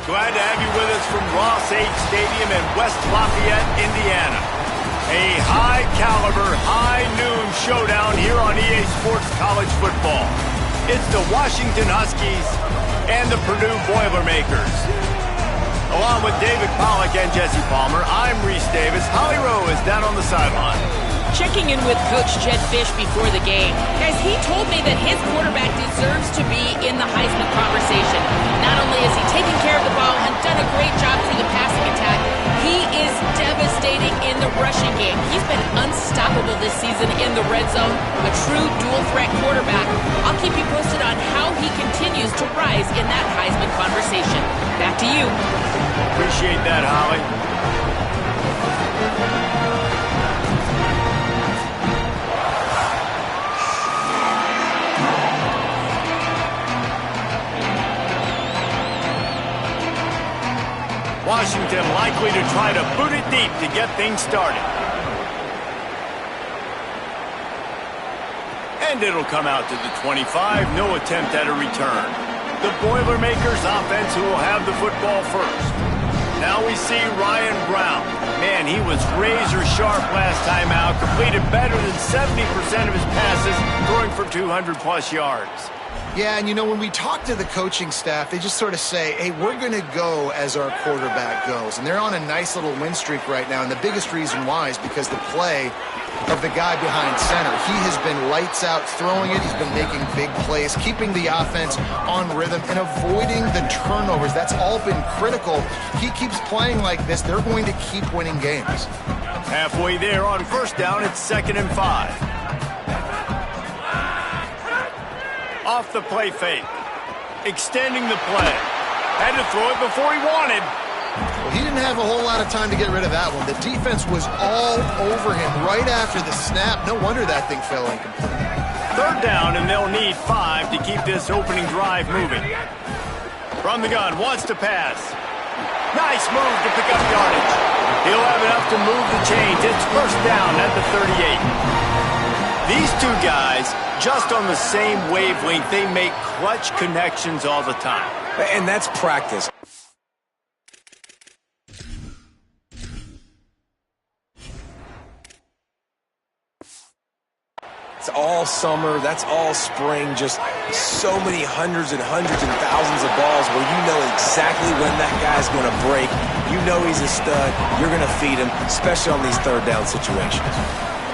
Glad to have you with us from Ross H. Stadium in West Lafayette, Indiana. A high-caliber, high-noon showdown here on EA Sports College Football. It's the Washington Huskies and the Purdue Boilermakers. Along with David Pollack and Jesse Palmer, I'm Reese Davis. Holly Rowe is down on the sideline. Checking in with Coach Jed Fish before the game. Guys, he told me that his quarterback deserves to be in the Heisman conversation. Not only has he taken care of the ball and done a great job through the passing attack, he is devastating in the rushing game. He's been unstoppable this season in the red zone, a true dual-threat quarterback. I'll keep you posted on how he continues to rise in that Heisman conversation. Back to you. Appreciate that, Holly. Washington likely to try to boot it deep to get things started. And it'll come out to the 25. No attempt at a return. The Boilermakers offense who will have the football first. Now we see Ryan Brown. Man, he was razor sharp last time out. Completed better than 70% of his passes, throwing for 200-plus yards. Yeah, and you know, when we talk to the coaching staff, they just sort of say, hey, we're going to go as our quarterback goes. And they're on a nice little win streak right now, and the biggest reason why is because the play of the guy behind center. He has been lights out throwing it. He's been making big plays, keeping the offense on rhythm, and avoiding the turnovers. That's all been critical. He keeps playing like this, they're going to keep winning games. Halfway there on first down, it's 2nd and 5. Off the play fake. Extending the play. Had to throw it before he wanted. Well, he didn't have a whole lot of time to get rid of that one. The defense was all over him right after the snap. No wonder that thing fell incomplete. 3rd down, and they'll need 5 to keep this opening drive moving. From the gun, wants to pass. Nice move to pick up yardage. He'll have enough to move the chains. It's first down at the 38. These two guys, just on the same wavelength, they make clutch connections all the time. And that's practice. It's all summer, that's all spring, just so many hundreds and thousands of balls where you know exactly when that guy's going to break. You know he's a stud. You're going to feed him, especially on these 3rd down situations.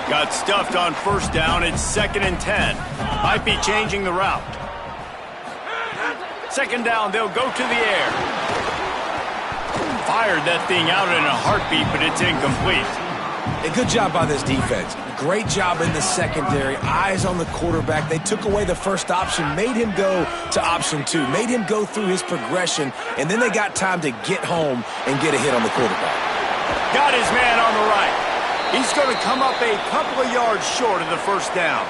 Got stuffed on first down. It's 2nd and 10. Might be changing the route. 2nd down, they'll go to the air. Fired that thing out in a heartbeat, but it's incomplete. A good job by this defense. Great job in the secondary. Eyes on the quarterback. They took away the first option, made him go to option 2, made him go through his progression, and then they got time to get home and get a hit on the quarterback. Got his man on the right. He's going to come up a couple of yards short of the first down.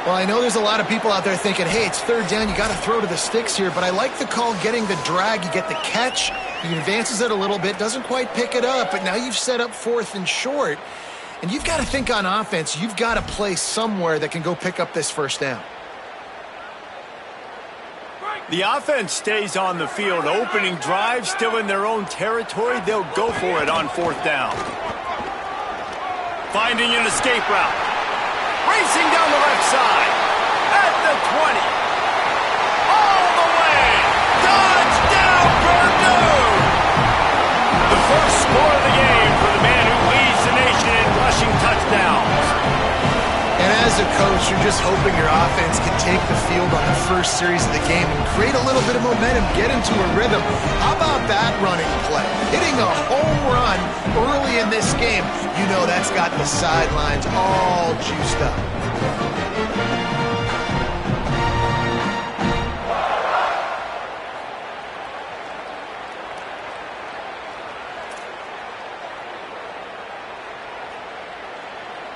Well, I know there's a lot of people out there thinking, hey, it's 3rd down, you got to throw to the sticks here, but I like the call getting the drag. You get the catch, he advances it a little bit, doesn't quite pick it up, but now you've set up 4th and short, and you've got to think on offense, you've got to play somewhere that can go pick up this first down. The offense stays on the field. Opening drive, still in their own territory. They'll go for it on 4th down. Finding an escape route. Racing down the left side. At the 20. All the way. Touchdown, Purdue! The first score of the game for the man who leads the nation in rushing touchdowns. And as as a coach, you're just hoping your offense can take the field on the first series of the game and create a little bit of momentum, get into a rhythm. How about that running play? Hitting a home run early in this game. You know that's got the sidelines all juiced up.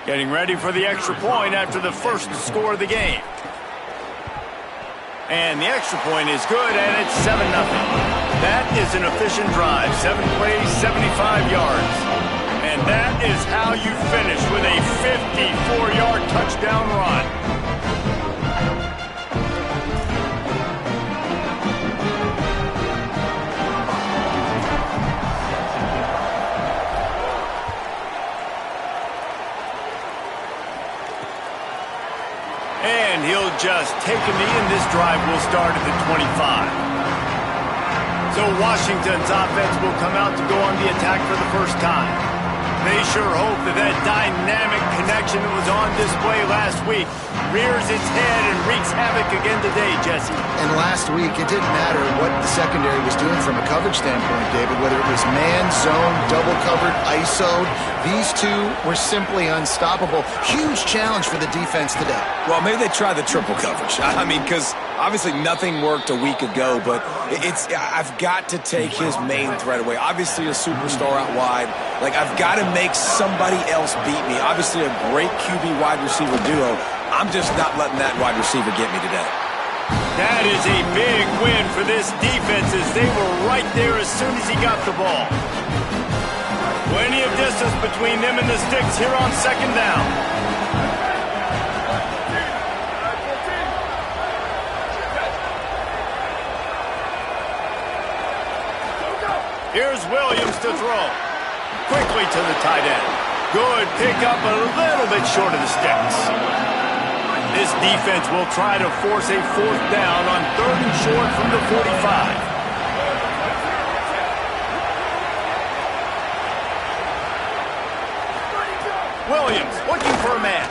Getting ready for the extra point after the first score of the game. And the extra point is good, and it's 7-0. That is an efficient drive. 7 plays, 75 yards. And that is how you finish with a 54-yard touchdown run. And he'll just take a knee, and this drive will start at the 25. So Washington's offense will come out to go on the attack for the first time. They sure hope that that dynamic connection that was on display last week rears its head and wreaks havoc again today, Jesse. And last week, it didn't matter what the secondary was doing from a coverage standpoint, David, whether it was man, zone, double covered, ISO'd. These two were simply unstoppable. Huge challenge for the defense today. Well, maybe they tried the triple coverage. I mean, because obviously nothing worked a week ago, but I've got to take his main threat away. Obviously a superstar out wide. Like, I've got to make somebody else beat me. Obviously a great QB wide receiver duo. I'm just not letting that wide receiver get me today. That is a big win for this defense, as they were right there as soon as he got the ball. Plenty of distance between them and the sticks here on second down. Here's Williams to throw. Quickly to the tight end. Good pickup, a little bit short of the sticks. This defense will try to force a fourth down on 3rd and short from the 45. Williams looking for a man.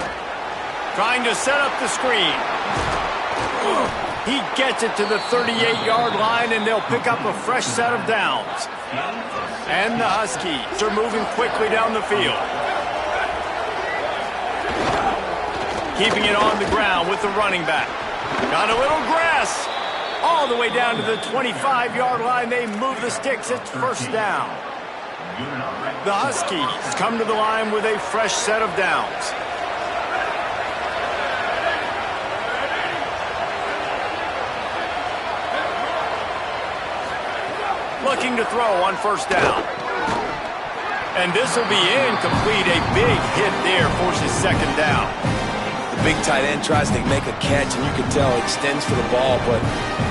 Trying to set up the screen. He gets it to the 38-yard line, and they'll pick up a fresh set of downs. And the Huskies are moving quickly down the field. Keeping it on the ground with the running back. Got a little grass. All the way down to the 25-yard line. They move the sticks. It's first down. The Huskies come to the line with a fresh set of downs. Looking to throw on first down. And this will be incomplete. A big hit there forces second down. The big tight end tries to make a catch, and you can tell extends for the ball, but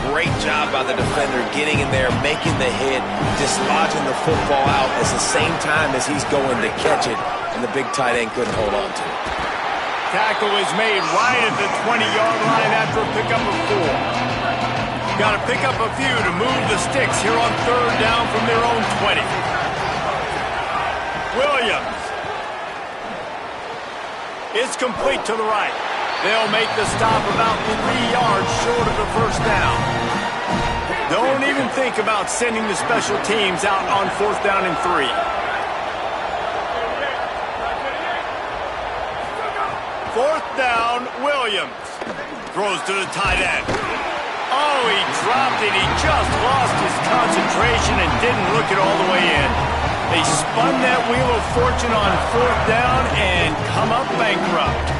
great job by the defender getting in there, making the hit, dislodging the football out at the same time as he's going to catch it, and the big tight end couldn't hold on to it. Tackle is made right at the 20-yard line after a pickup of 4. Got to pick up a few to move the sticks here on 3rd down from their own 20. Williams. It's complete to the right. They'll make the stop about 3 yards short of the first down. Don't even think about sending the special teams out on 4th down and 3. Fourth down, Williams. Throws to the tight end. Oh, he dropped it. He just lost his concentration and didn't look it all the way in. They spun that wheel of fortune on 4th down and come up bankrupt.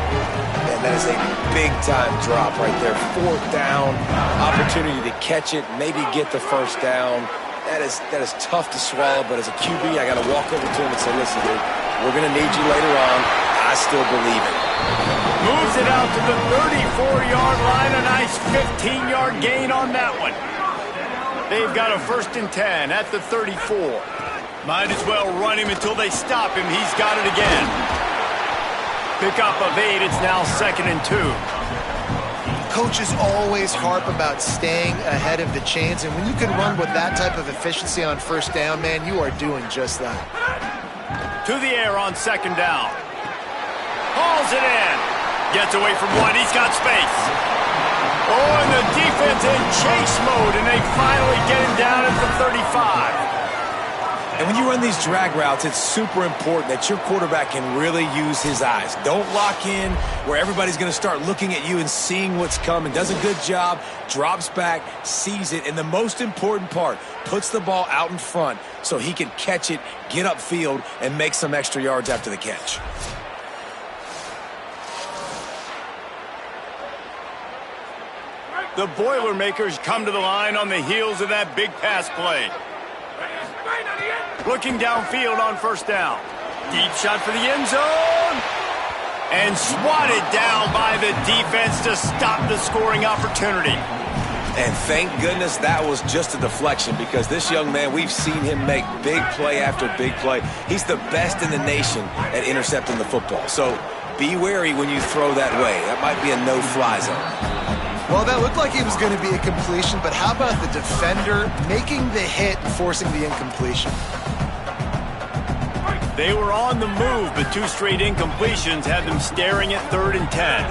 And that is a big-time drop right there. 4th down, opportunity to catch it, maybe get the first down. That is tough to swallow, but as a QB, I got to walk over to him and say, listen, dude, we're going to need you later on. I still believe it. Moves it out to the 34-yard line. A nice 15-yard gain on that one. They've got a 1st and 10 at the 34. Might as well run him until they stop him. He's got it again. Pickup of 8. It's now 2nd and 2. Coaches always harp about staying ahead of the chains, and when you can run with that type of efficiency on 1st down, man, you are doing just that. To the air on 2nd down. Hauls it in. Gets away from one. He's got space. Oh, and the defense in chase mode, and they finally get him down at the 35. And when you run these drag routes, it's super important that your quarterback can really use his eyes. Don't lock in where everybody's going to start looking at you and seeing what's coming. Does a good job, drops back, sees it, and the most important part, puts the ball out in front so he can catch it, get upfield, and make some extra yards after the catch. The Boilermakers come to the line on the heels of that big pass play. Looking downfield on first down. Deep shot for the end zone. And swatted down by the defense to stop the scoring opportunity. And thank goodness that was just a deflection, because this young man, we've seen him make big play after big play. He's the best in the nation at intercepting the football. So be wary when you throw that way. That might be a no-fly zone. Well, that looked like it was going to be a completion, but how about the defender making the hit and forcing the incompletion? They were on the move, but two straight incompletions had them staring at 3rd and 10.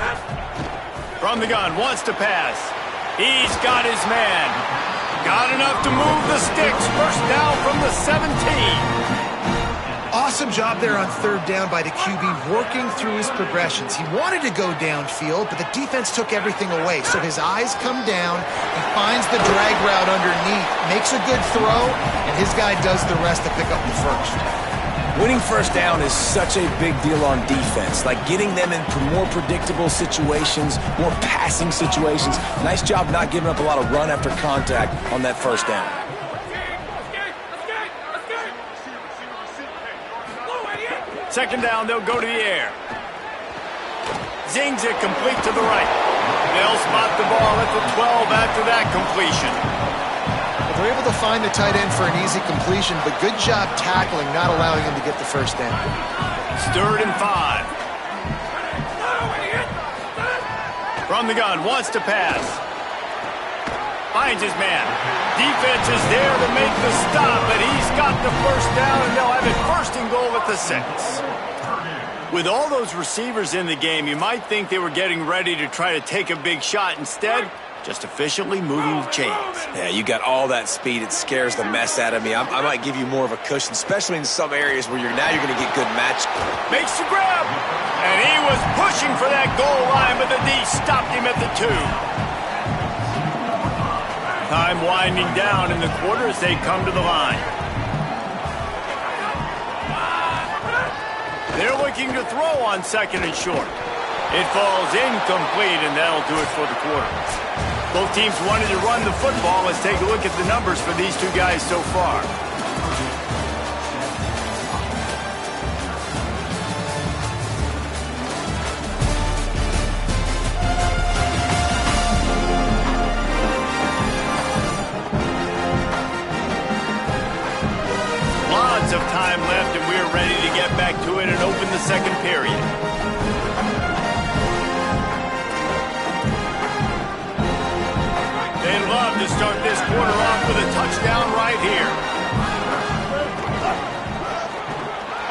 From the gun, wants to pass. He's got his man. Got enough to move the sticks. First down from the 17. Awesome job there on 3rd down by the QB, working through his progressions. He wanted to go downfield, but the defense took everything away. So his eyes come down, he finds the drag route underneath, makes a good throw, and his guy does the rest to pick up the first. Winning first down is such a big deal on defense, like getting them in more predictable situations, more passing situations. Nice job not giving up a lot of run after contact on that first down. Second down, they'll go to the air. Zings it complete to the right. They'll spot the ball at the 12 after that completion. Well, they're able to find the tight end for an easy completion, but good job tackling, not allowing him to get the first down. It's 3rd and 5. From the gun, wants to pass. Finds his man. Defense is there to make the stop, but he's got the first down, and they'll have it 1st and goal at the 6. With all those receivers in the game, you might think they were getting ready to try to take a big shot. Instead, just efficiently moving the chains. Yeah, you got all that speed. It scares the mess out of me. I might give you more of a cushion, especially in some areas where you're going to get good match. Makes the grab, and he was pushing for that goal line, but the D stopped him at the 2. Time winding down in the quarter as they come to the line. They're looking to throw on 2nd and short. It falls incomplete, and that'll do it for the quarter. Both teams wanted to run the football. Let's take a look at the numbers for these two guys so far. Of time left, and we're ready to get back to it and open the 2nd period. They'd love to start this quarter off with a touchdown right here.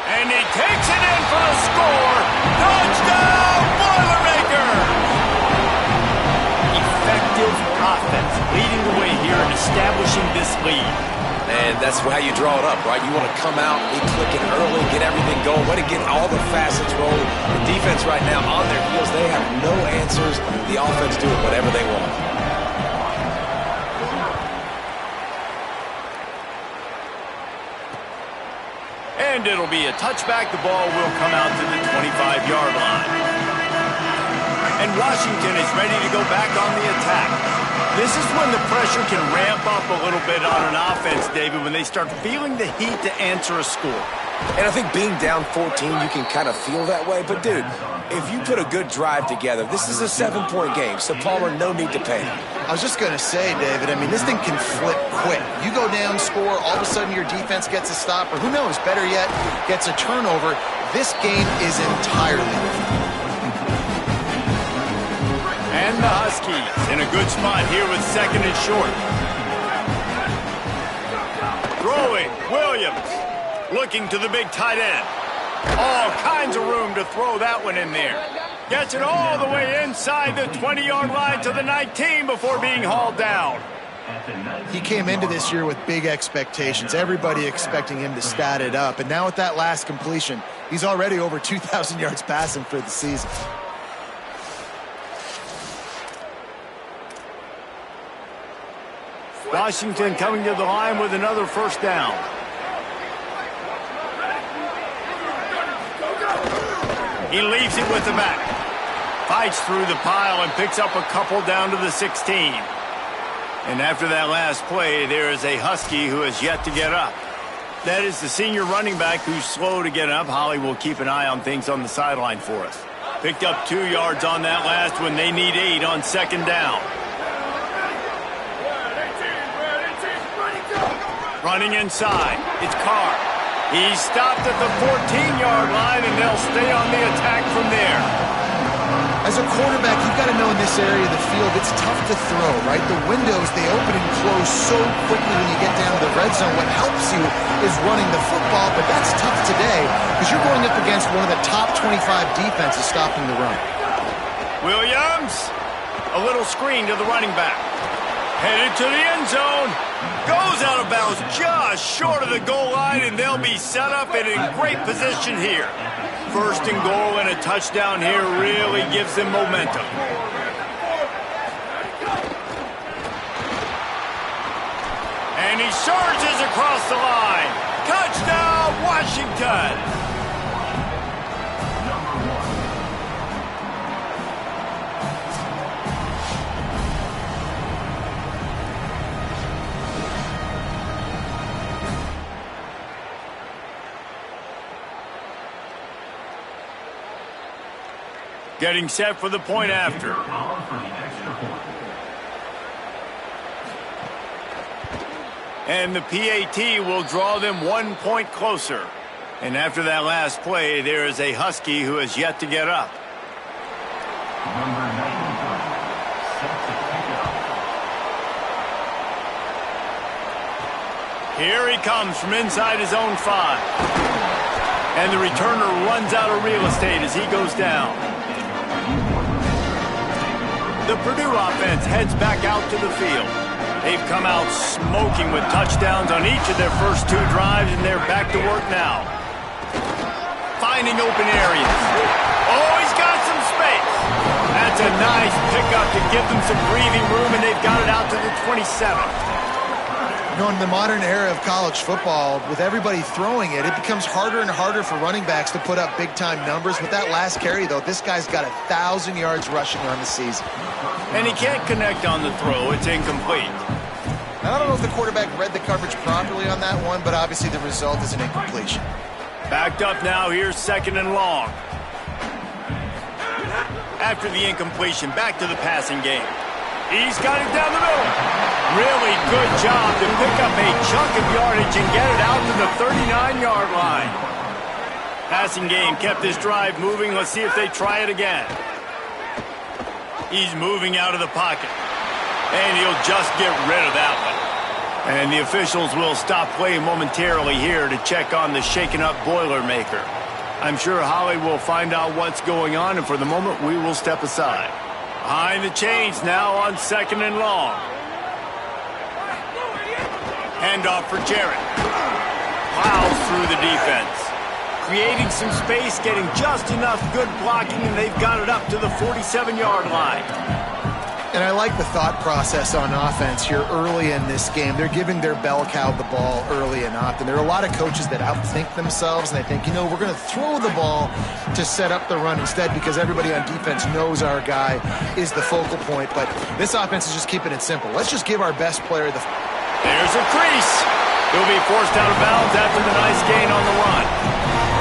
And he takes it in for the score. Touchdown, Boilermakers! Effective offense leading the way here and establishing this lead. And that's how you draw it up, right? You want to come out, be clicking early, get everything going, way to get all the facets rolling. The defense right now on their heels, they have no answers. The offense doing whatever they want. And it'll be a touchback. The ball will come out to the 25-yard line. And Washington is ready to go back on the attack. This is when the pressure can ramp up a little bit on an offense, David, when they start feeling the heat to answer a score. And I think being down 14, you can kind of feel that way. But, dude, if you put a good drive together, this is a 7-point game. So, Palmer, no need to panic. I was just going to say, David, I mean, this thing can flip quick. You go down, score, all of a sudden your defense gets a stop, or who knows, better yet, gets a turnover. This game is entirely different. And the Huskies in a good spot here with 2nd and short. Throwing, Williams, looking to the big tight end. All kinds of room to throw that one in there. Gets it all the way inside the 20-yard line to the 19 before being hauled down. He came into this year with big expectations. Everybody expecting him to stat it up. And now with that last completion, he's already over 2,000 yards passing for the season. Washington coming to the line with another first down. He leaves it with the back. Fights through the pile and picks up a couple down to the 16. And after that last play, there is a Husky who has yet to get up. That is the senior running back who's slow to get up. Holly will keep an eye on things on the sideline for us. Picked up 2 yards on that last one. They need 8 on second down. Running inside. It's Carr. He's stopped at the 14-yard line, and they'll stay on the attack from there. As a quarterback, you've got to know in this area of the field, it's tough to throw, right? The windows, they open and close so quickly when you get down to the red zone. What helps you is running the football, but that's tough today because you're going up against one of the top 25 defenses stopping the run. Williams, a little screen to the running back. Headed to the end zone. Goes out of bounds just short of the goal line, and they'll be set up and in great position here. First and goal and a touchdown here really gives them momentum. And he surges across the line. Touchdown, Washington! Getting set for the point after. And the PAT will draw them 1 point closer. And after that last play, there is a Husky who has yet to get up. Here he comes from inside his own 5. And the returner runs out of real estate as he goes down. The Purdue offense heads back out to the field. They've come out smoking with touchdowns on each of their first 2 drives, and they're back to work now. Finding open areas. Oh, he's got some space. That's a nice pickup to give them some breathing room, and they've got it out to the 27. You know, in the modern era of college football, with everybody throwing it, it becomes harder and harder for running backs to put up big-time numbers. With that last carry, though, this guy's got 1,000 yards rushing on the season. And he can't connect on the throw. It's incomplete. I don't know if the quarterback read the coverage properly on that one, but obviously the result is an incompletion. Backed up now. Here's second and long. After the incompletion, back to the passing game. He's got it down the middle. Really good job to pick up a chunk of yardage and get it out to the 39-yard line. Passing game kept this drive moving. Let's see if they try it again. He's moving out of the pocket. And he'll just get rid of that one. And the officials will stop play momentarily here to check on the shaken-up Boilermaker. I'm sure Holly will find out what's going on, and for the moment, we will step aside. Behind the chains now on second and long. Handoff for Jarrett. Plows through the defense. Creating some space, getting just enough good blocking, and they've got it up to the 47-yard line. And I like the thought process on offense here early in this game. They're giving their bell cow the ball early and often. There are a lot of coaches that outthink themselves, and they think, you know, we're going to throw the ball to set up the run instead because everybody on defense knows our guy is the focal point. But this offense is just keeping it simple. Let's just give our best player the... There's a crease. He'll be forced out of bounds after the nice gain on the run.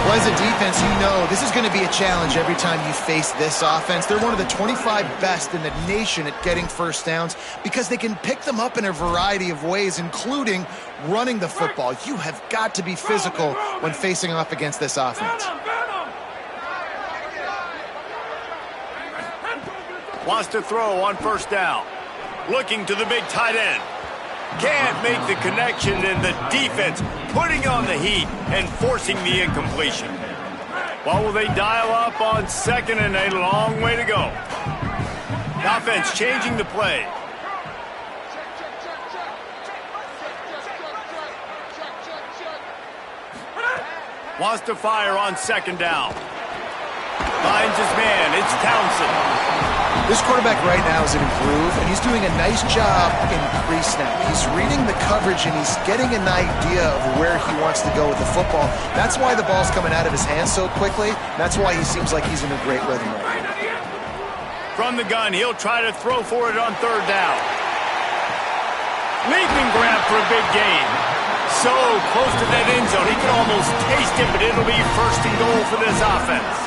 Well, as a defense, you know this is going to be a challenge every time you face this offense. They're one of the 25 best in the nation at getting first downs because they can pick them up in a variety of ways, including running the football. You have got to be physical when facing off against this offense. Wants to throw on first down. Looking to the big tight end. Can't make the connection, and the defense putting on the heat and forcing the incompletion. What will they dial up on second and a long way to go? The offense changing the play. Wants to fire on second down. Finds his man. It's Townsend. This quarterback right now is in a groove, and he's doing a nice job in pre-snap. He's reading the coverage, and he's getting an idea of where he wants to go with the football. That's why the ball's coming out of his hands so quickly. That's why he seems like he's in a great rhythm right now. From the gun, he'll try to throw for it on third down. Leaping grab for a big gain. So close to that end zone, he can almost taste it, but it'll be first and goal for this offense.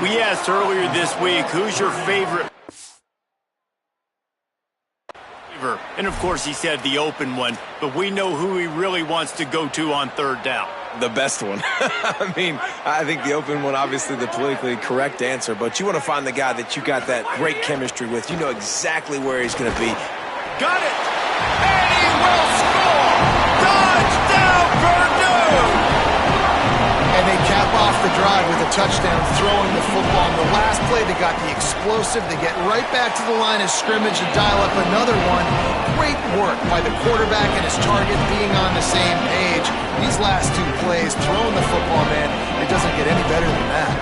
We asked earlier this week, who's your favorite? And, of course, he said the open one, but we know who he really wants to go to on third down. The best one. I mean, I think the open one, obviously the politically correct answer, but you want to find the guy that you got that great chemistry with. You know exactly where he's going to be. Got it! And he will score! Touchdown, Purdue! And they cap off the drive with a touchdown, throwing the football. On the last play, they got the explosive. They get right back to the line of scrimmage and dial up another one. Great work by the quarterback and his target being on the same page. These last two plays, throwing the football, man, it doesn't get any better than that.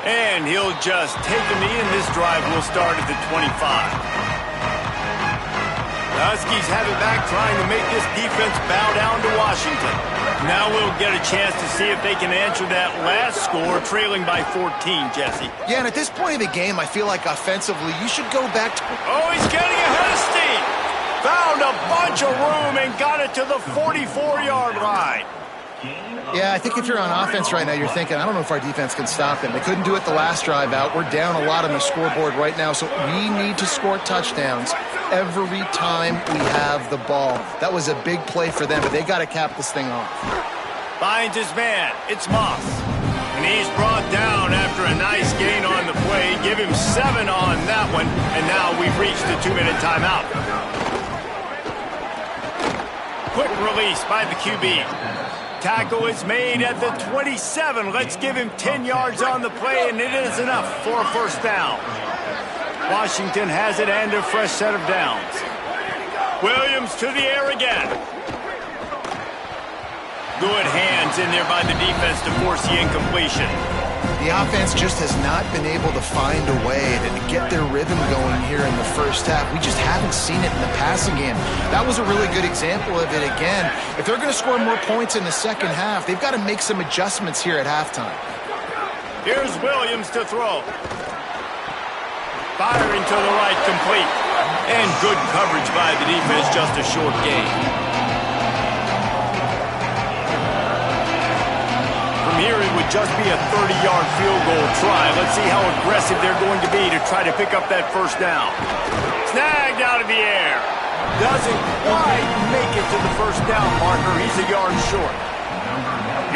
And he'll just take a knee, and this drive will start at the 25. The Huskies have it back, trying to make this defense bow down to Washington. Now we'll get a chance to see if they can answer that last score, trailing by 14, Jesse. Yeah, and at this point of the game, I feel like offensively, you should go back to... Oh, he's getting ahead of steam. Found a bunch of room and got it to the 44-yard line. Yeah, I think if you're on offense right now, you're thinking, I don't know if our defense can stop them. They couldn't do it the last drive out. We're down a lot on the scoreboard right now, so we need to score touchdowns every time we have the ball. That was a big play for them, but they got to cap this thing off. Finds his man. It's Moss. And he's brought down after a nice gain on the play. Give him 7 on that one, and now we've reached the 2-minute timeout. Quick release by the QB. Tackle is made at the 27. Let's give him 10 yards on the play, and it is enough for a first down. Washington has it and a fresh set of downs. Williams to the air again. Good hands in there by the defense to force the incompletion. The offense just has not been able to find a way to get their rhythm going here in the first half. We just haven't seen it in the passing game. That was a really good example of it again. If they're going to score more points in the second half, they've got to make some adjustments here at halftime. Here's Williams to throw. Firing to the right, complete. And good coverage by the defense, just a short gain. From here, it would just be a 30-yard field goal try. Let's see how aggressive they're going to be to try to pick up that first down. Snagged out of the air. Doesn't quite make it to the first down marker. He's a yard short.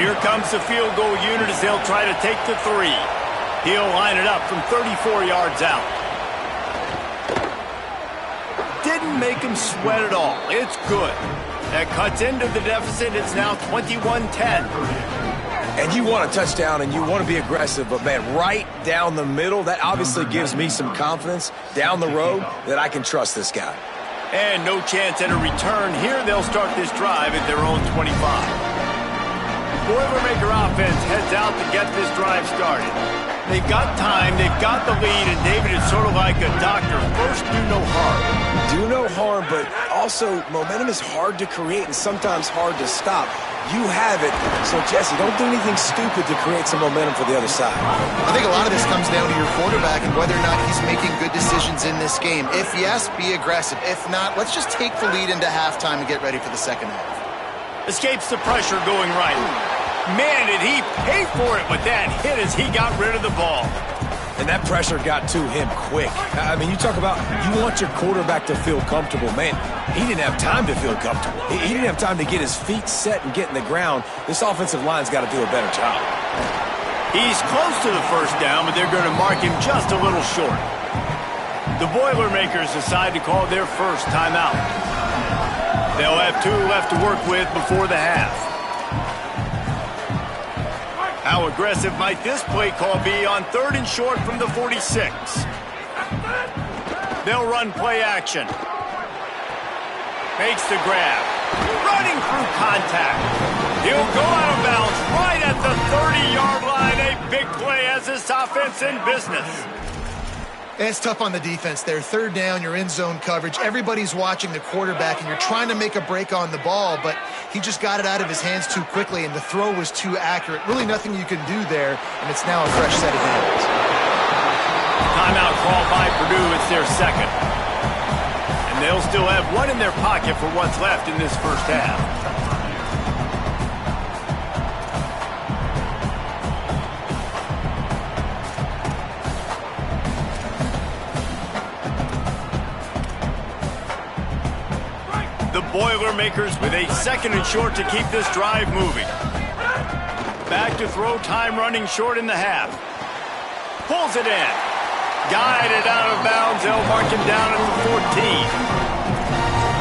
Here comes the field goal unit as they'll try to take the 3. He'll line it up from 34 yards out. Didn't make him sweat at all. It's good. That cuts into the deficit. It's now 21-10. And you want a touchdown and you want to be aggressive, but, man, right down the middle, that obviously gives me some confidence down the road that I can trust this guy. And no chance at a return. Here they'll start this drive at their own 25. Boilermaker offense heads out to get this drive started. They've got time, they've got the lead, and David is sort of like a doctor. First, do no harm. Do no harm, but also momentum is hard to create and sometimes hard to stop. You have it, so Jesse, don't do anything stupid to create some momentum for the other side. I think a lot of this comes down to your quarterback and whether or not he's making good decisions in this game. If yes, be aggressive. If not, let's just take the lead into halftime and get ready for the second half. Escapes the pressure going right. Man, did he pay for it with that hit as he got rid of the ball. And that pressure got to him quick. I mean, you talk about you want your quarterback to feel comfortable. Man, he didn't have time to feel comfortable. He didn't have time to get his feet set and get in the ground. This offensive line's got to do a better job. He's close to the first down, but they're going to mark him just a little short. The Boilermakers decide to call their first timeout. They'll have 2 left to work with before the half. How aggressive might this play call be on 3rd and short from the 46? They'll run play action. Makes the grab. Running through contact. He'll go out of bounds right at the 30-yard line. A big play as this offense in business. It's tough on the defense there. 3rd down, you're in zone coverage. Everybody's watching the quarterback, and you're trying to make a break on the ball, but he just got it out of his hands too quickly, and the throw was too accurate. Really nothing you can do there, and it's now a fresh set of downs. Timeout called by Purdue. It's their second. And they'll still have 1 in their pocket for what's left in this first half. The Boilermakers with a 2nd and short to keep this drive moving. Back to throw, time running short in the half. Pulls it in. Guided out of bounds. They'll mark him down at the 14.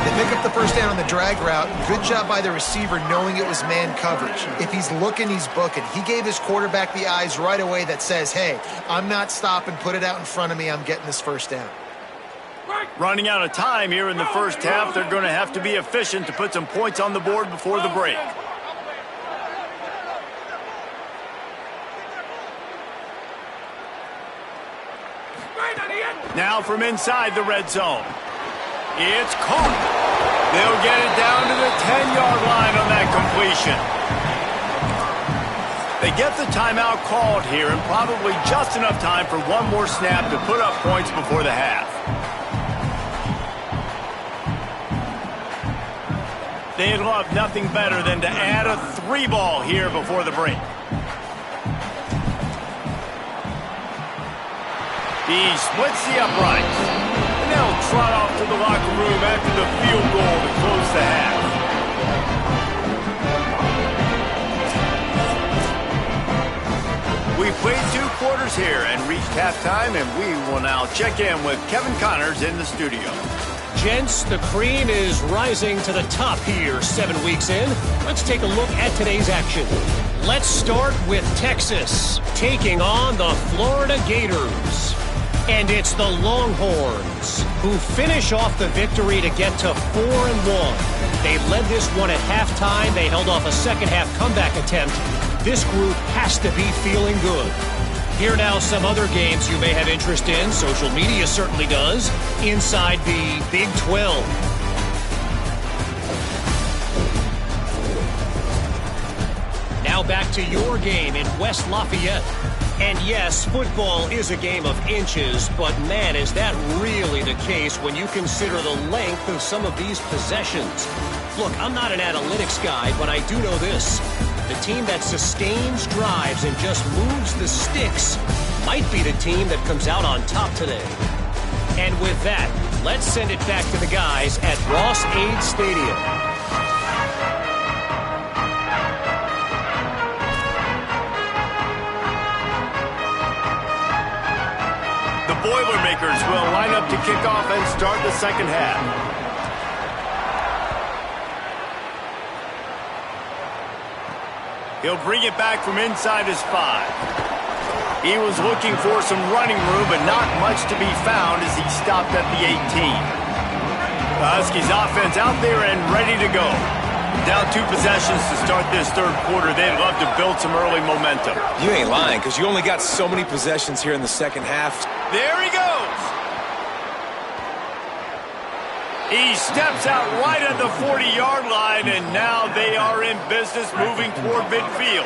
They pick up the first down on the drag route. Good job by the receiver knowing it was man coverage. If he's looking, he's booking. He gave his quarterback the eyes right away that says, hey, I'm not stopping. Put it out in front of me. I'm getting this first down. Running out of time here in the first half. They're going to have to be efficient to put some points on the board before the break. Now from inside the red zone. It's caught. They'll get it down to the 10-yard line on that completion. They get the timeout called here, and probably just enough time for one more snap to put up points before the half. They'd love nothing better than to add a 3-ball here before the break. He splits the uprights. And they'll trot off to the locker room after the field goal to close the half. We played 2 quarters here and reached halftime, and we will now check in with Kevin Connors in the studio. Gents, the cream is rising to the top here 7 weeks in. Let's take a look at today's action. Let's start with Texas taking on the Florida Gators. And it's the Longhorns who finish off the victory to get to 4-1. They led this one at halftime. They held off a second-half comeback attempt. This group has to be feeling good. Here now some other games you may have interest in. Social media certainly does. Inside the Big 12. Now back to your game in West Lafayette. And yes, football is a game of inches, but man, is that really the case when you consider the length of some of these possessions. Look, I'm not an analytics guy, but I do know this. The team that sustains drives and just moves the sticks might be the team that comes out on top today. And with that, let's send it back to the guys at Ross-Ade Stadium. The Boilermakers will line up to kick off and start the second half. He'll bring it back from inside his 5. He was looking for some running room, but not much to be found as he stopped at the 18. The Huskies offense out there and ready to go. Down 2 possessions to start this third quarter. They'd love to build some early momentum. You ain't lying, because you only got so many possessions here in the second half. There he goes. He steps out right at the 40-yard line, and now they are in business moving toward midfield.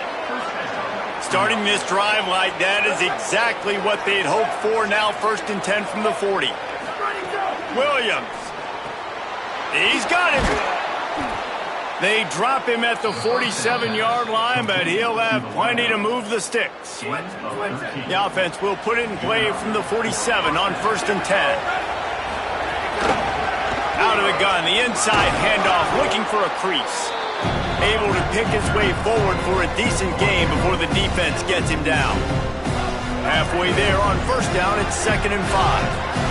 Starting this drive like that is exactly what they'd hoped for. Now 1st and 10 from the 40. Williams. He's got him. They drop him at the 47-yard line, but he'll have plenty to move the sticks. The offense will put it in play from the 47 on 1st and 10. Out of the gun, the inside handoff, looking for a crease. Able to pick his way forward for a decent gain before the defense gets him down. Halfway there on 1st down, it's 2nd and 5.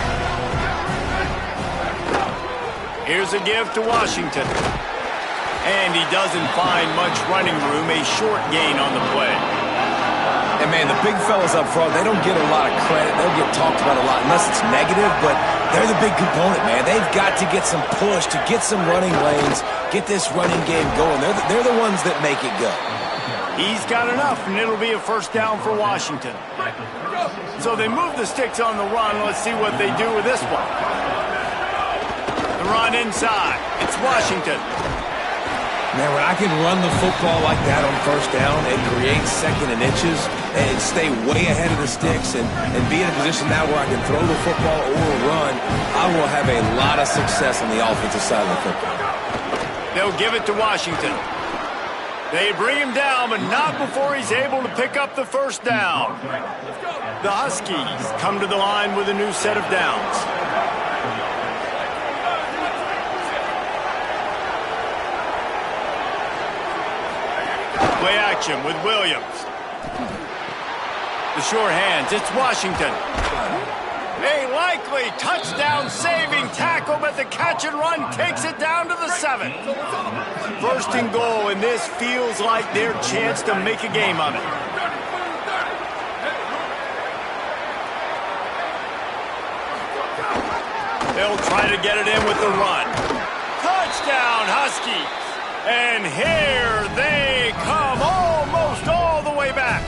Here's a give to Washington. And he doesn't find much running room, a short gain on the play. And, man, the big fellas up front, they don't get a lot of credit. They'll get talked about a lot unless it's negative, but they're the big component, man. They've got to get some push, to get some running lanes, get this running game going. They're the ones that make it go. He's got enough, and it'll be a first down for Washington. So they move the sticks on the run. Let's see what they do with this one. The run inside. It's Washington. Man, when I can run the football like that on first down and create second and inches and stay way ahead of the sticks and be in a position now where I can throw the football or run, I will have a lot of success on the offensive side of the football. They'll give it to Washington. They bring him down, but not before he's able to pick up the first down. The Huskies come to the line with a new set of downs. Play action with Williams. The short hands, it's Washington. A likely touchdown-saving tackle, but the catch and run takes it down to the 7. First and goal, and this feels like their chance to make a game of it. They'll try to get it in with the run. Touchdown, Huskies. And here they come, almost all the way back.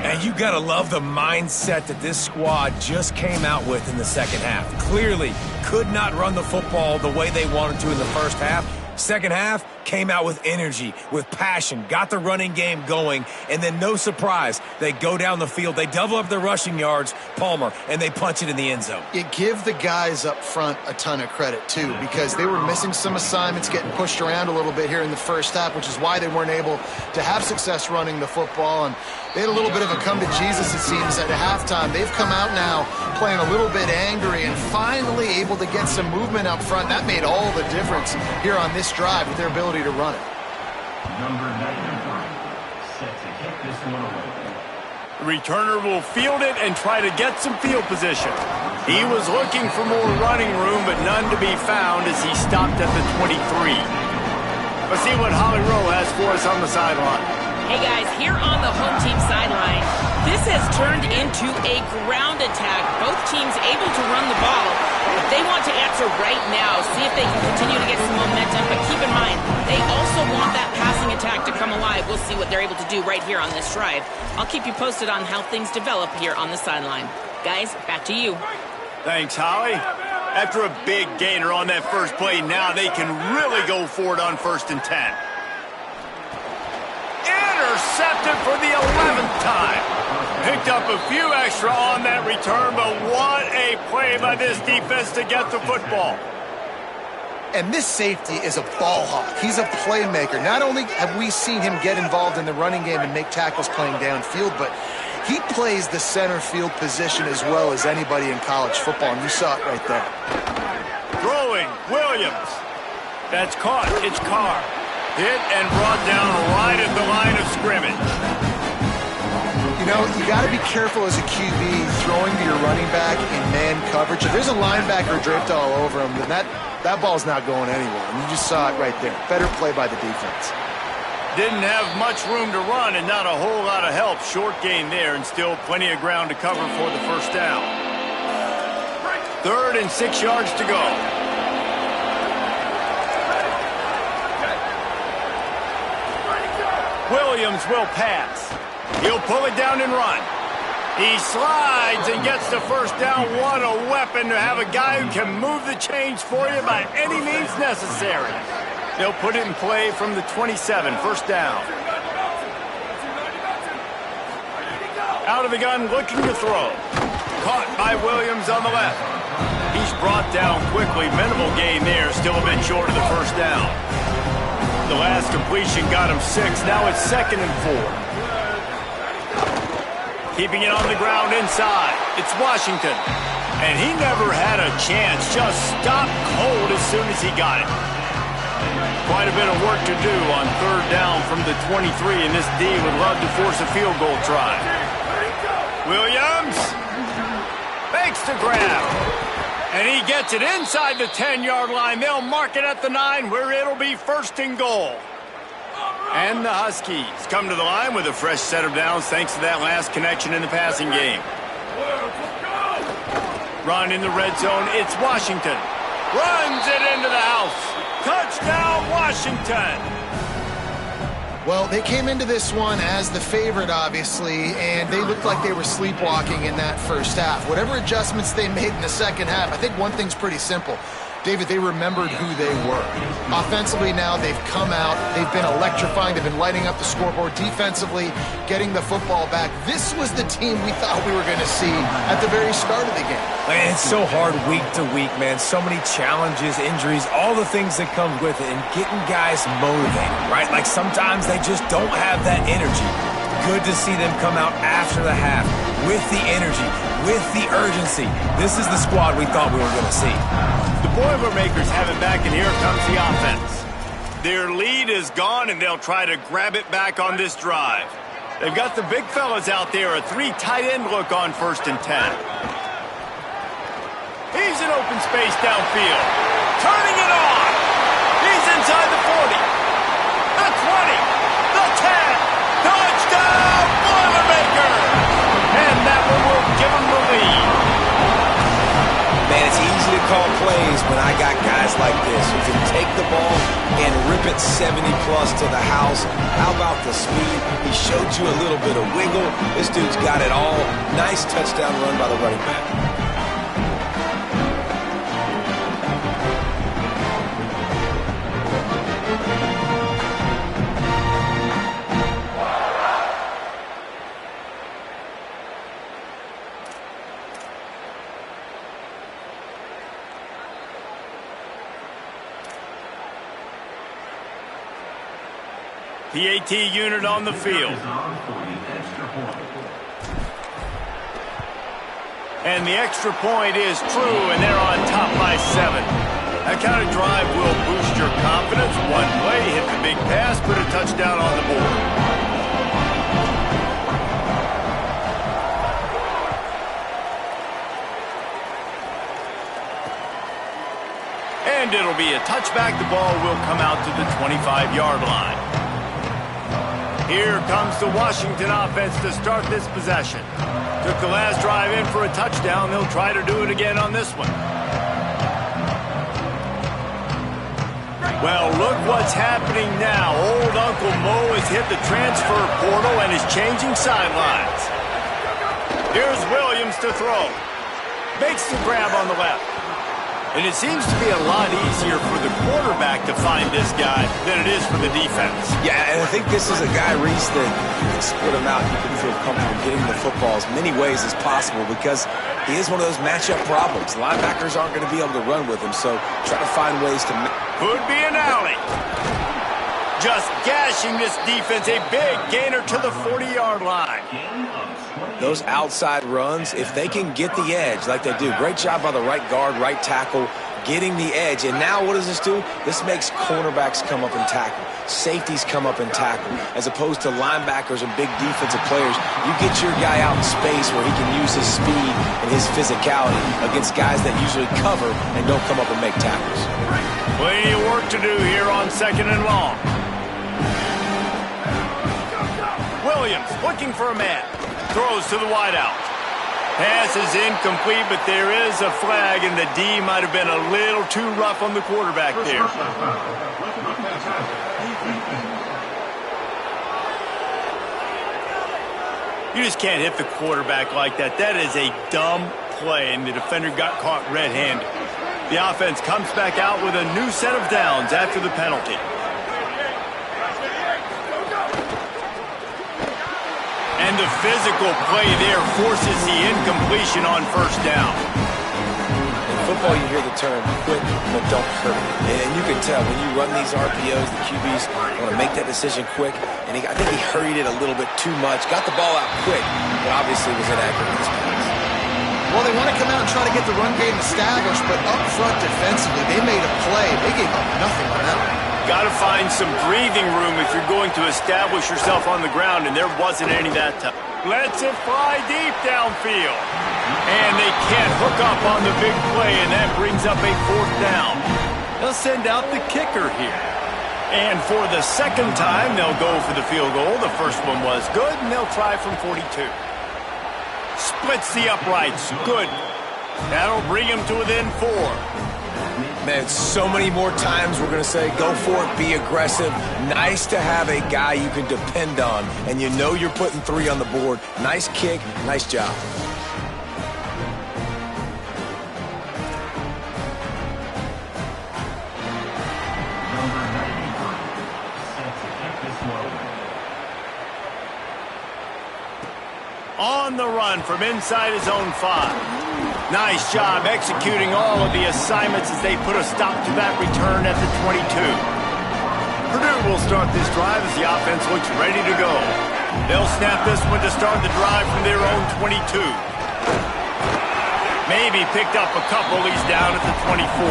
And you got to love the mindset that this squad just came out with in the second half. Clearly could not run the football the way they wanted to in the first half. Second half came out with energy, with passion, got the running game going, and then no surprise, they go down the field, they double up their rushing yards, Palmer, and they punch it in the end zone. You give the guys up front a ton of credit, too, because they were missing some assignments, getting pushed around a little bit here in the first half, which is why they weren't able to have success running the football. And they had a little bit of a come to Jesus, it seems, at halftime. They've come out now playing a little bit angry and finally able to get some movement up front. That made all the difference here on this drive with their ability to run it. Number 93, set to kick this one away. The returner will field it and try to get some field position. He was looking for more running room, but none to be found as he stopped at the 23. Let's see what Holly Rowe has for us on the sideline. Hey guys, here on the home team sideline, this has turned into a ground attack. Both teams able to run the ball, but they want to answer right now, see if they can continue to get some momentum, but keep in mind, they also want that passing attack to come alive. We'll see what they're able to do right here on this drive. I'll keep you posted on how things develop here on the sideline. Guys, back to you. Thanks, Holly. After a big gainer on that first play, now they can really go for it on 1st and 10. Intercepted for the 11th time. Picked up a few extra on that return, but what a play by this defense to get the football. And this safety is a ball hawk. He's a playmaker. Not only have we seen him get involved in the running game and make tackles playing downfield, but he plays the center field position as well as anybody in college football, and you saw it right there. Throwing, Williams. That's caught. It's Carr. Hit and brought down right at the line of scrimmage. You know, you got to be careful as a QB throwing to your running back in man coverage. If there's a linebacker draped all over him, then that ball's not going anywhere. And you just saw it right there. Better play by the defense. Didn't have much room to run and not a whole lot of help. Short gain there and still plenty of ground to cover for the first down. 3rd and 6 yards to go. Williams will pass. He'll pull it down and run. He slides and gets the first down. What a weapon to have a guy who can move the chains for you by any means necessary. They'll put it in play from the 27, first down. Out of the gun, looking to throw. Caught by Williams on the left. He's brought down quickly. Minimal gain there, still a bit short of the first down. The last completion got him 6. Now it's 2nd and 4. Keeping it on the ground inside. It's Washington. And he never had a chance. Just stopped cold as soon as he got it. Quite a bit of work to do on 3rd down from the 23, and this D would love to force a field goal try. Williams makes the grab. And he gets it inside the 10-yard line. They'll mark it at the 9 where it'll be 1st and goal. And the Huskies come to the line with a fresh set of downs thanks to that last connection in the passing game. Run in the red zone. It's Washington. Runs it into the house. Touchdown, Washington. Well, they came into this one as the favorite, obviously, and they looked like they were sleepwalking in that first half. Whatever adjustments they made in the second half, I think one thing's pretty simple. David, they remembered who they were. Offensively now, they've come out. They've been electrifying. They've been lighting up the scoreboard. Defensively, getting the football back. This was the team we thought we were going to see at the very start of the game. Man, it's so hard week to week, man. So many challenges, injuries, all the things that come with it, and getting guys motivated, right? Like sometimes they just don't have that energy. Good to see them come out after the half with the energy, with the urgency. This is the squad we thought we were going to see. The Boilermakers have it back, and here comes the offense. Their lead is gone, and they'll try to grab it back on this drive. They've got the big fellas out there, a 3 tight end look on 1st and 10. He's in open space downfield. Turning it on. He's inside the 40. The 20. The 10. Touchdown, Boilermakers! And that one will give them the lead. Man, it's easy to call plays when I got guys like this who can take the ball and rip it 70-plus to the house. How about the speed? He showed you a little bit of wiggle. This dude's got it all. Nice touchdown run by the running back. PAT unit on the field. And the extra point is true, and they're on top by 7. That kind of drive will boost your confidence. One play, hit the big pass, put a touchdown on the board. And it'll be a touchback. The ball will come out to the 25-yard line. Here comes the Washington offense to start this possession. Took the last drive in for a touchdown. They'll try to do it again on this one. Well, look what's happening now. Old Uncle Mo has hit the transfer portal and is changing sidelines. Here's Williams to throw. Makes the grab on the left. And it seems to be a lot easier for the quarterback to find this guy than it is for the defense. Yeah, and I think this is a guy, Reese, that you can split him out. You can feel comfortable getting the football as many ways as possible because he is one of those matchup problems. Linebackers aren't going to be able to run with him, so try to find ways to... Could be an alley. Just gashing this defense, a big gainer to the 40-yard line. Those outside runs, if they can get the edge like they do, great job by the right guard, right tackle, getting the edge. And now what does this do? This makes cornerbacks come up and tackle. Safeties come up and tackle. As opposed to linebackers and big defensive players, you get your guy out in space where he can use his speed and his physicality against guys that usually cover and don't come up and make tackles. Plenty of work to do here on 2nd and long. Williams looking for a man. Throws to the wideout. Pass is incomplete, but there is a flag, and the D might have been a little too rough on the quarterback there. You just can't hit the quarterback like that. That is a dumb play, and the defender got caught red-handed. The offense comes back out with a new set of downs after the penalty. And the physical play there forces the incompletion on 1st down. In football, you hear the term quick, but don't hurt. And you can tell when you run these RPOs, the QBs want to make that decision quick. And I think he hurried it a little bit too much. Got the ball out quick, but obviously was inaccurate in this pass. Well, they want to come out and try to get the run game established, but up front defensively, they made a play. They gave up nothing on that one. Got to find some breathing room if you're going to establish yourself on the ground, and there wasn't any that time. Lets it fly deep downfield. And they can't hook up on the big play, and that brings up a 4th down. They'll send out the kicker here. And for the second time, they'll go for the field goal. The first one was good, and they'll try from 42. Splits the uprights. Good. That'll bring him to within 4. Man, so many more times we're going to say, go for it, be aggressive. Nice to have a guy you can depend on, and you know you're putting 3 on the board. Nice kick, nice job. Number 93, set to kick this one away. On the run from inside his own 5. Nice job executing all of the assignments as they put a stop to that return at the 22. Purdue will start this drive as the offense looks ready to go. They'll snap this one to start the drive from their own 22. Maybe picked up a couple. He's down at the 24.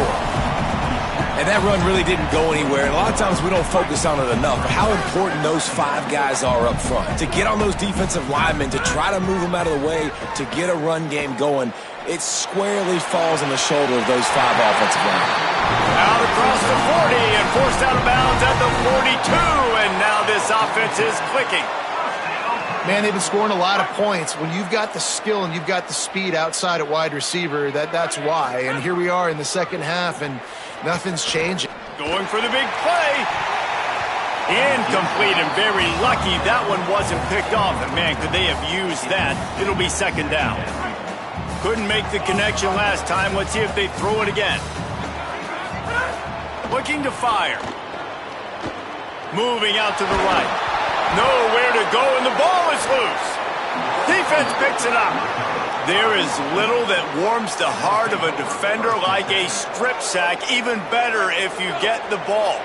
And that run really didn't go anywhere. And a lot of times we don't focus on it enough. But how important those 5 guys are up front. To get on those defensive linemen, to try to move them out of the way, to get a run game going, it squarely falls on the shoulder of those 5 offensive linemen. Out across the 40 and forced out of bounds at the 42. And now this offense is clicking. Man, they've been scoring a lot of points. When you've got the skill and you've got the speed outside at wide receiver, that's why. And here we are in the second half, and nothing's changing. Going for the big play. Incomplete, and very lucky that one wasn't picked off. And man, could they have used that? It'll be 2nd down. Couldn't make the connection last time. Let's see if they throw it again. Looking to fire. Moving out to the right. Nowhere to go, and the ball is loose. Defense picks it up. There is little that warms the heart of a defender like a strip sack. Even better if you get the ball.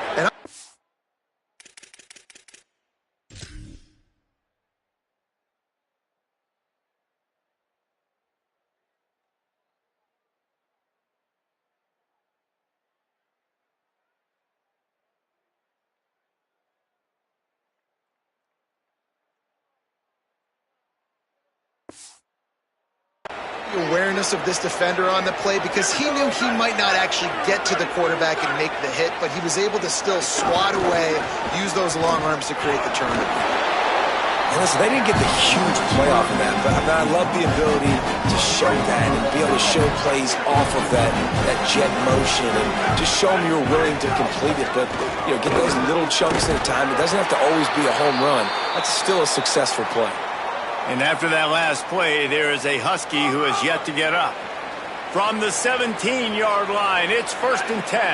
Awareness of this defender on the play, because he knew he might not actually get to the quarterback and make the hit, but he was able to still swat away, use those long arms to create the turnover. And listen, they didn't get the huge play off of that, but I love the ability to show that and be able to show plays off of that jet motion and just show them you're willing to complete it. But, you know, get those little chunks at a time. It doesn't have to always be a home run. That's still a successful play. And after that last play, there is a Husky who has yet to get up. From the 17-yard line, it's 1st and 10.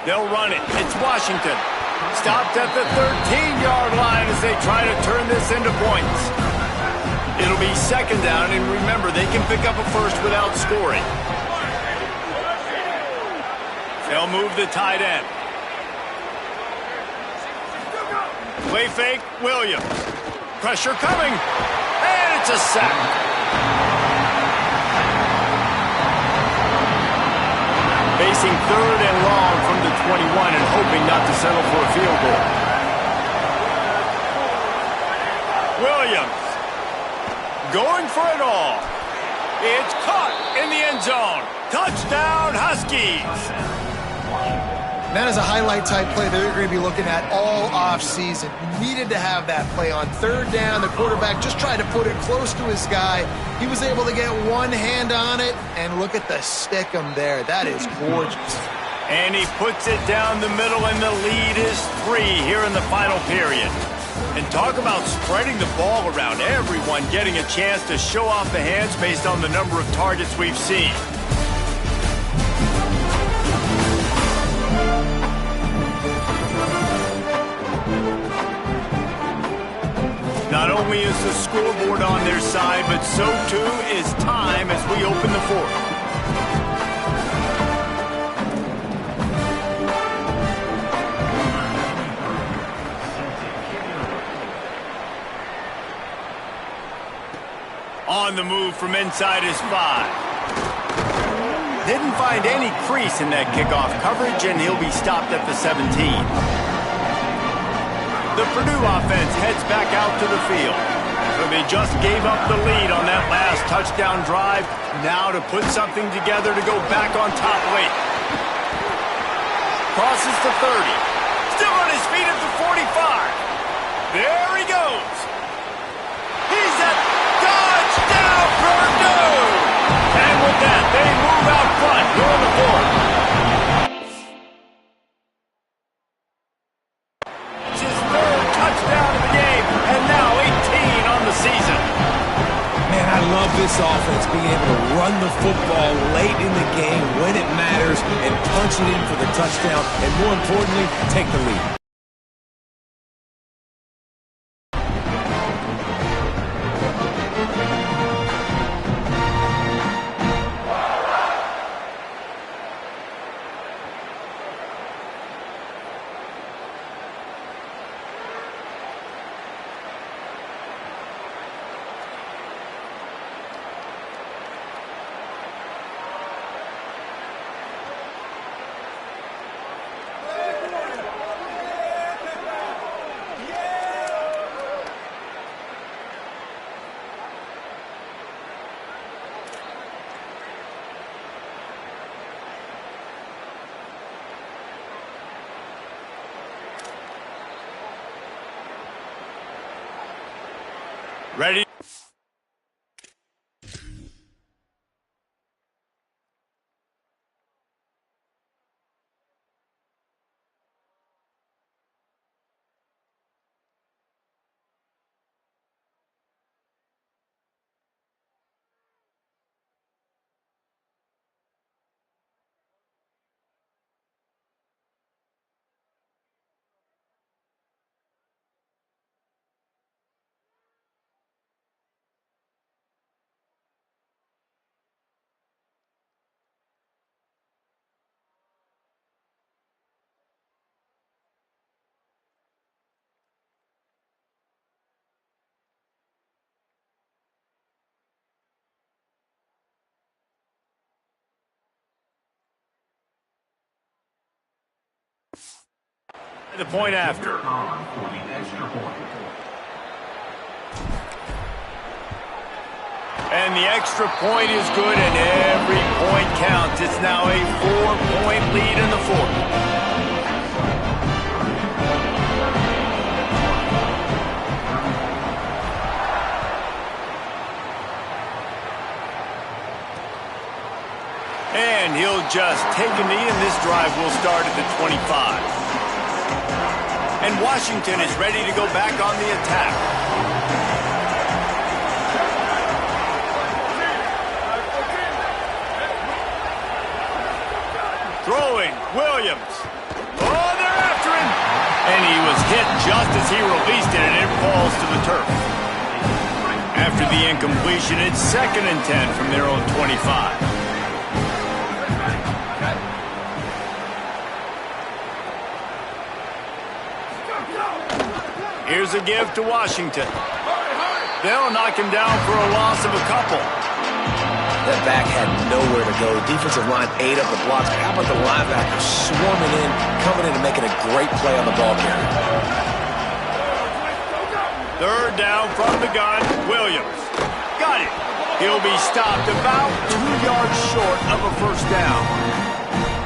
They'll run it. It's Washington. Stopped at the 13-yard line as they try to turn this into points. It'll be 2nd down, and remember, they can pick up a first without scoring. They'll move the tight end. Play fake, Williams. Pressure coming, and it's a sack. Facing 3rd and long from the 21 and hoping not to settle for a field goal. Williams going for it all. It's caught in the end zone. Touchdown, Huskies. That is a highlight-type play that they're going to be looking at all offseason. Needed to have that play on 3rd down. The quarterback just tried to put it close to his guy. He was able to get one hand on it, and look at the stick-em there. That is gorgeous. And he puts it down the middle, and the lead is 3 here in the final period. And talk about spreading the ball around. Everyone getting a chance to show off the hands based on the number of targets we've seen. Not only is the scoreboard on their side, but so too is time as we open the 4th. On the move from inside his 5. Didn't find any crease in that kickoff coverage, and he'll be stopped at the 17. The Purdue offense heads back out to the field. So they just gave up the lead on that last touchdown drive. Now to put something together to go back on top late. Crosses to 30. Still on his feet at the 45. There he goes. He's at touchdown, Purdue! And with that, they move out front here on the board. It's his third touchdown of the game, and now 18 on the season. Man, I love this offense being able to run the football late in the game when it matters and punch it in for the touchdown, and more importantly, take the lead. Ready? The point after. On for the extra point. And the extra point is good, and every point counts. It's now a 4-point lead in the fourth. And he'll just take a knee, and this drive will start at the 25. And Washington is ready to go back on the attack. Throwing, Williams. Oh, they're after him. And he was hit just as he released it, and it falls to the turf. After the incompletion, it's 2nd and 10 from their own 25. Here's a give to Washington. They'll knock him down for a loss of a couple. That back had nowhere to go. Defensive line ate up the blocks. How about the linebacker swarming in, coming in and making a great play on the ball carrier? Third down from the gun, Williams. Got it. He'll be stopped about 2 yards short of a first down.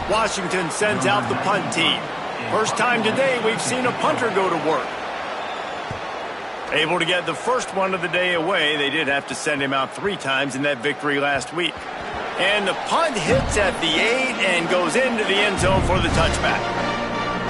Washington sends out the punt team. First time today we've seen a punter go to work. Able to get the first one of the day away. They did have to send him out 3 times in that victory last week. And the punt hits at the 8 and goes into the end zone for the touchback.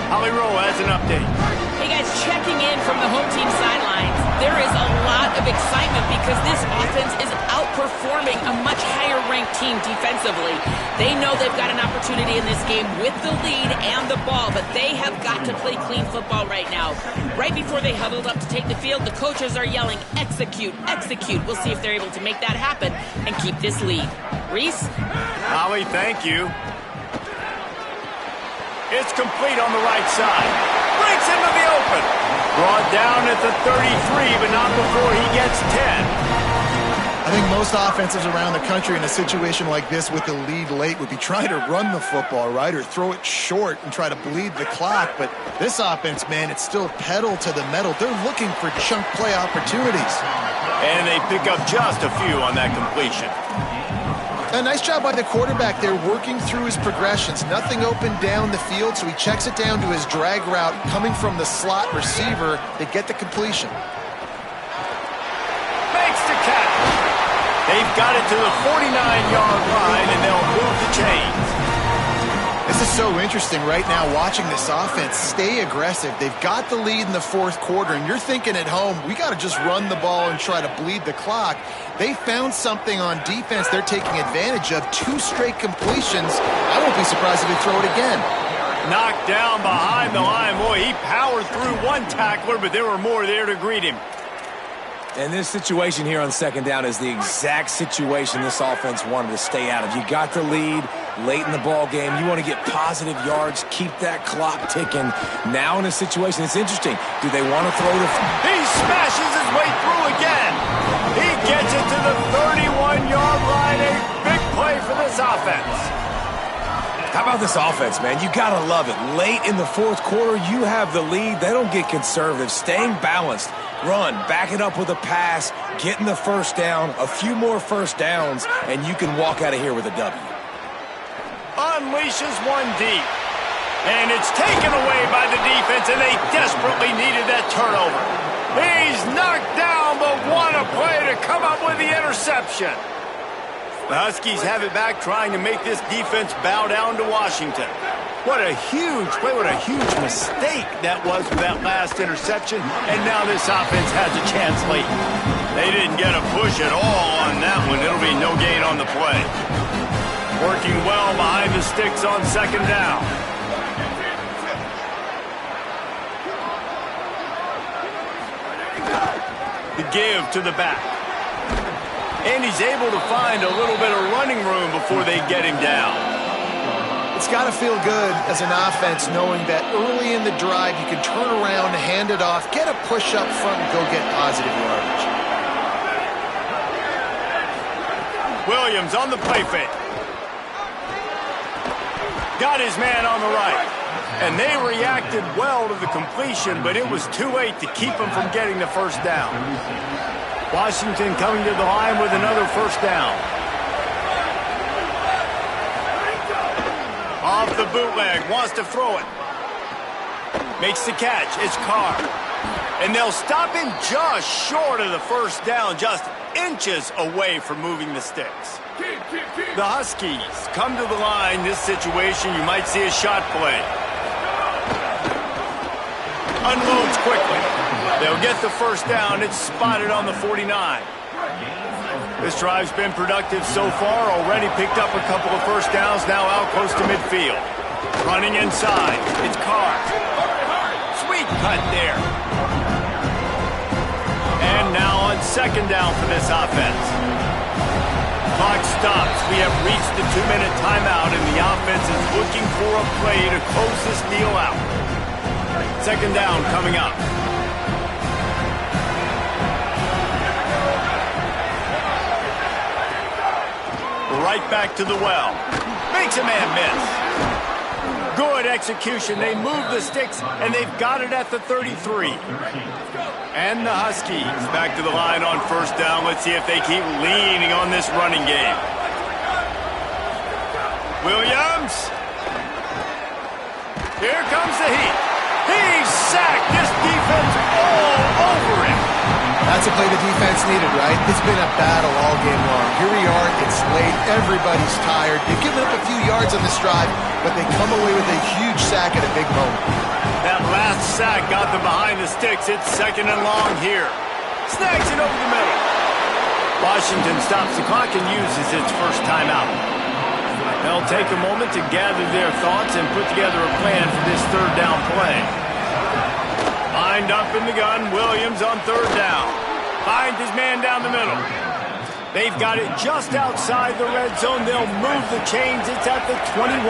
Holly Rowe has an update. Hey guys, checking in from the home team sidelines. There is a lot of excitement because this offense is outperforming a much higher-ranked team defensively. They know they've got an opportunity in this game with the lead and the ball, but they have got to play clean football right now. Right before they huddled up to take the field, the coaches are yelling, execute, execute. We'll see if they're able to make that happen and keep this lead. Reese? Holly, thank you. It's complete on the right side. Breaks into the open. Brought down at the 33, but not before he gets 10. I I think most offenses around the country in a situation like this with the lead late would be trying to run the football, right, or throw it short and try to bleed the clock. But this offense, man, it's still pedal to the metal. They're looking for chunk play opportunities. And they pick up just a few on that completion. A nice job by the quarterback there working through his progressions. Nothing open down the field, so he checks it down to his drag route coming from the slot receiver. They get the completion. Makes the catch. They've got it to the 49-yard line, and they'll move the chains. This is so interesting right now watching this offense stay aggressive. They've got the lead in the fourth quarter, and you're thinking at home, we got to just run the ball and try to bleed the clock. They found something on defense they're taking advantage of. 2 straight completions. I won't be surprised if they throw it again. Knocked down behind the line. Boy, he powered through one tackler, but there were more there to greet him. And this situation here on second down is the exact situation this offense wanted to stay out of. You got the lead late in the ball game. You want to get positive yards, keep that clock ticking. Now in a situation, it's interesting. Do they want to throw the... He smashes his way through again. He gets it to the 31-yard line. A big play for this offense. How about this offense, man? You got to love it. Late in the fourth quarter, you have the lead. They don't get conservative. Staying balanced. Run, back it up with a pass, getting the first down, a few more first downs, and you can walk out of here with a W. Unleashes one deep. And it's taken away by the defense, and they desperately needed that turnover. He's knocked down, but what a play to come up with the interception. The Huskies have it back, trying to make this defense bow down to Washington. What a huge play, what a huge mistake that was with that last interception. And now this offense has a chance late. They didn't get a push at all on that one. It'll be no gain on the play. Working well behind the sticks on second down. The give to the back. And he's able to find a little bit of running room before they get him down. It's got to feel good as an offense knowing that early in the drive you can turn around, hand it off, get a push up front, and go get positive yardage. Williams on the play fake. Got his man on the right. And they reacted well to the completion, but it was too late to keep him from getting the first down. Washington coming to the line with another first down. Off the bootleg, wants to throw it. Makes the catch, it's Carr. And they'll stop him just short of the first down, just inches away from moving the sticks. The Huskies come to the line. This situation, you might see a shot play. Unloads quickly. They'll get the first down. It's spotted on the 49. This drive's been productive so far. Already picked up a couple of first downs. Now out close to midfield. Running inside. It's Carr. Sweet cut there. And now on second down for this offense. Clock stops. We have reached the 2-minute timeout, and the offense is looking for a play to close this deal out. Second down coming up. Right back to the well. Makes a man miss. Good execution. They move the sticks, and they've got it at the 33. And the Huskies back to the line on first down. Let's see if they keep leaning on this running game. Williams. Here comes the heat. He's sacked. This defense all over him. That's a play the defense needed, right? It's been a battle all game long. Here we are. It's late. Everybody's tired. They've given up a few yards on this drive, but they come away with a huge sack at a big moment. That last sack got them behind the sticks. It's second and long here. Snags it over the middle. Washington stops the clock and uses its first timeout. They'll take a moment to gather their thoughts and put together a plan for this third down play. Lined up in the gun, Williams on third down. Finds his man down the middle. They've got it just outside the red zone. They'll move the chains. It's at the 21.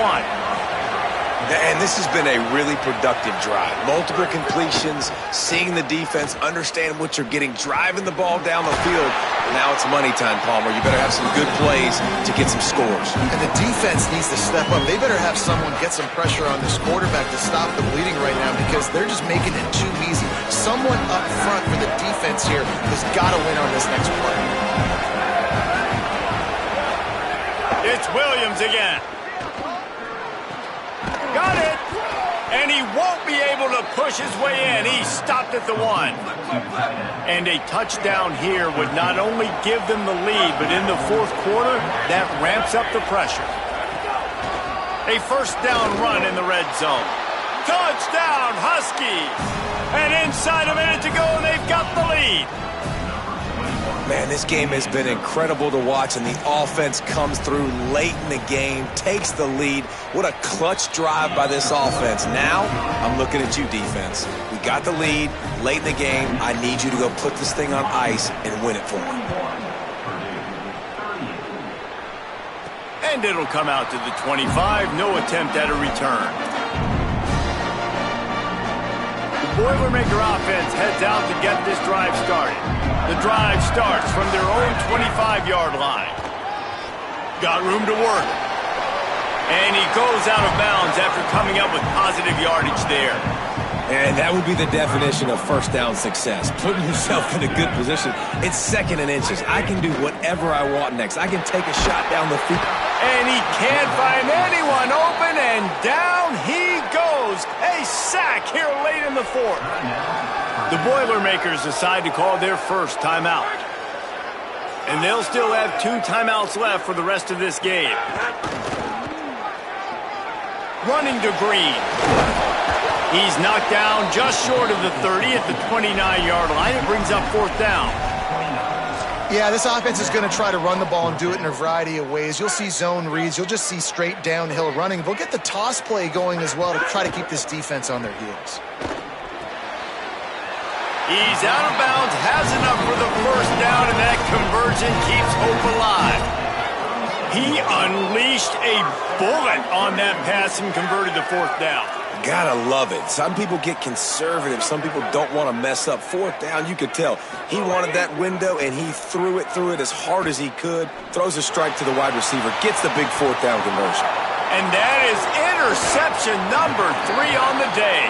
And this has been a really productive drive. Multiple completions, seeing the defense, understand what you're getting, driving the ball down the field. Now it's money time, Palmer. You better have some good plays to get some scores. And the defense needs to step up. They better have someone get some pressure on this quarterback to stop the bleeding right now because they're just making it too easy. Someone up front for the defense here has got to win on this next play. It's Williams again. Got it. And he won't be able to push his way in. He stopped at the 1. And a touchdown here would not only give them the lead, but in the fourth quarter, that ramps up the pressure. A first down run in the red zone. Touchdown, Huskies. And inside a minute to go, they've got the lead. Man, this game has been incredible to watch, and the offense comes through late in the game, takes the lead. What a clutch drive by this offense. Now, I'm looking at you, defense. We got the lead late in the game. I need you to go put this thing on ice and win it for me. And it'll come out to the 25. No attempt at a return. The Boilermaker offense heads out to get this drive started. The drive starts from their own 25-yard line. Got room to work. And he goes out of bounds after coming up with positive yardage there. And that would be the definition of first down success. Putting yourself in a good position. It's second and inches. I can do whatever I want next. I can take a shot down the field. And he can't find anyone open, and down he goes. A sack here late in the fourth. The Boilermakers decide to call their first timeout. And they'll still have 2 timeouts left for the rest of this game. Running to Green. He's knocked down just short of the 30 at the 29-yard line. It brings up fourth down. Yeah, this offense is going to try to run the ball and do it in a variety of ways. You'll see zone reads. You'll just see straight downhill running. They'll get the toss play going as well to try to keep this defense on their heels. He's out of bounds, has enough for the first down, and that conversion keeps hope alive. He unleashed a bullet on that pass and converted the fourth down. Gotta love it. Some people get conservative. Some people don't want to mess up. Fourth down, you could tell. He wanted that window, and he threw it as hard as he could. Throws a strike to the wide receiver. Gets the big fourth down conversion. And that is interception number 3 on the day.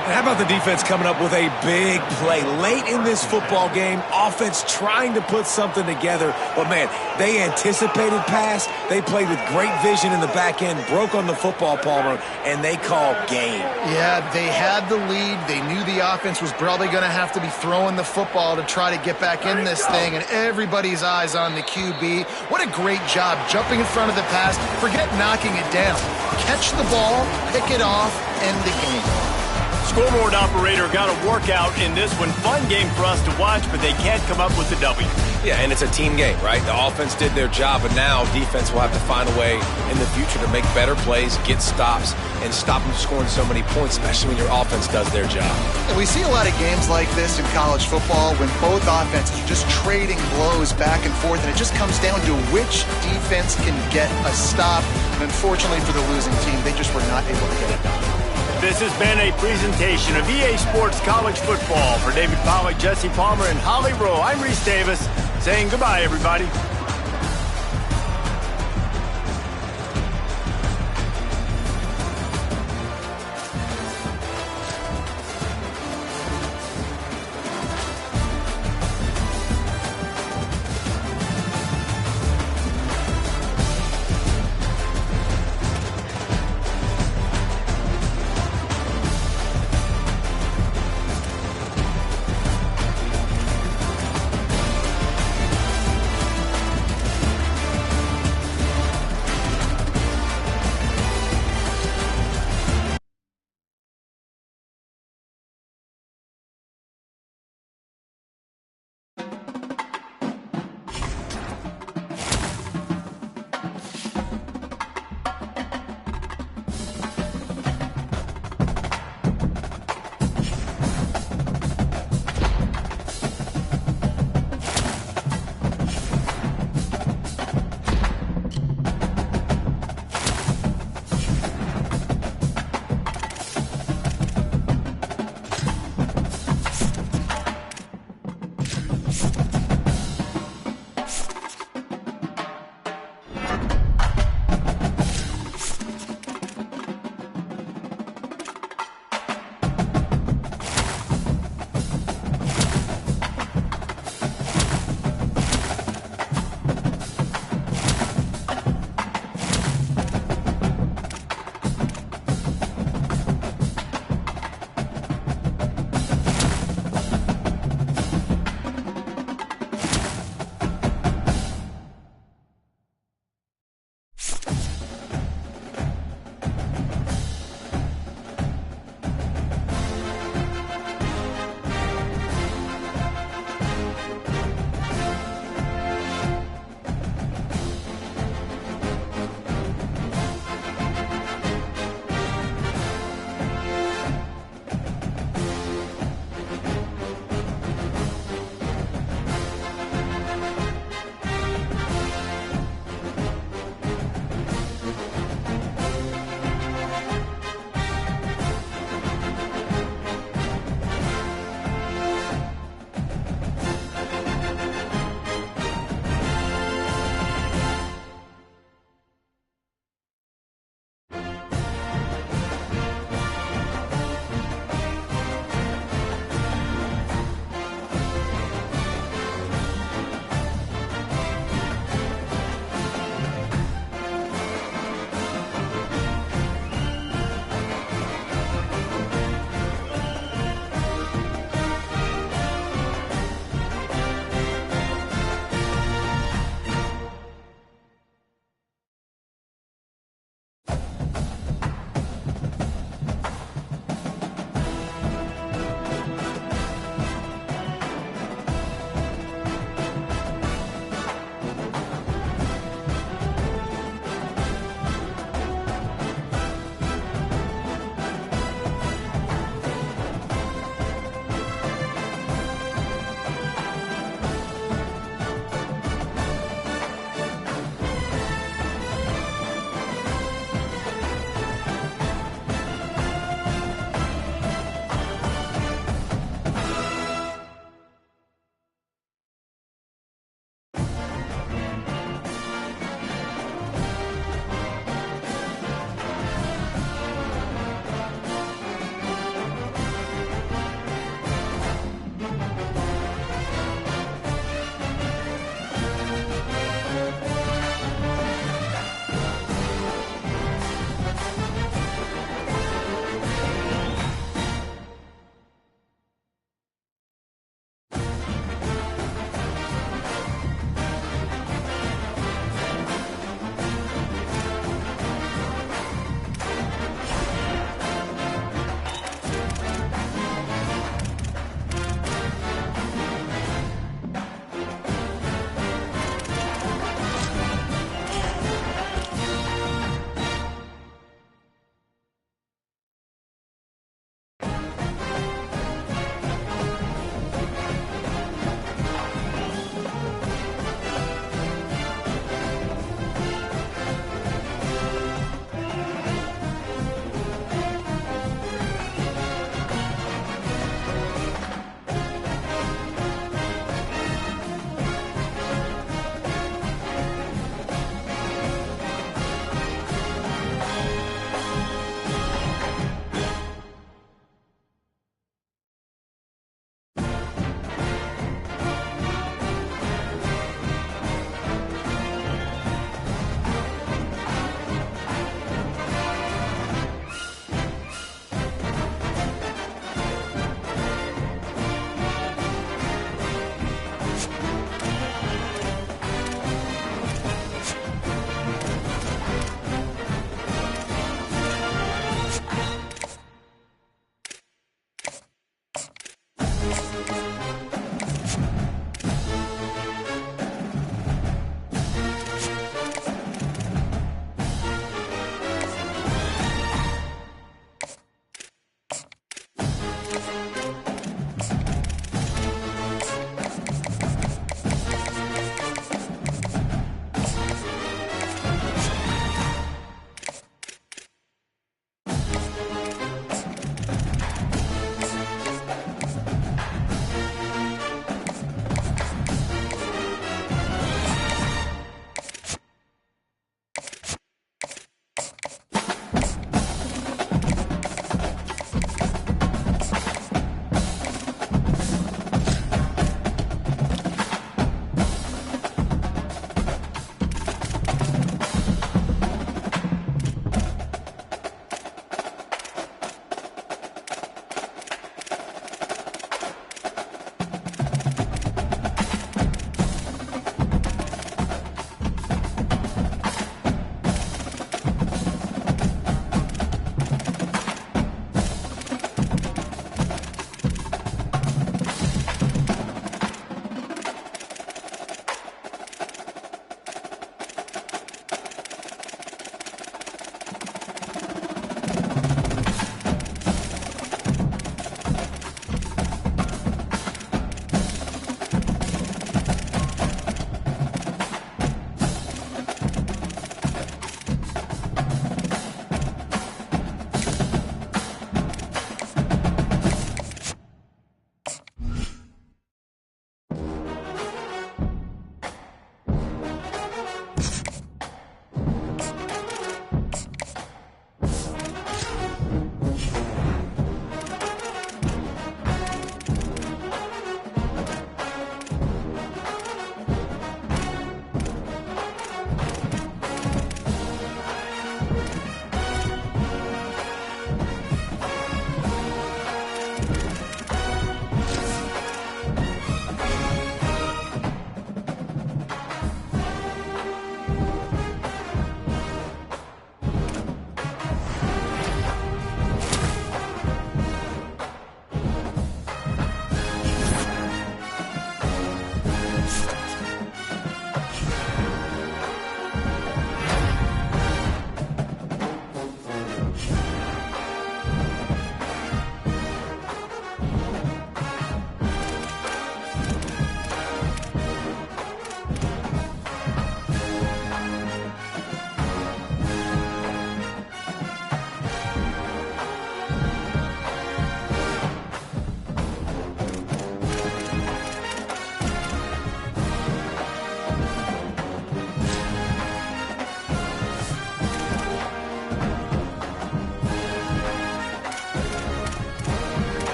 How about the defense coming up with a big play late in this football game? Offense trying to put something together. But, man, they anticipated pass. They played with great vision in the back end, broke on the football, Palmer, and they called game. Yeah, they had the lead. They knew the offense was probably going to have to be throwing the football to try to get back in this thing, and everybody's eyes on the QB. What a great job jumping in front of the pass. Forget knocking it down. Catch the ball, pick it off, end the game. Scoreboard operator got a workout in this one. Fun game for us to watch, but they can't come up with the W. Yeah, and it's a team game, right? The offense did their job, but now defense will have to find a way in the future to make better plays, get stops, and stop them scoring so many points, especially when your offense does their job. And we see a lot of games like this in college football when both offenses are just trading blows back and forth, and it just comes down to which defense can get a stop. And unfortunately for the losing team, they just were not able to get it done. This has been a presentation of EA Sports College Football. For David Pollack, Jesse Palmer, and Holly Rowe, I'm Reese Davis, saying goodbye, everybody.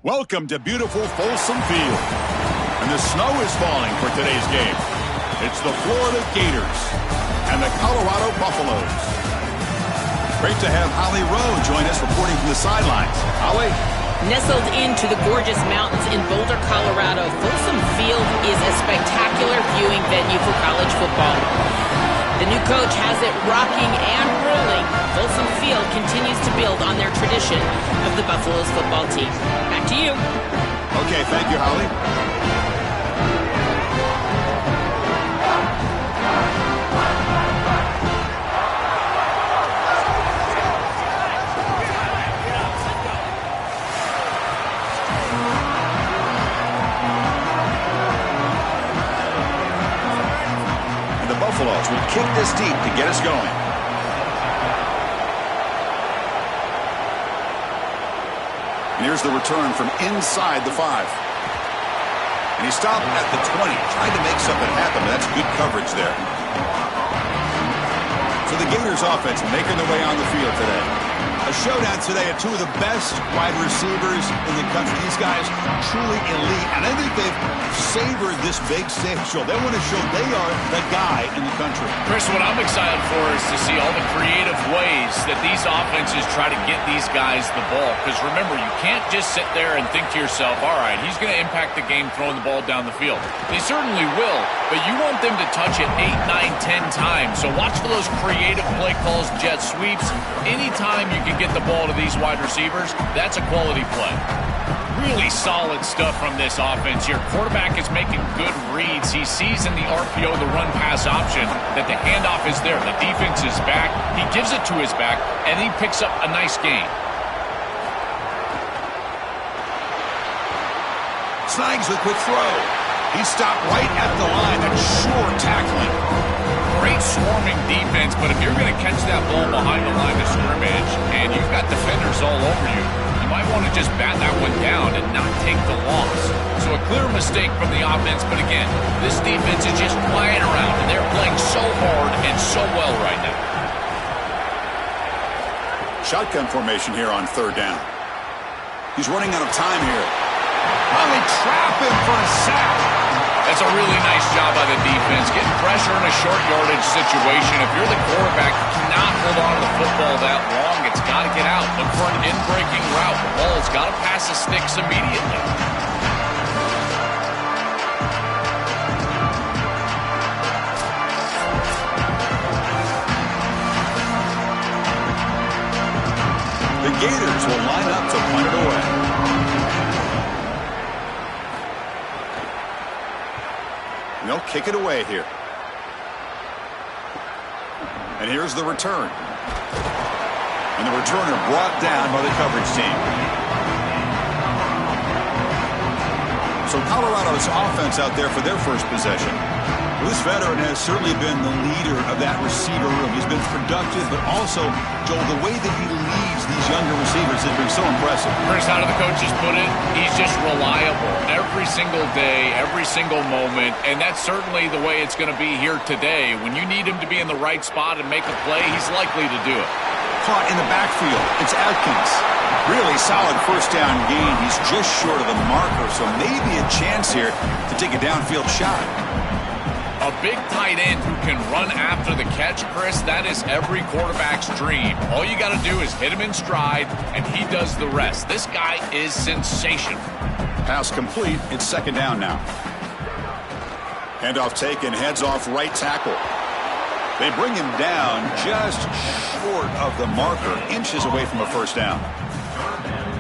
Welcome to beautiful Folsom Field. And the snow is falling for today's game. It's the Florida Gators and the Colorado Buffaloes. Great to have Holly Rowe join us reporting from the sidelines. Holly? Nestled into the gorgeous mountains in Boulder, Colorado, Folsom Field is a spectacular viewing venue for college football. The new coach has it rocking and rolling. Folsom Field continues to build on their tradition of the Buffaloes football team. Back to you. Okay, thank you, Holly. Buffaloes will kick this deep to get us going. And here's the return from inside the 5. And he stopped at the 20, trying to make something happen, but that's good coverage there. So the Gators offense making their way on the field today. A showdown today of two of the best wide receivers in the country. These guys truly elite, and I think they've savored this big stage show. They want to show they are the guy in the country. Chris, what I'm excited for is to see all the creative ways that these offenses try to get these guys the ball. Because remember, you can't just sit there and think to yourself, all right, he's going to impact the game throwing the ball down the field. They certainly will, but you want them to touch it 8, 9, 10 times. So watch for those creative play calls, jet sweeps. Anytime you can get the ball to these wide receivers, that's a quality play. Really solid stuff from this offense here. Quarterback is making good reads. He sees in the RPO, the run-pass option, that the handoff is there. The defense is back. He gives it to his back, and he picks up a nice gain. Snags the quick throw. He stopped right at the line. That's sure tackling. Great swarming defense, but if you're going to catch that ball behind the line of scrimmage and you've got defenders all over you, you might want to just bat that one down and not take the loss. So a clear mistake from the offense, but again, this defense is just flying around, and they're playing so hard and so well right now. Shotgun formation here on third down. He's running out of time here. Oh, they trap him for a sack. That's a really nice job by the defense, getting pressure in a short yardage situation. If you're the quarterback, you cannot hold on to the football that long. It's got to get out. Look for an in-breaking route. The ball's got to pass the sticks immediately. The Gators will line up to punt it away. They'll kick it away here. And here's the return. And the returner brought down by the coverage team. So Colorado's offense out there for their first possession. This veteran has certainly been the leader of that receiver room. He's been productive, but also, Joel, the way that he leads these younger receivers has been so impressive. Chris, how do the coaches put it? He's just reliable every single day, every single moment, and that's certainly the way it's going to be here today. When you need him to be in the right spot and make a play, he's likely to do it. Caught in the backfield. It's Atkins. Really solid first down gain. He's just short of the marker, so maybe a chance here to take a downfield shot. A big tight end who can run after the catch, Chris, that is every quarterback's dream. All you got to do is hit him in stride, and he does the rest. This guy is sensational. Pass complete. It's second down now. Handoff taken. Heads off right tackle. They bring him down just short of the marker, inches away from a first down.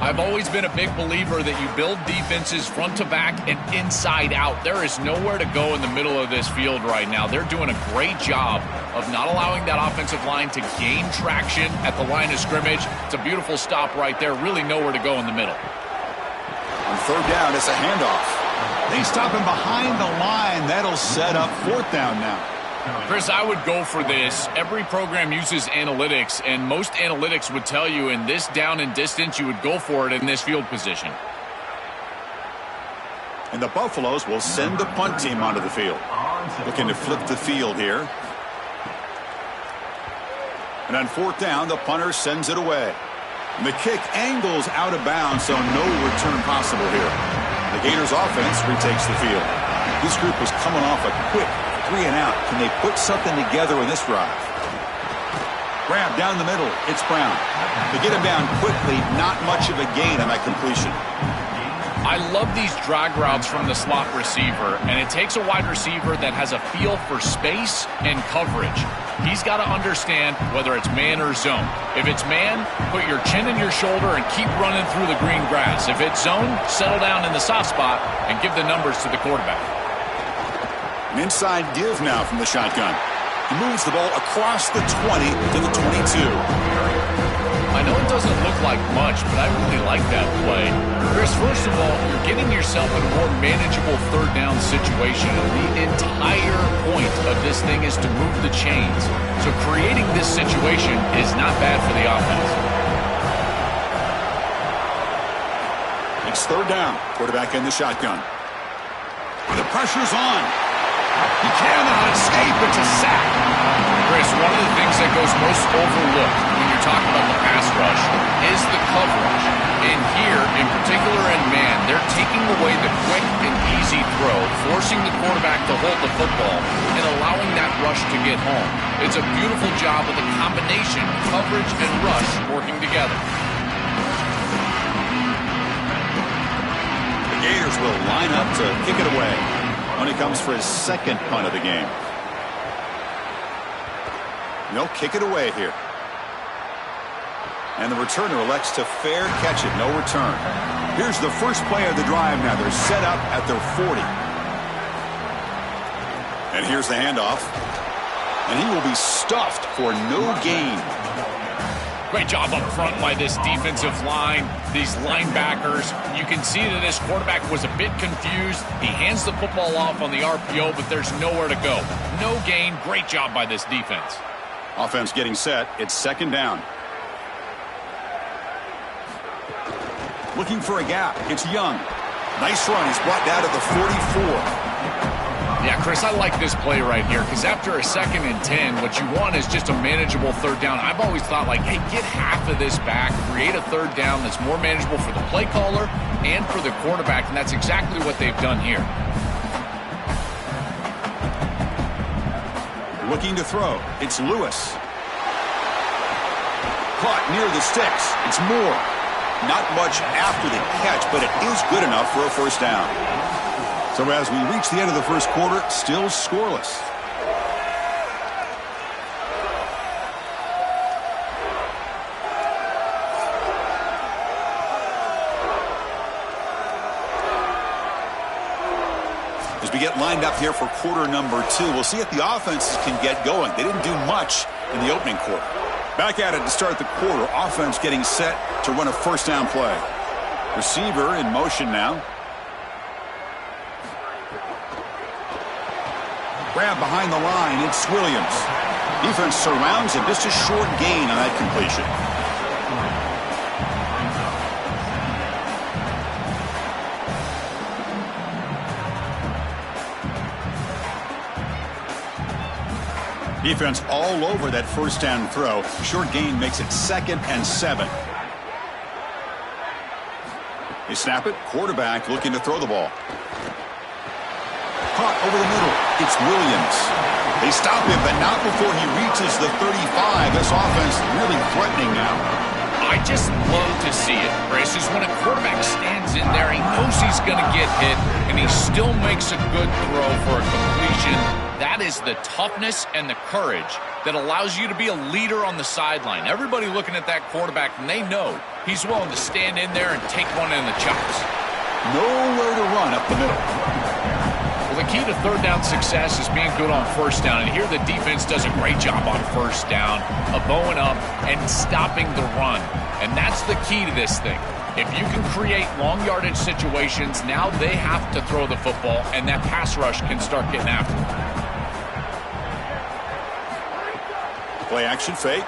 I've always been a big believer that you build defenses front to back and inside out. There is nowhere to go in the middle of this field right now. They're doing a great job of not allowing that offensive line to gain traction at the line of scrimmage. It's a beautiful stop right there. Really nowhere to go in the middle. On third down, it's a handoff. They stop him behind the line. That'll set up fourth down now. Chris, I would go for this. Every program uses analytics, and most analytics would tell you in this down and distance, you would go for it in this field position. And the Buffaloes will send the punt team onto the field. Looking to flip the field here. And on fourth down, the punter sends it away. And the kick angles out of bounds, so no return possible here. The Gators offense retakes the field. This group was coming off a quick 3 and out. Can they put something together in this drive? Grab down the middle. It's Brown. They get him down quickly. Not much of a gain on that completion. I love these drag routes from the slot receiver, and it takes a wide receiver that has a feel for space and coverage. He's got to understand whether it's man or zone. If it's man, put your chin in your shoulder and keep running through the green grass. If it's zone, settle down in the soft spot and give the numbers to the quarterback. An inside give now from the shotgun. He moves the ball across the 20 to the 22. I know it doesn't look like much, but I really like that play. Chris, first of all, you're getting yourself in a more manageable third down situation. The entire point of this thing is to move the chains. So creating this situation is not bad for the offense. It's third down. Quarterback in the shotgun. The pressure's on. He cannot escape. It's a sack. Chris, one of the things that goes most overlooked when you're talking about the pass rush is the coverage. And here, in particular in man, they're taking away the quick and easy throw, forcing the quarterback to hold the football and allowing that rush to get home. It's a beautiful job of the combination, coverage and rush working together. The Gators will line up to kick it away when he comes for his second punt of the game. No, kick it away here. And the returner elects to fair catch it. No return. Here's the first play of the drive now. They're set up at their 40. And here's the handoff. And he will be stuffed for no gain. Great job up front by this defensive line, these linebackers. You can see that this quarterback was a bit confused. He hands the football off on the RPO, but there's nowhere to go. No gain. Great job by this defense. Offense getting set. It's second down. Looking for a gap. It's Young. Nice run. He's brought down to the 44. Yeah, Chris, I like this play right here because after a 2nd and 10, what you want is just a manageable 3rd down. I've always thought, like, hey, get half of this back, create a 3rd down that's more manageable for the play caller and for the quarterback, and that's exactly what they've done here. Looking to throw. It's Lewis. Caught near the sticks. It's Moore. Not much after the catch, but it is good enough for a 1st down. So as we reach the end of the 1st quarter, still scoreless. As we get lined up here for quarter number 2, we'll see if the offenses can get going. They didn't do much in the opening quarter. Back at it to start the quarter. Offense getting set to run a 1st down play. Receiver in motion now. Grab behind the line. It's Williams. Defense surrounds him. Just a short gain on that completion. Defense all over that 1st down throw. Short gain makes it 2nd and 7. They snap it. Quarterback looking to throw the ball. Caught over the middle. It's Williams. They stop him, but not before he reaches the 35. This offense really threatening now. I just love to see it, Chris, is when a quarterback stands in there, he knows he's going to get hit, and he still makes a good throw for a completion. That is the toughness and the courage that allows you to be a leader on the sideline. Everybody looking at that quarterback, and they know he's willing to stand in there and take one in the chops. Nowhere to run up the middle. Well, the key to 3rd down success is being good on 1st down, and here the defense does a great job on 1st down of bowing up and stopping the run, and that's the key to this thing. If you can create long yardage situations, now they have to throw the football, and that pass rush can start getting after it. Play action fake.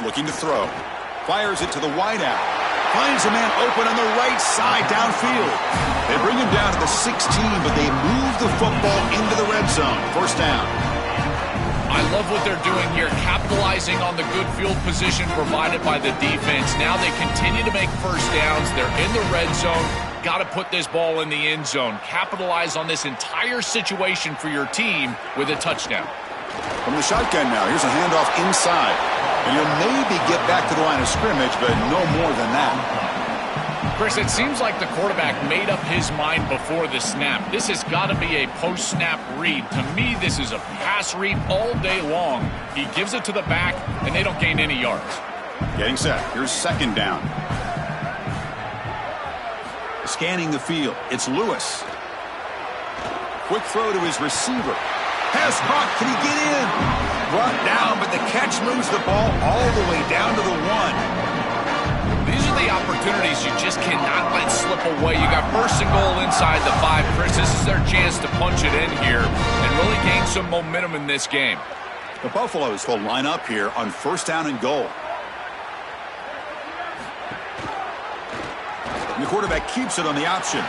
Looking to throw. Fires it to the wideout. Finds a man open on the right side downfield. They bring him down to the 16, but they move the football into the red zone. 1st down. I love what they're doing here, capitalizing on the good field position provided by the defense. Now they continue to make 1st downs. They're in the red zone. Got to put this ball in the end zone. Capitalize on this entire situation for your team with a touchdown. From the shotgun now, here's a handoff inside. And you'll maybe get back to the line of scrimmage, but no more than that. Chris, it seems like the quarterback made up his mind before the snap. This has got to be a post-snap read. To me, this is a pass read all day long. He gives it to the back, and they don't gain any yards. Getting set. Here's 2nd down. Scanning the field. It's Lewis. Quick throw to his receiver. Pass caught. Can he get in? Brought down, but the catch moves the ball all the way down to the 1. These are the opportunities you just cannot let slip away. You got 1st and goal inside the 5. Chris, this is their chance to punch it in here and really gain some momentum in this game. The Buffaloes will line up here on 1st down and goal. And the quarterback keeps it on the option.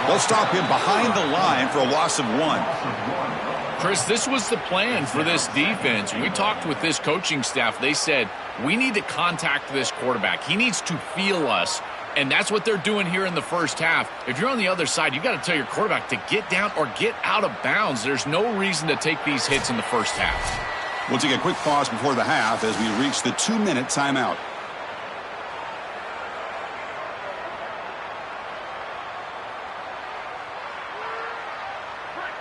They'll stop him behind the line for a loss of 1. Chris, this was the plan for this defense. We talked with this coaching staff. They said, we need to contact this quarterback. He needs to feel us, and that's what they're doing here in the 1st half. If you're on the other side, you got to tell your quarterback to get down or get out of bounds. There's no reason to take these hits in the 1st half. We'll take a quick pause before the half as we reach the 2-minute timeout.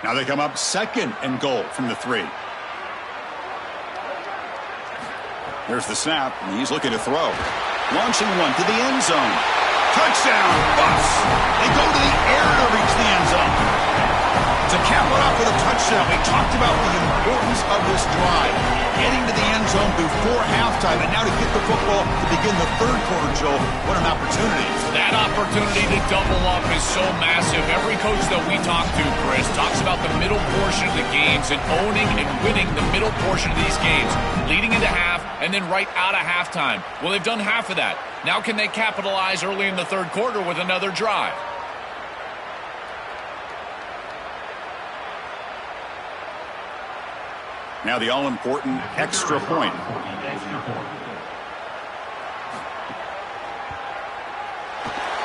Now they come up 2nd and goal from the 3. There's the snap, and he's looking to throw. Launching one to the end zone. Touchdown, Buffs! They go to the air to reach the end zone. To cap it off with a touchdown, we talked about the importance of this drive. Getting to the end zone before halftime, and now to get the football to begin the 3rd quarter, Joel. What an opportunity. That opportunity to double up is so massive. Every coach that we talk to, Chris, talks about the middle portion of the games and owning and winning the middle portion of these games, leading into half and then right out of halftime. Well, they've done half of that. Now can they capitalize early in the 3rd quarter with another drive? Now the all-important extra point.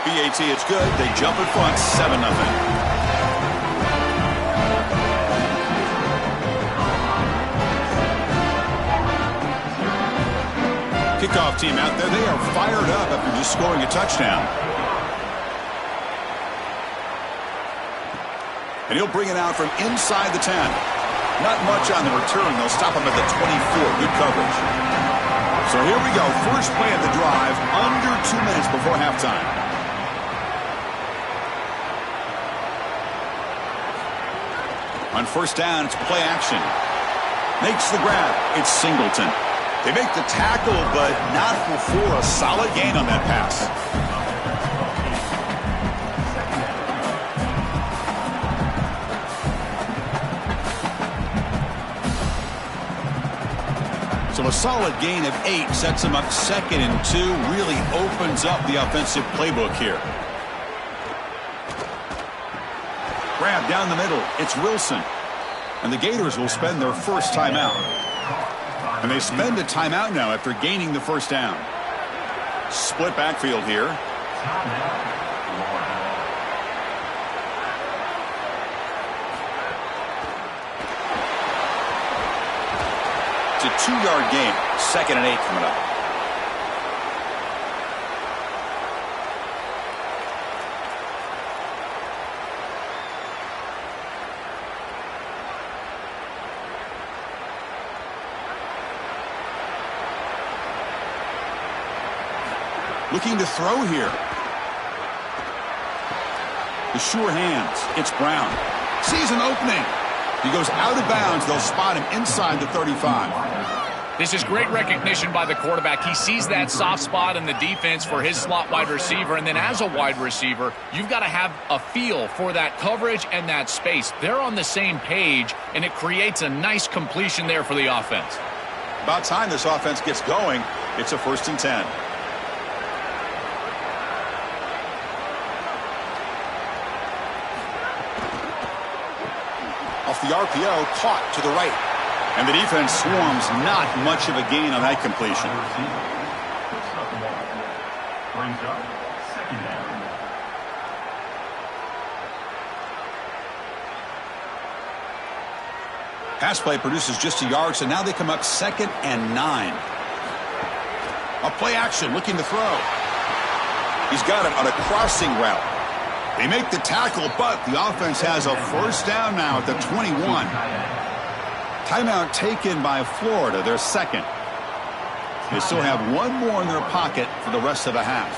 PAT, it's good. They jump in front, 7-0. Kickoff team out there, they are fired up after just scoring a touchdown. And he'll bring it out from inside the 10. Not much on the return. They'll stop him at the 24. Good coverage. So here we go. First play of the drive, under 2 minutes before halftime. On first down, it's play action. Makes the grab. It's Singleton. They make the tackle, but not before a solid gain on that pass. So a solid gain of 8 sets them up 2nd and 2. Really opens up the offensive playbook here. Grab down the middle. It's Wilson. And the Gators will spend their first timeout. And they spend a timeout now after gaining the first down. Split backfield here. It's a 2-yard gain. 2nd and 8 coming up. Looking to throw here. The sure hands. It's Brown. Sees an opening. He goes out of bounds. They'll spot him inside the 35. This is great recognition by the quarterback. He sees that soft spot in the defense for his slot wide receiver. And then as a wide receiver, you've got to have a feel for that coverage and that space. They're on the same page, and it creates a nice completion there for the offense. About time this offense gets going. It's a 1st and 10. Off the RPO, caught to the right. And the defense swarms. Not much of a gain on that completion. Brings up 2nd down. Pass play produces just a yard, so now they come up 2nd and 9. A play action, looking to throw. He's got it on a crossing route. They make the tackle, but the offense has a first down now at the 21. Timeout taken by Florida, their 2nd. They still have 1 more in their pocket for the rest of the half.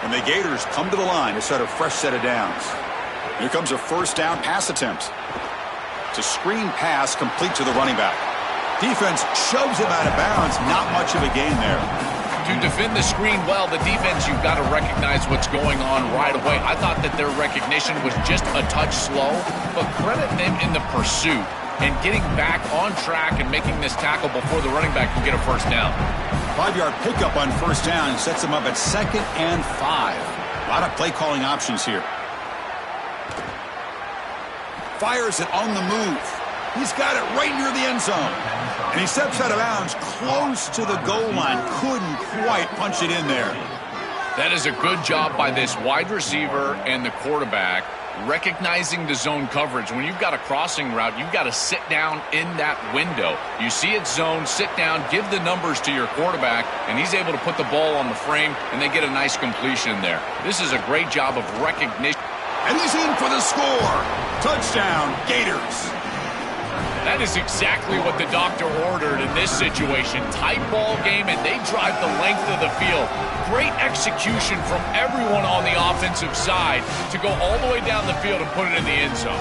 And the Gators come to the line to start a fresh set of downs. Here comes a first down pass attempt. It's a screen pass complete to the running back. Defense shoves him out of bounds. Not much of a gain there. To defend the screen well, the defense, you've got to recognize what's going on right away. I thought that their recognition was just a touch slow, but credit them in the pursuit and getting back on track and making this tackle before the running back can get a first down. 5-yard pickup on first down sets them up at 2nd and 5. A lot of play calling options here. Fires it on the move. He's got it right near the end zone. And he steps out of bounds close to the goal line. Couldn't quite punch it in there. That is a good job by this wide receiver and the quarterback recognizing the zone coverage. When you've got a crossing route, you've got to sit down in that window. You see it zone, sit down, give the numbers to your quarterback, and he's able to put the ball on the frame, and they get a nice completion there. This is a great job of recognition. And he's in for the score. Touchdown, Gators. That is exactly what the doctor ordered in this situation. Tight ball game, and they drive the length of the field. Great execution from everyone on the offensive side to go all the way down the field and put it in the end zone.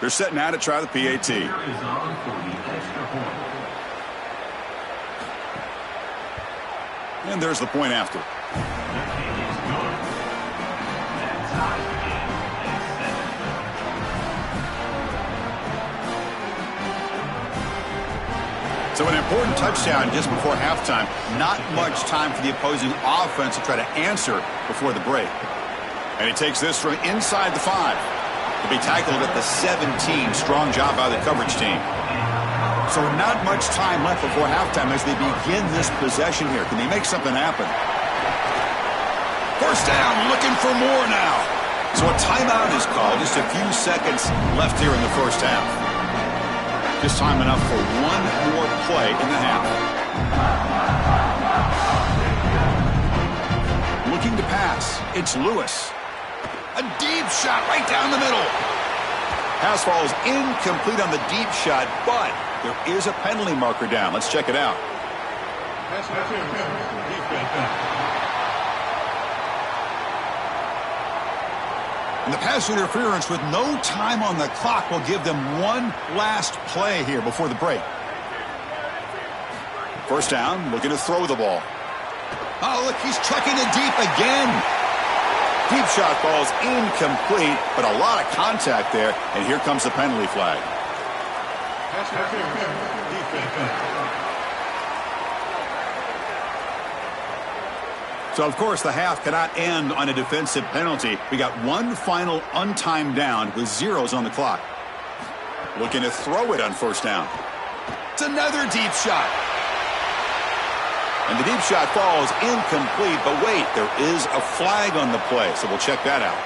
They're setting out to try the PAT. And there's the point after. So an important touchdown just before halftime. Not much time for the opposing offense to try to answer before the break. And he takes this from inside the 5. To be tackled at the 17. Strong job by the coverage team. So not much time left before halftime as they begin this possession here. Can they make something happen? First down, looking for more now. So a timeout is called. Just a few seconds left here in the first half. Just time enough for one more play in the half. Looking to pass. It's Lewis. A deep shot right down the middle. Pass falls incomplete on the deep shot, but there is a penalty marker down. Let's check it out. And the pass interference with no time on the clock will give them one last play here before the break. First down, looking to throw the ball. Oh, look, he's chucking it deep again. Deep shot falls incomplete, but a lot of contact there, and here comes the penalty flag. So, of course, the half cannot end on a defensive penalty. We got one final untimed down with zeros on the clock. Looking to throw it on first down. It's another deep shot. And the deep shot falls incomplete, but wait, there is a flag on the play, so we'll check that out.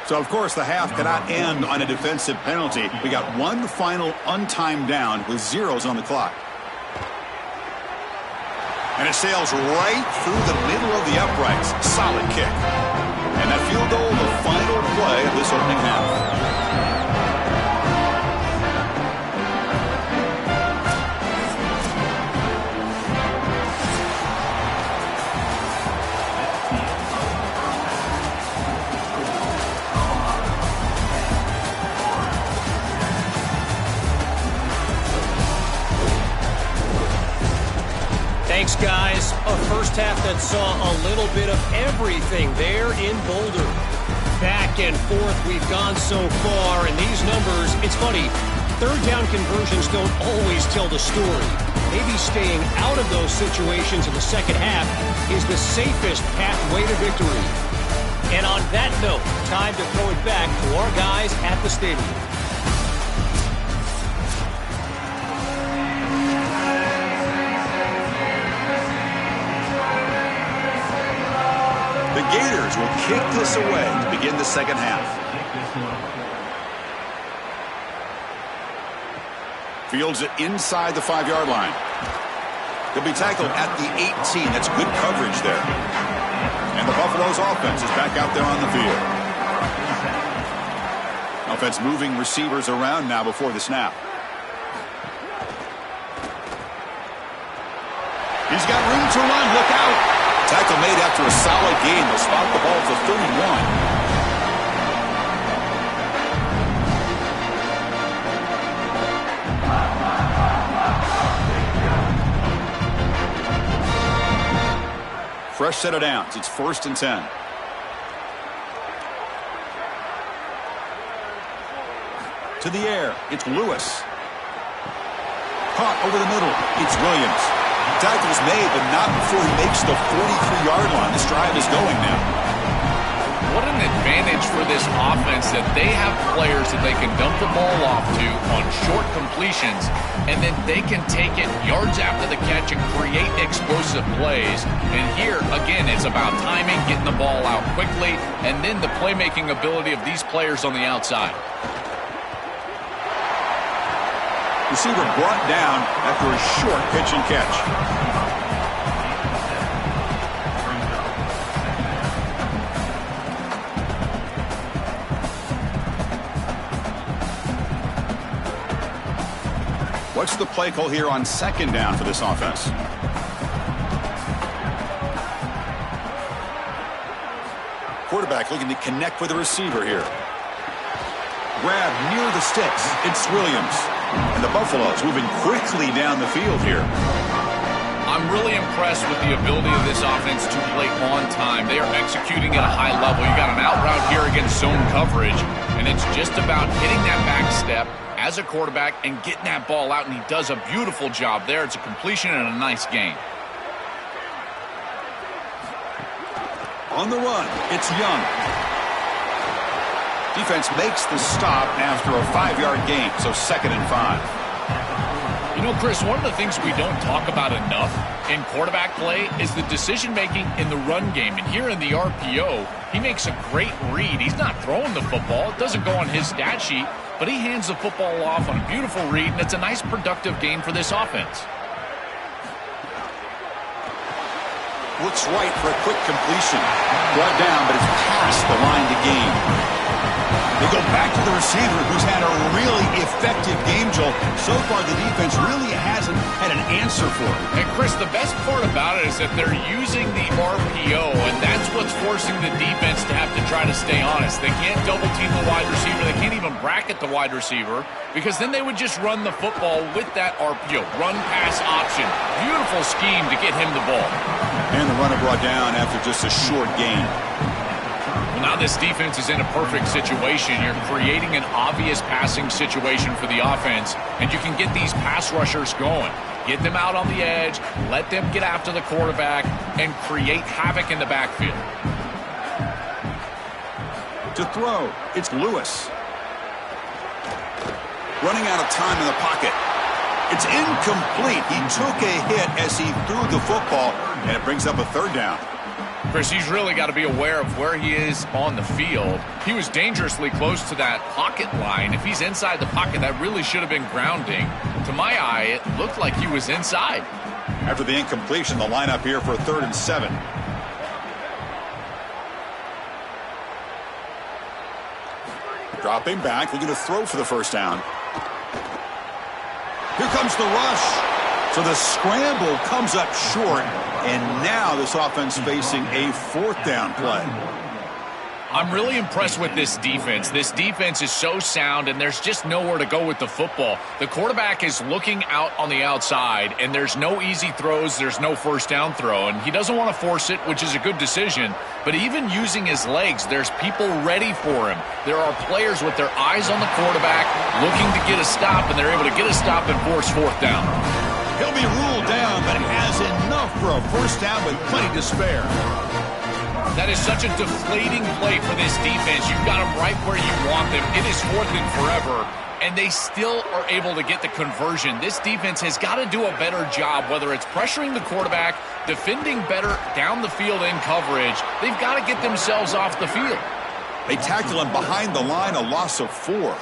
So, of course, the half cannot end on a defensive penalty. We got one final untimed down with zeros on the clock. And it sails right through the middle of the uprights. Solid kick. And that field goal, the final play of this opening half. Thanks, guys. A first half that saw a little bit of everything there in Boulder. Back and forth we've gone so far, and these numbers, it's funny, third down conversions don't always tell the story. Maybe staying out of those situations in the second half is the safest pathway to victory. And on that note, time to throw it back to our guys at the stadium. The Gators will kick this away to begin the second half. Fields it inside the 5-yard line. He'll be tackled at the 18. That's good coverage there. And the Buffalo's offense is back out there on the field. Offense moving receivers around now before the snap. He's got room to run. Look out. Tackle made after a solid gain. They'll spot the ball at the 31. Fresh set of downs. It's 1st and 10. To the air. It's Lewis. Caught over the middle. It's Williams. Tackle's made, but not before he makes the 43-yard line. This drive is going now. What an advantage for this offense that they have players that they can dump the ball off to on short completions, and then they can take it yards after the catch and create explosive plays. And here, again, it's about timing, getting the ball out quickly, and then the playmaking ability of these players on the outside. Receiver brought down after a short pitch and catch. What's the play call here on 2nd down for this offense? Quarterback looking to connect with the receiver here. Grab near the sticks. It's Williams. And the Buffaloes moving quickly down the field here. I I'm really impressed with the ability of this offense to play on time. They are executing at a high level. You got an out route here against zone coverage, and it's just about hitting that back step as a quarterback and getting that ball out, and he does a beautiful job there. It's a completion and a nice gain. On the run, it's Young. Defense makes the stop after a 5-yard gain, so 2nd and 5. You know, Chris, one of the things we don't talk about enough in quarterback play is the decision-making in the run game. And here in the RPO, he makes a great read. He's not throwing the football. It doesn't go on his stat sheet, but he hands the football off on a beautiful read, and it's a nice, productive game for this offense. Looks right for a quick completion. Brought down, but it's past the line to gain. They go back to the receiver, who's had a really effective game, Joel. So far, the defense really hasn't had an answer for it. And, Chris, the best part about it is that they're using the RPO, and that's what's forcing the defense to have to try to stay honest. They can't double-team the wide receiver. They can't even bracket the wide receiver, because then they would just run the football with that RPO, run-pass option. Beautiful scheme to get him the ball. And the runner brought down after just a short gain. Well, now this defense is in a perfect situation. You're creating an obvious passing situation for the offense, and you can get these pass rushers going. Get them out on the edge, let them get after the quarterback, and create havoc in the backfield. To throw, it's Lewis. Running out of time in the pocket. It's incomplete. He took a hit as he threw the football, and it brings up a 3rd down. Chris, he's really got to be aware of where he is on the field. He was dangerously close to that pocket line. If he's inside the pocket, that really should have been grounding. To my eye, it looked like he was inside. After the incompletion, the lineup here for a 3rd and 7. Dropping back, looking to throw for the 1st down. Here comes the rush. So the scramble comes up short, and now this offense facing a 4th down play. I'm really impressed with this defense. This defense is so sound, and there's just nowhere to go with the football. The quarterback is looking out on the outside, and there's no easy throws. There's no 1st down throw, and he doesn't want to force it, which is a good decision. But even using his legs, there's people ready for him. There are players with their eyes on the quarterback looking to get a stop, and they're able to get a stop and force 4th down. He'll be ruled down, but has enough for a 1st down with plenty to spare. That is such a deflating play for this defense. You've got them right where you want them. It is 4th and forever, and they still are able to get the conversion. This defense has got to do a better job, whether it's pressuring the quarterback, defending better down the field in coverage. They've got to get themselves off the field. They tackle him behind the line, a loss of 4.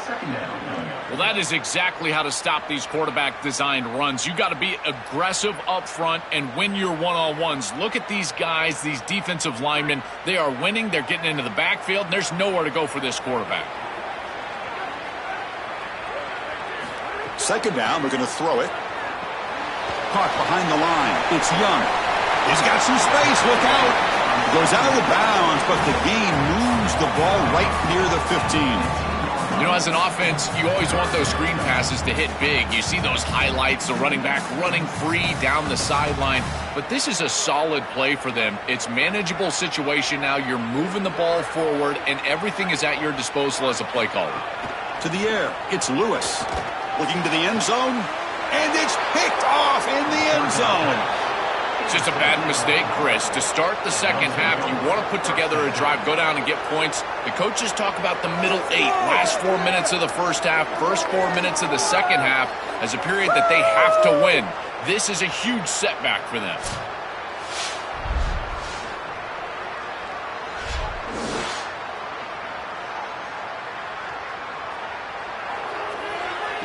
Well, that is exactly how to stop these quarterback-designed runs. You've got to be aggressive up front and win your one-on-ones. Look at these guys, these defensive linemen. They are winning. They're getting into the backfield, and there's nowhere to go for this quarterback. 2nd down, we're going to throw it. Caught behind the line. It's Young. He's got some space. Look out. Goes out of bounds, but the gain moves the ball right near the 15. You know, as an offense, you always want those screen passes to hit big. You see those highlights, the running back running free down the sideline. But this is a solid play for them. It's manageable situation now. You're moving the ball forward, and everything is at your disposal as a play caller. To the air, it's Lewis. Looking to the end zone, and it's picked off in the end zone. It's just a bad mistake, Chris. To start the 2nd half, you want to put together a drive, go down and get points. The coaches talk about the middle 8, last 4 minutes of the 1st half, first 4 minutes of the 2nd half as a period that they have to win. This is a huge setback for them.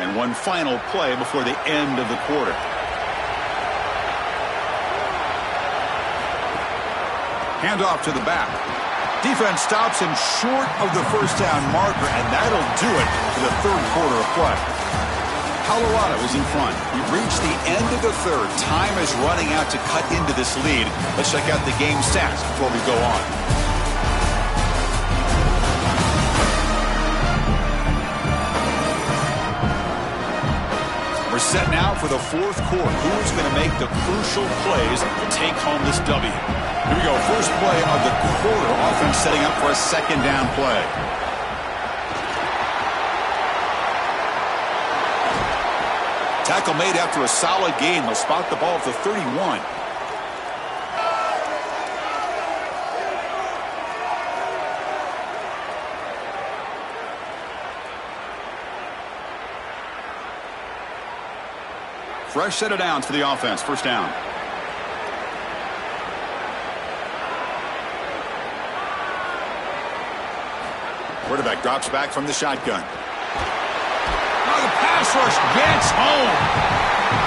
And one final play before the end of the quarter. Handoff to the back. Defense stops him short of the 1st down marker, and that'll do it for the 3rd quarter of play. Colorado is in front. We've reached the end of the 3rd. Time is running out to cut into this lead. Let's check out the game stats before we go on. We're set now for the fourth quarter. Who's going to make the crucial plays to take home this W? Here we go. First play of the quarter. Offense setting up for a second down play. Tackle made after a solid gain. They'll spot the ball at the 31. Fresh set of downs for the offense. First down. Quarterback drops back from the shotgun. The pass rush gets home.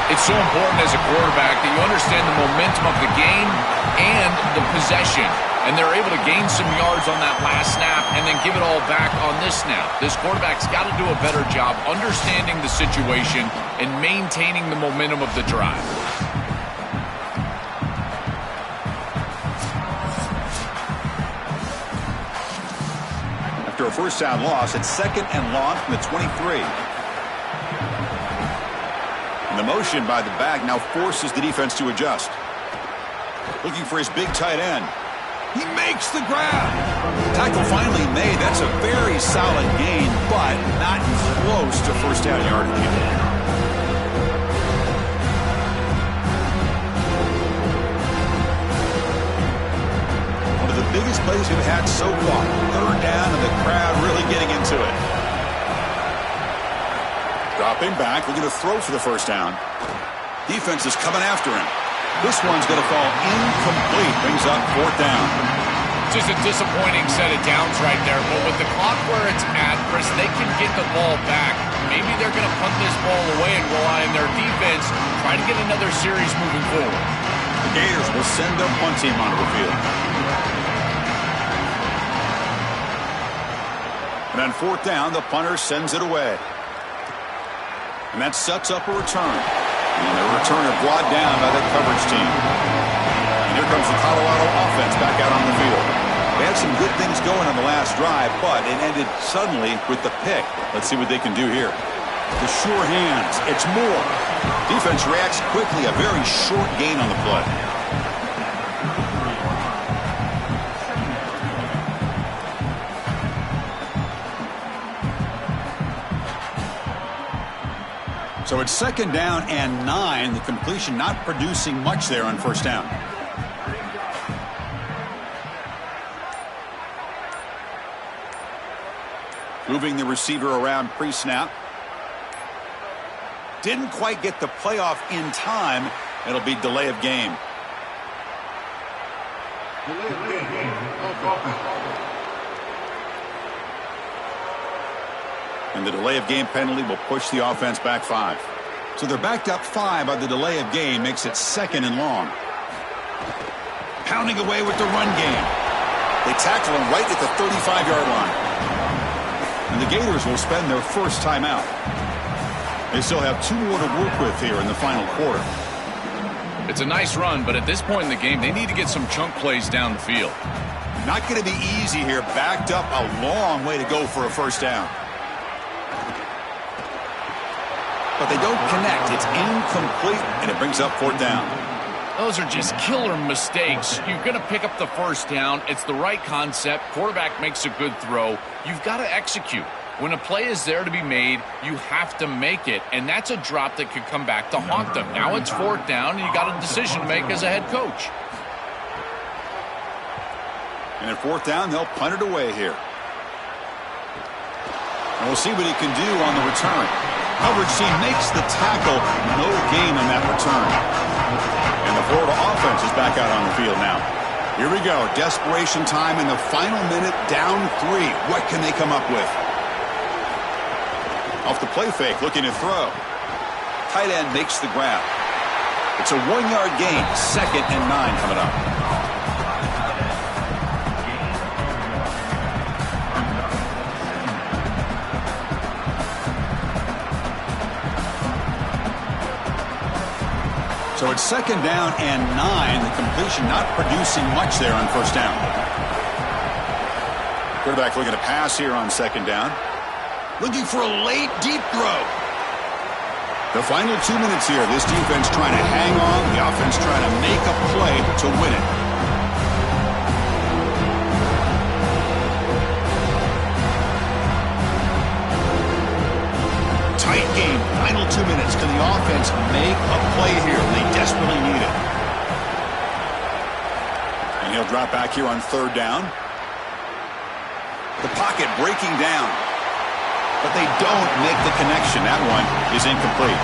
It's so important as a quarterback that you understand the momentum of the game and the possession. And they're able to gain some yards on that last snap and then give it all back on this snap. This quarterback's got to do a better job understanding the situation and maintaining the momentum of the drive. After a first down loss, it's second and long from the 23. And the motion by the back now forces the defense to adjust. Looking for his big tight end. He makes the grab. Tackle finally made. That's a very solid gain, but not close to first down yardage. One of the biggest plays we've had so far. Third down and the crowd really getting into it. Dropping back, looking to throw for the first down. Defense is coming after him. This one's going to fall incomplete. Brings up fourth down. Just a disappointing set of downs right there. But with the clock where it's at, Chris, they can get the ball back. Maybe they're going to punt this ball away and rely on their defense. Try to get another series moving forward. The Gators will send their punt team onto the field. And on fourth down, the punter sends it away. And that sets up a return. And the returner brought down by the coverage team. And here comes the Colorado offense back out on the field. They had some good things going on the last drive, but it ended suddenly with the pick. Let's see what they can do here. The sure hands. It's more. Defense reacts quickly. A very short gain on the play. So it's second down and 9. The completion not producing much there on first down. Moving the receiver around pre-snap. Didn't quite get the playoff in time. It'll be delay of game. And the delay of game penalty will push the offense back 5. So they're backed up 5 by the delay of game. Makes it second and long. Pounding away with the run game. They tackle him right at the 35-yard line. And the Gators will spend their first timeout. They still have 2 more to work with here in the final quarter. It's a nice run, but at this point in the game, they need to get some chunk plays down the field. Not going to be easy here. Backed up a long way to go for a first down. But they don't connect. It's incomplete, and it brings up fourth down. Those are just killer mistakes. You're going to pick up the first down. It's the right concept. Quarterback makes a good throw. You've got to execute. When a play is there to be made, you have to make it, and that's a drop that could come back to haunt them. Now it's fourth down, and you got a decision to make as a head coach. And at fourth down, they'll punt it away here. And we'll see what he can do on the return. Coverage team makes the tackle. No gain on that return. And the Florida offense is back out on the field now. Here we go. Desperation time in the final minute. Down 3. What can they come up with? Off the play fake. Looking to throw. Tight end makes the grab. It's a 1-yard gain. Second and 9 coming up. So it's second down and 9. The completion not producing much there on first down. Quarterback looking to pass here on second down. Looking for a late deep throw. The final 2 minutes here. This defense trying to hang on. The offense trying to make a play to win it. Tight game. Final 2 minutes. Can the offense make a play here? They desperately need it. And he'll drop back here on third down. The pocket breaking down. But they don't make the connection. That one is incomplete.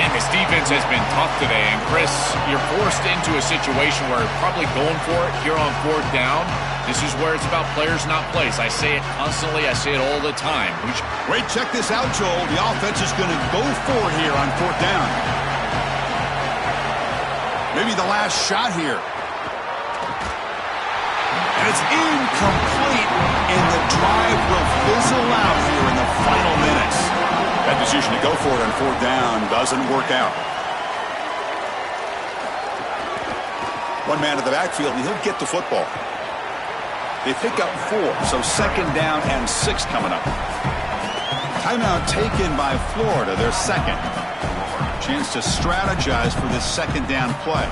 Man, this defense has been tough today. And, Chris, you're forced into a situation where you're probably going for it here on fourth down. This is where it's about players, not plays. I say it constantly. I say it all the time. Wait, check this out, Joel. The offense is going to go for it here on fourth down. Maybe the last shot here. And it's incomplete, and the drive will fizzle out here in the final minutes. That decision to go for it on fourth down doesn't work out. One man to the backfield, and he'll get the football. They pick up 4, so second down and 6 coming up. Timeout taken by Florida, their second. Chance to strategize for this second down play.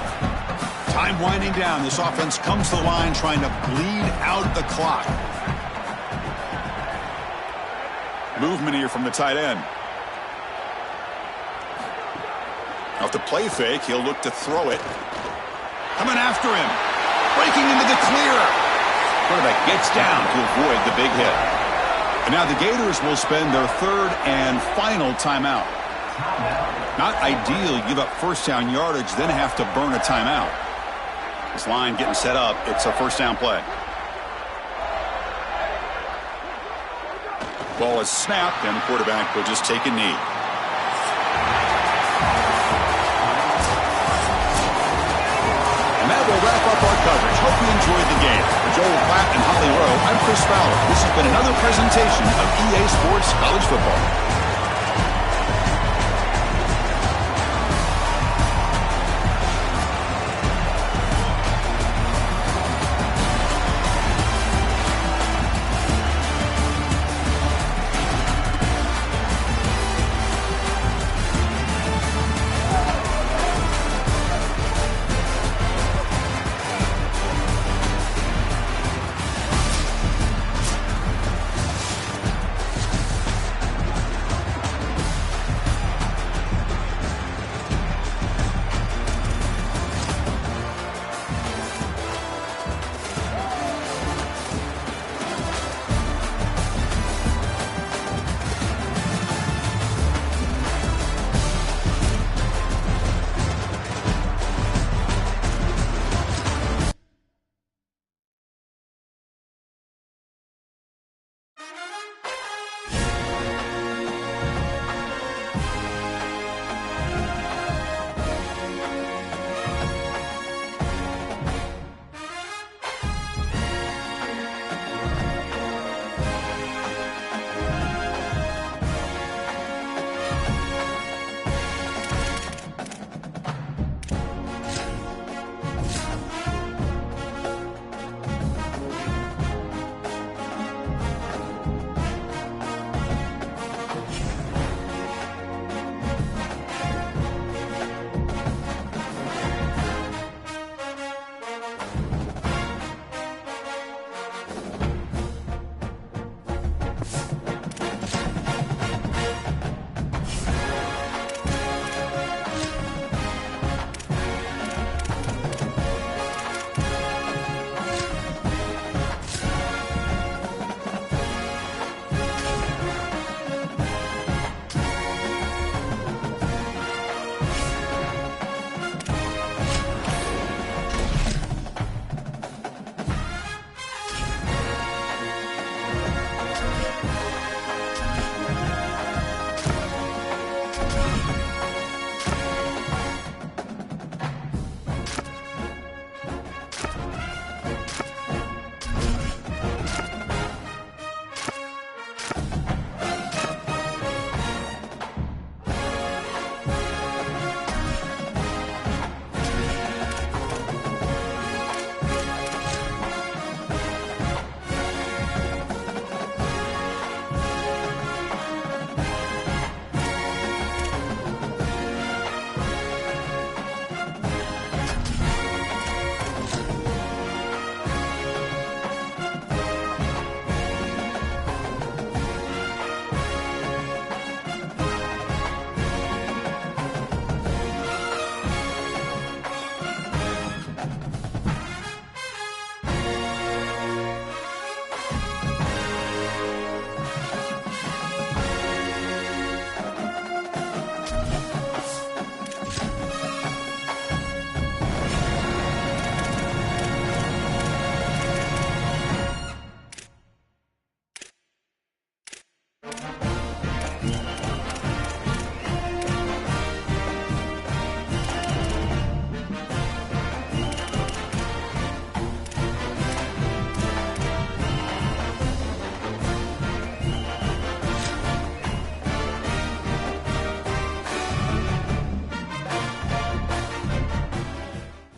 Time winding down. This offense comes to the line trying to bleed out the clock. Movement here from the tight end. Off the play fake, he'll look to throw it. Coming after him. Breaking into the clear. Quarterback gets down to avoid the big hit. And now the Gators will spend their third and final timeout. Not ideal. You give up first down yardage, then have to burn a timeout. This line getting set up. It's a first down play. Ball is snapped, and the quarterback will just take a knee. And that will wrap up our coverage. Hope you enjoyed the game. For Joel Platt and Holly Rowe, I'm Chris Fowler. This has been another presentation of EA Sports College Football.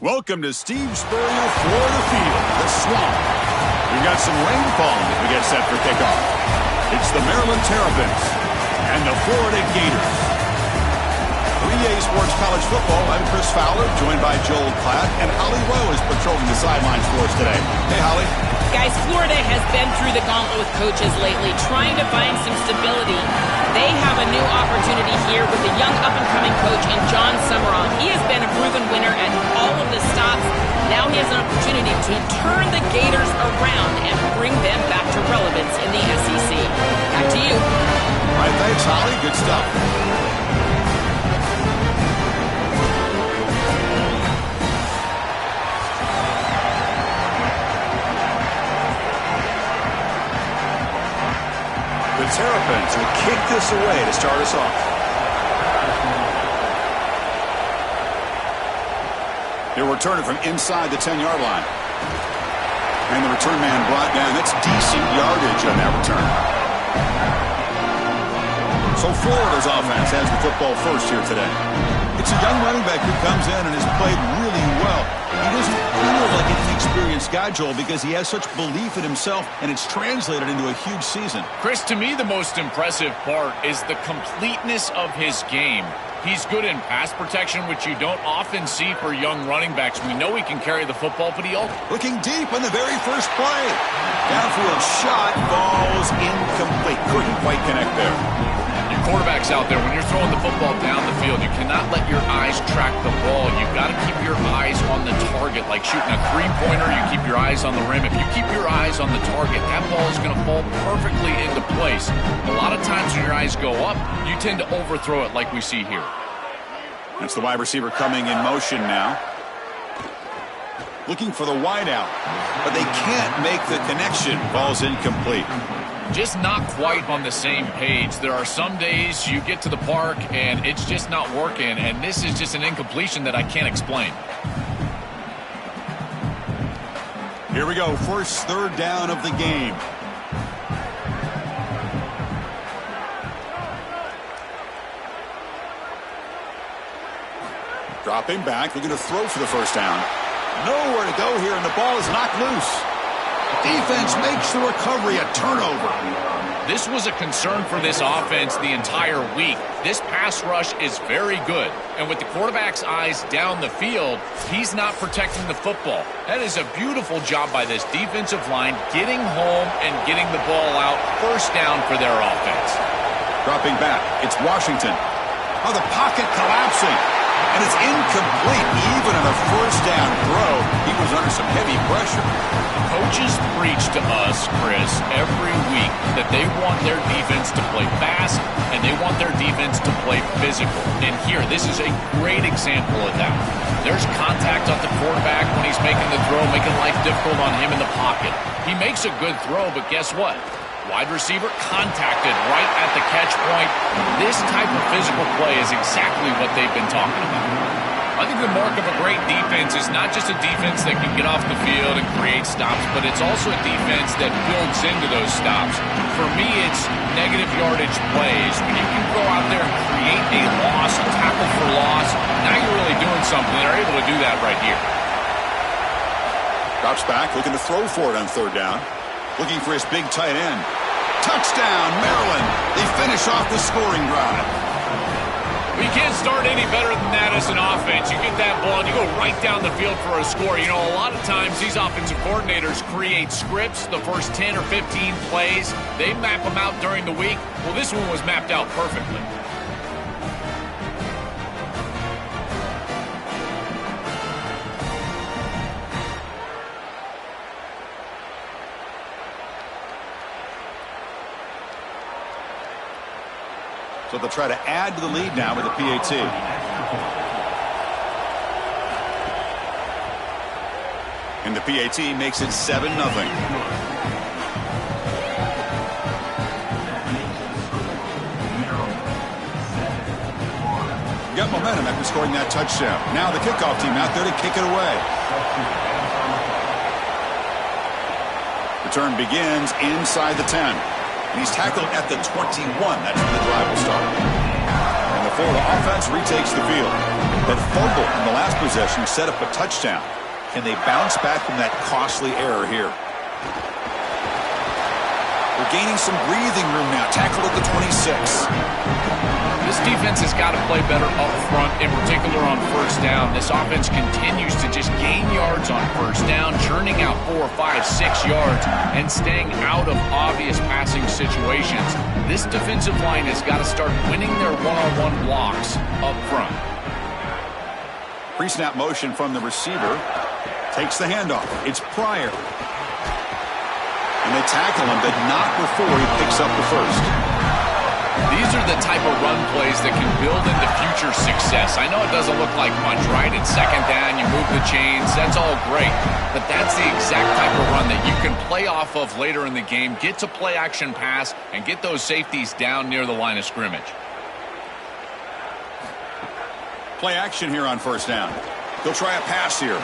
Welcome to Steve Spurrier Florida Field, the Swamp. We've got some rain falling as we get set for kickoff. It's the Maryland Terrapins and the Florida Gators. For EA Sports College Football, I'm Chris Fowler, joined by Joel Klatt, and Holly Rowe is patrolling the sidelines for us today. Hey, Holly. Guys, Florida has been through the gauntlet with coaches lately, trying to find some stability. They have a new opportunity here with a young up-and-coming coach in John Summerall. He has been a proven winner at all of the stops. Now he has an opportunity to turn the Gators around and bring them back to relevance in the SEC. Back to you. All right, thanks, Holly. Good stuff. The Terrapins will kick this away to start us off. They'll return it from inside the 10-yard line. And the return man brought down. That's decent yardage on that return. So Florida's offense has the football first here today. It's a young running back who comes in and has played really well. He doesn't feel like an inexperienced guy, Joel, because he has such belief in himself, and it's translated into a huge season. Chris, to me, the most impressive part is the completeness of his game. He's good in pass protection, which you don't often see for young running backs. We know he can carry the football, but he also... Looking deep on the very first play. Downfield shot, falls incomplete. Couldn't quite connect there. Your quarterback's out there. When you're throwing the football down the field, you cannot let your eyes track the ball. You've got to keep your eyes on the target. Like shooting a three-pointer, you keep your eyes on the rim. If you keep your eyes on the target, that ball is going to fall perfectly into place. A lot of times when your eyes go up, you tend to overthrow it like we see here. That's the wide receiver coming in motion now. Looking for the wideout, but they can't make the connection. Ball's incomplete. Just not quite on the same page. There are some days you get to the park and it's just not working, and this is just an incompletion that I can't explain. Here we go, first third down of the game. Dropping back, looking to throw for the first down. Nowhere to go here, and the ball is knocked loose. Defense makes the recovery a turnover. This was a concern for this offense the entire week. This pass rush is very good. And with the quarterback's eyes down the field, he's not protecting the football. That is a beautiful job by this defensive line, getting home and getting the ball out. First down for their offense. Dropping back, it's Washington. Oh, the pocket collapsing. And it's incomplete. Even on a first down throw, he was under some heavy pressure. Coaches preach to us, Chris, every week that they want their defense to play fast and they want their defense to play physical. And here, this is a great example of that. There's contact on the quarterback when he's making the throw, making life difficult on him in the pocket. He makes a good throw, but guess what? Wide receiver contacted right at the catch point. This type of physical play is exactly what they've been talking about. I think the mark of a great defense is not just a defense that can get off the field and create stops, but it's also a defense that builds into those stops. For me, it's negative yardage plays. When you can go out there and create a loss, a tackle for loss, now you're really doing something. They're able to do that right here. Drops back, looking to throw for it on third down. Looking for his big tight end. Touchdown, Maryland. They finish off the scoring drive. We can't start any better than that as an offense. You get that ball and you go right down the field for a score. You know, a lot of times these offensive coordinators create scripts, the first 10 or 15 plays. They map them out during the week. Well, this one was mapped out perfectly. So they'll try to add to the lead now with the PAT. And the PAT makes it 7-0. Got momentum after scoring that touchdown. Now the kickoff team out there to kick it away. Return begins inside the 10. And he's tackled at the 21. That's where the drive will start. And the Florida offense retakes the field. That fumble in the last possession set up a touchdown. Can they bounce back from that costly error here? We're gaining some breathing room now. Tackle at the 26. This defense has got to play better up front, in particular on first down. This offense continues to just gain yards on first down, churning out 4, 5, 6 yards, and staying out of obvious passing situations. This defensive line has got to start winning their one-on-one blocks up front. Pre-snap motion from the receiver. Takes the handoff. It's Pryor. And they tackle him, but not before he picks up the first. These are the type of run plays that can build into future success. I know it doesn't look like much, right? It's second down, you move the chains, that's all great. But that's the exact type of run that you can play off of later in the game, get to play action pass, and get those safeties down near the line of scrimmage. Play action here on first down. They'll try a pass here.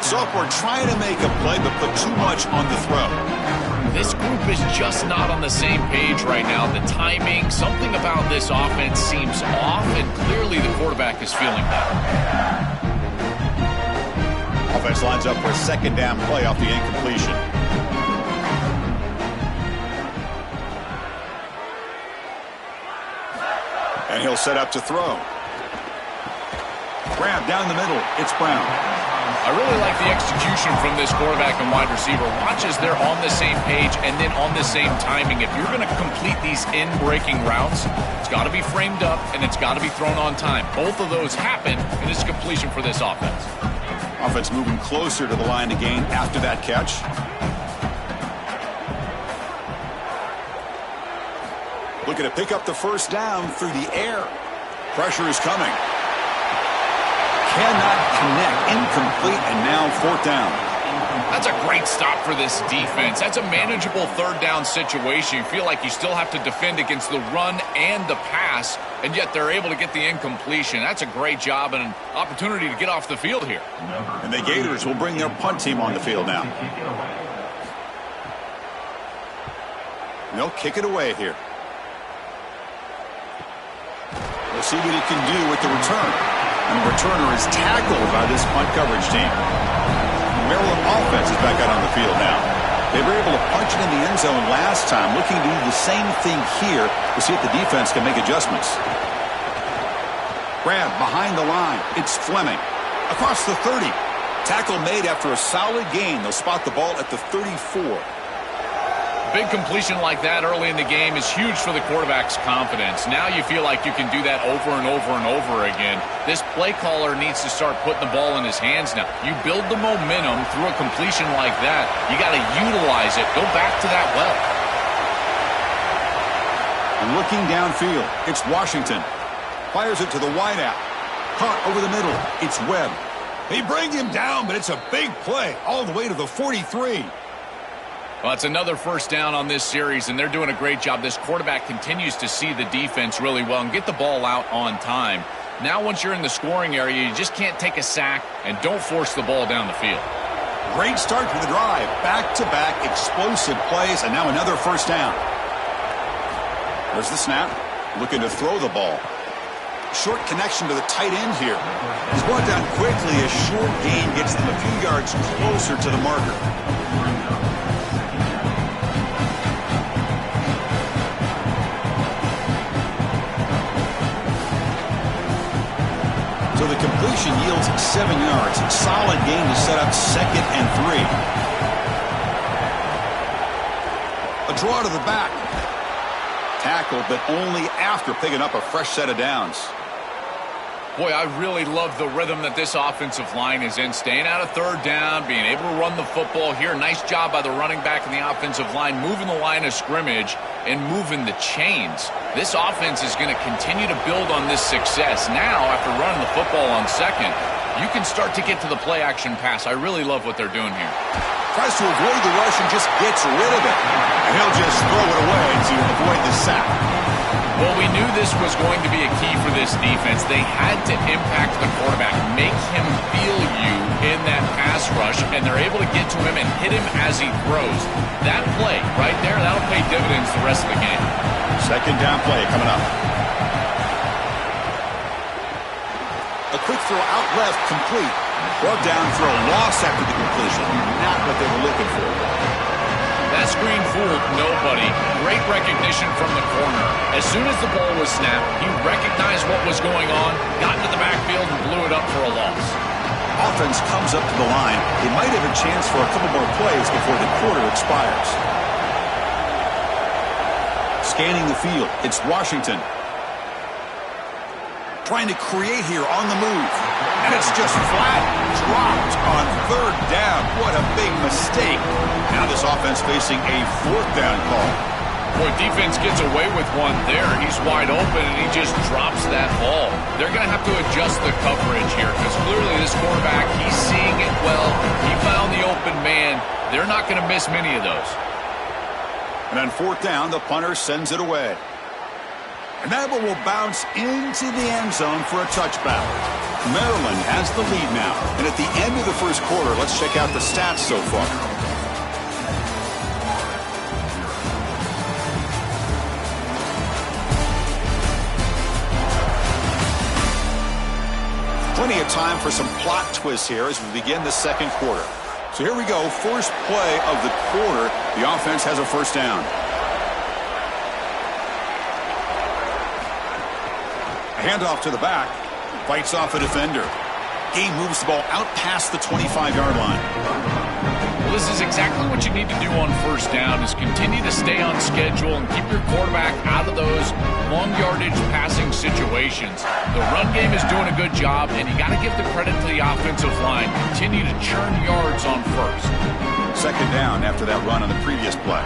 So we're trying to make a play, but put too much on the throw. This group is just not on the same page right now. The timing, something about this offense seems off, and clearly the quarterback is feeling that. Offense lines up for a second down play off the incompletion. And he'll set up to throw. Grab down the middle. It's Brown. I really like the execution from this quarterback and wide receiver. Watch as they're on the same page and then on the same timing. If you're going to complete these in-breaking routes, it's got to be framed up and it's got to be thrown on time. Both of those happen, and it's completion for this offense. Offense moving closer to the line to gain after that catch. Looking to pick up the first down through the air. Pressure is coming. Cannot connect. Incomplete, and now fourth down. That's a great stop for this defense. That's a manageable third down situation. You feel like you still have to defend against the run and the pass, and yet they're able to get the incompletion. That's a great job and an opportunity to get off the field here. And the Gators will bring their punt team on the field now. And they'll kick it away here. We'll see what he can do with the return. And the returner is tackled by this punt coverage team. Maryland offense is back out on the field now. They were able to punch it in the end zone last time, looking to do the same thing here to see if the defense can make adjustments. Grab behind the line. It's Fleming. Across the 30. Tackle made after a solid gain. They'll spot the ball at the 34. Big completion like that early in the game is huge for the quarterback's confidence. Now you feel like you can do that over and over and over again. This play caller needs to start putting the ball in his hands now. You build the momentum through a completion like that. You got to utilize it. Go back to that well. Looking downfield, it's Washington. Fires it to the wideout. Caught over the middle. It's Webb. They bring him down, but it's a big play all the way to the 43. Well, it's another first down on this series, and they're doing a great job. This quarterback continues to see the defense really well and get the ball out on time. Now, once you're in the scoring area, you just can't take a sack and don't force the ball down the field. Great start to the drive. Back-to-back explosive plays, and now another first down. There's the snap. Looking to throw the ball. Short connection to the tight end here. He's brought down quickly. A short gain gets them a few yards closer to the marker. So the completion yields 7 yards. Solid gain to set up 2nd and 3. A draw to the back. Tackled, but only after picking up a fresh set of downs. Boy, I really love the rhythm that this offensive line is in. Staying out of third down, being able to run the football here. Nice job by the running back and the offensive line, moving the line of scrimmage and moving the chains. This offense is going to continue to build on this success. Now, after running the football on second, you can start to get to the play-action pass. I really love what they're doing here. Tries to avoid the rush and just gets rid of it. And he'll just throw it away to avoid the sack. Well, we knew this was going to be a key for this defense. They had to impact the quarterback, make him feel you in that pass rush, and they're able to get to him and hit him as he throws. That play right there, that'll pay dividends the rest of the game. Second down play coming up. throw out left, complete. Brought down for a loss after the completion. Not what they were looking for. That screen fooled nobody. Great recognition from the corner. As soon as the ball was snapped, he recognized what was going on, got into the backfield, and blew it up for a loss. Offense comes up to the line. They might have a chance for a couple more plays before the quarter expires. Scanning the field, it's Washington. Trying to create here on the move. And it's just flat dropped on third down. What a big mistake. Now this offense facing a fourth down call. Boy, defense gets away with one there. He's wide open, and he just drops that ball. They're going to have to adjust the coverage here because clearly this quarterback, he's seeing it well. He found the open man. They're not going to miss many of those. And on fourth down, the punter sends it away. And that one will bounce into the end zone for a touchback. Maryland has the lead now. And at the end of the first quarter, let's check out the stats so far. Plenty of time for some plot twists here as we begin the second quarter. So here we go, first play of the quarter. The offense has a first down. A handoff to the back. Fights off a defender. Game moves the ball out past the 25-yard line. Well, this is exactly what you need to do on first down is continue to stay on schedule and keep your quarterback out of those long yardage passing situations. The run game is doing a good job, and you got to give the credit to the offensive line. Continue to churn yards on first. Second down after that run on the previous play.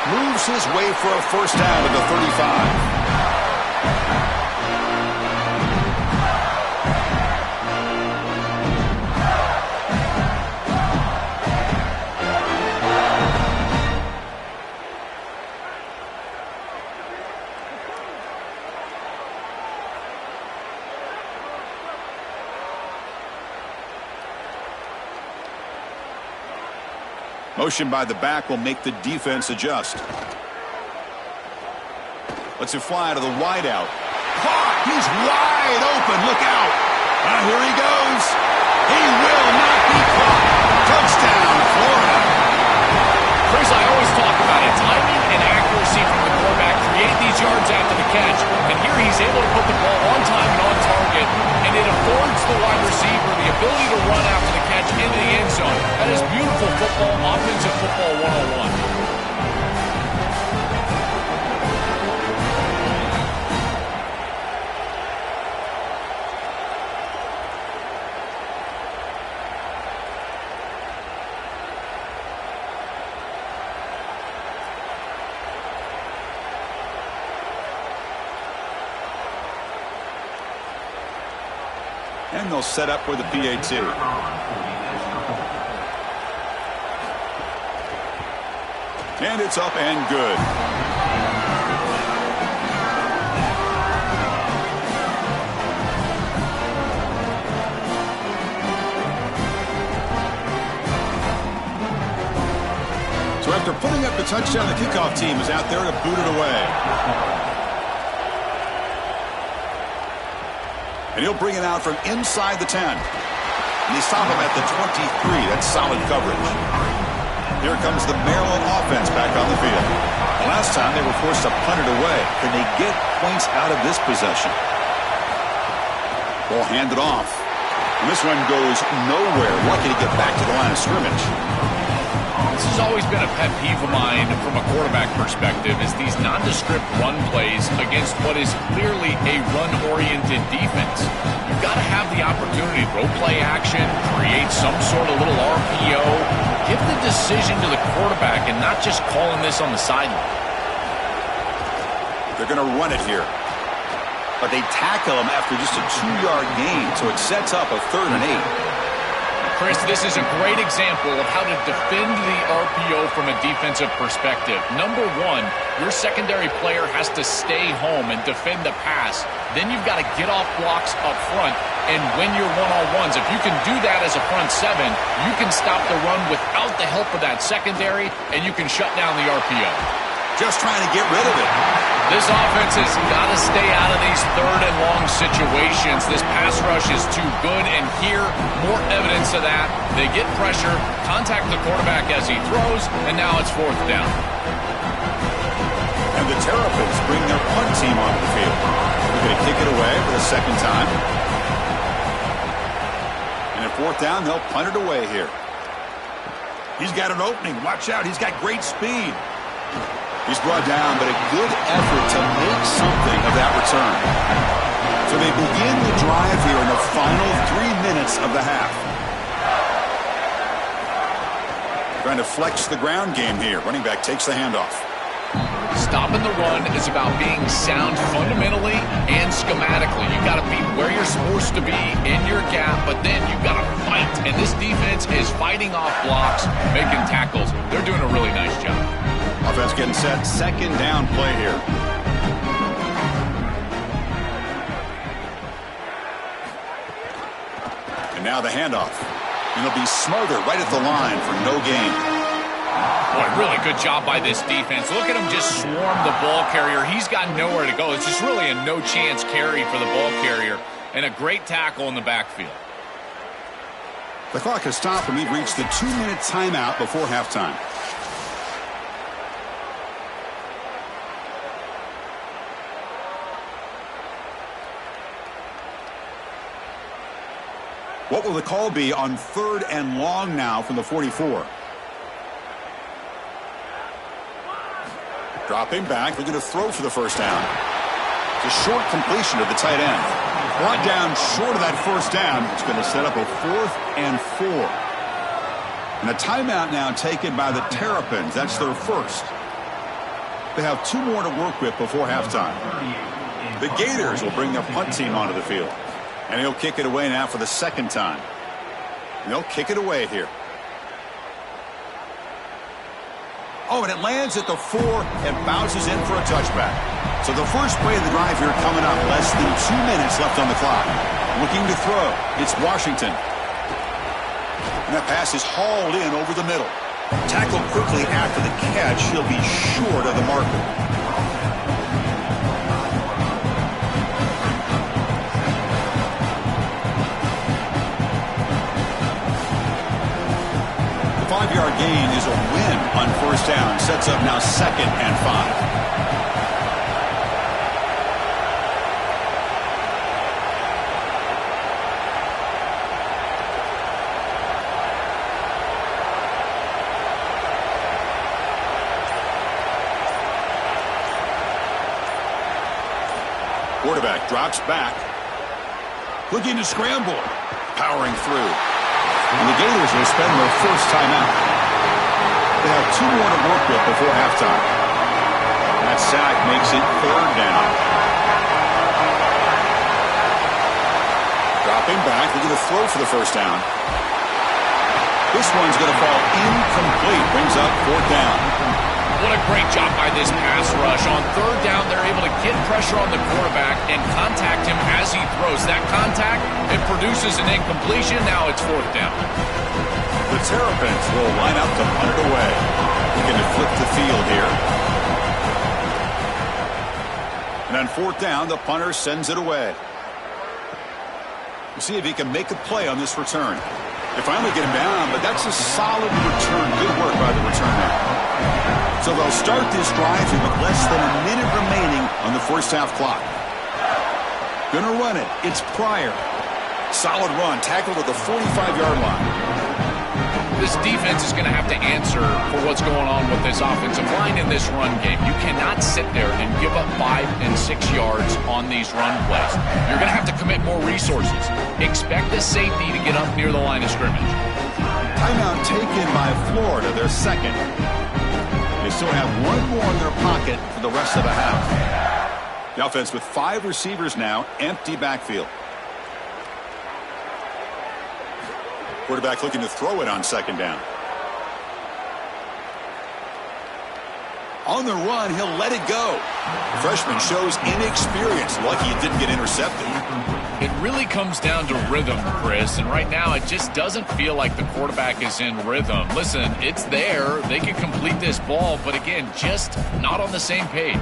Moves his way for a first down at the 35. Motion by the back will make the defense adjust. Lets it fly to the wideout. Caught! He's wide open. Look out. Here he goes. He will not be caught. Touchdown, Florida. Chris, I always talk about it. Timing and accuracy from the quarterback create these yards after the catch. And here he's able to put the ball on time and on target. And it affords the wide receiver the ability to run after the catch into the end zone. That is beautiful football, offensive football 101. And they'll set up with the PAT. And it's up and good. So after putting up the touchdown, the kickoff team is out there to boot it away. And he'll bring it out from inside the 10. And they stop him at the 23. That's solid coverage. Here comes the Maryland offense back on the field. The last time they were forced to punt it away. Can they get points out of this possession? Ball handed off. And this one goes nowhere. Lucky to get back to the line of scrimmage. This has always been a pet peeve of mine from a quarterback perspective is these nondescript run plays against what is clearly a run-oriented defense. You've got to have the opportunity to throw play action, create some sort of little RPO, give the decision to the quarterback and not just calling this on the sideline. They're going to run it here. But they tackle him after just a 2-yard gain, so it sets up a 3rd and 8. Chris, this is a great example of how to defend the RPO from a defensive perspective. Number one, your secondary player has to stay home and defend the pass. Then you've got to get off blocks up front and win your one-on-ones. If you can do that as a front seven, you can stop the run without the help of that secondary, and you can shut down the RPO. just trying to get rid of it. This offense has got to stay out of these third and long situations. This pass rush is too good, and here, more evidence of that. They get pressure, contact the quarterback as he throws, and now it's fourth down. And the Terrapins bring their punt team onto the field. They're going to kick it away for the second time. And at fourth down, they'll punt it away here. He's got an opening. Watch out. He's got great speed. He's brought down, but a good effort to make something of that return. So they begin the drive here in the final 3 minutes of the half. Trying to flex the ground game here. Running back takes the handoff. Stopping the run is about being sound fundamentally and schematically. You got to be where you're supposed to be in your gap, but then you got to fight. And this defense is fighting off blocks, making tackles. They're doing a really nice job. Offense getting set. Second down play here. And now the handoff. And it'll be Smarter right at the line for no gain. Boy, really good job by this defense. Look at him just swarm the ball carrier. He's got nowhere to go. It's just really a no-chance carry for the ball carrier. And a great tackle in the backfield. The clock has stopped, and we've reached the 2-minute timeout before halftime. What will the call be on third and long now from the 44? Dropping back, looking to throw for the first down. It's a short completion to the tight end. Brought down short of that first down. It's going to set up a 4th and 4. And a timeout now taken by the Terrapins. That's their first. They have 2 more to work with before halftime. The Gators will bring their punt team onto the field. And he'll kick it away now for the second time. And they'll kick it away here. Oh, and it lands at the 4 and bounces in for a touchback. So the first play of the drive here coming up. Less than 2 minutes left on the clock. Looking to throw. It's Washington. And that pass is hauled in over the middle. Tackled quickly after the catch. He'll be short of the marker. The 5-yard gain is a win on first down. Sets up now 2nd and 5. Quarterback drops back. Looking to scramble. Powering through. And the Gators will spend their first timeout. They have 2 more to work with before halftime. That sack makes it 3rd down. Dropping back, looking to throw for the first down. This one's going to fall incomplete. Brings up 4th down. What a great job by this pass rush. On 3rd down, they're able to get pressure on the quarterback and contact him as he throws. That contact, it produces an incompletion. Now it's 4th down. The Terrapins will line up to punt it away. Looking to flip the field here. And on 4th down, the punter sends it away. We'll see if he can make a play on this return. They finally get him down, but that's a solid return. Good work by the returner. So they'll start this drive here with less than a minute remaining on the first half clock. Gonna run it. It's Pryor. Solid run. Tackled at the 45-yard line. This defense is going to have to answer for what's going on with this offensive line in this run game. You cannot sit there and give up 5 and 6 yards on these run plays. You're going to have to commit more resources. Expect the safety to get up near the line of scrimmage. Timeout taken by Florida, their second. They still have 1 more in their pocket for the rest of the half. The offense with 5 receivers now, empty backfield. Quarterback looking to throw it on 2nd down. On the run, he'll let it go. The freshman shows inexperience. Lucky it didn't get intercepted. It really comes down to rhythm, Chris, and right now it just doesn't feel like the quarterback is in rhythm. Listen, it's there. They can complete this ball, but again, just not on the same page.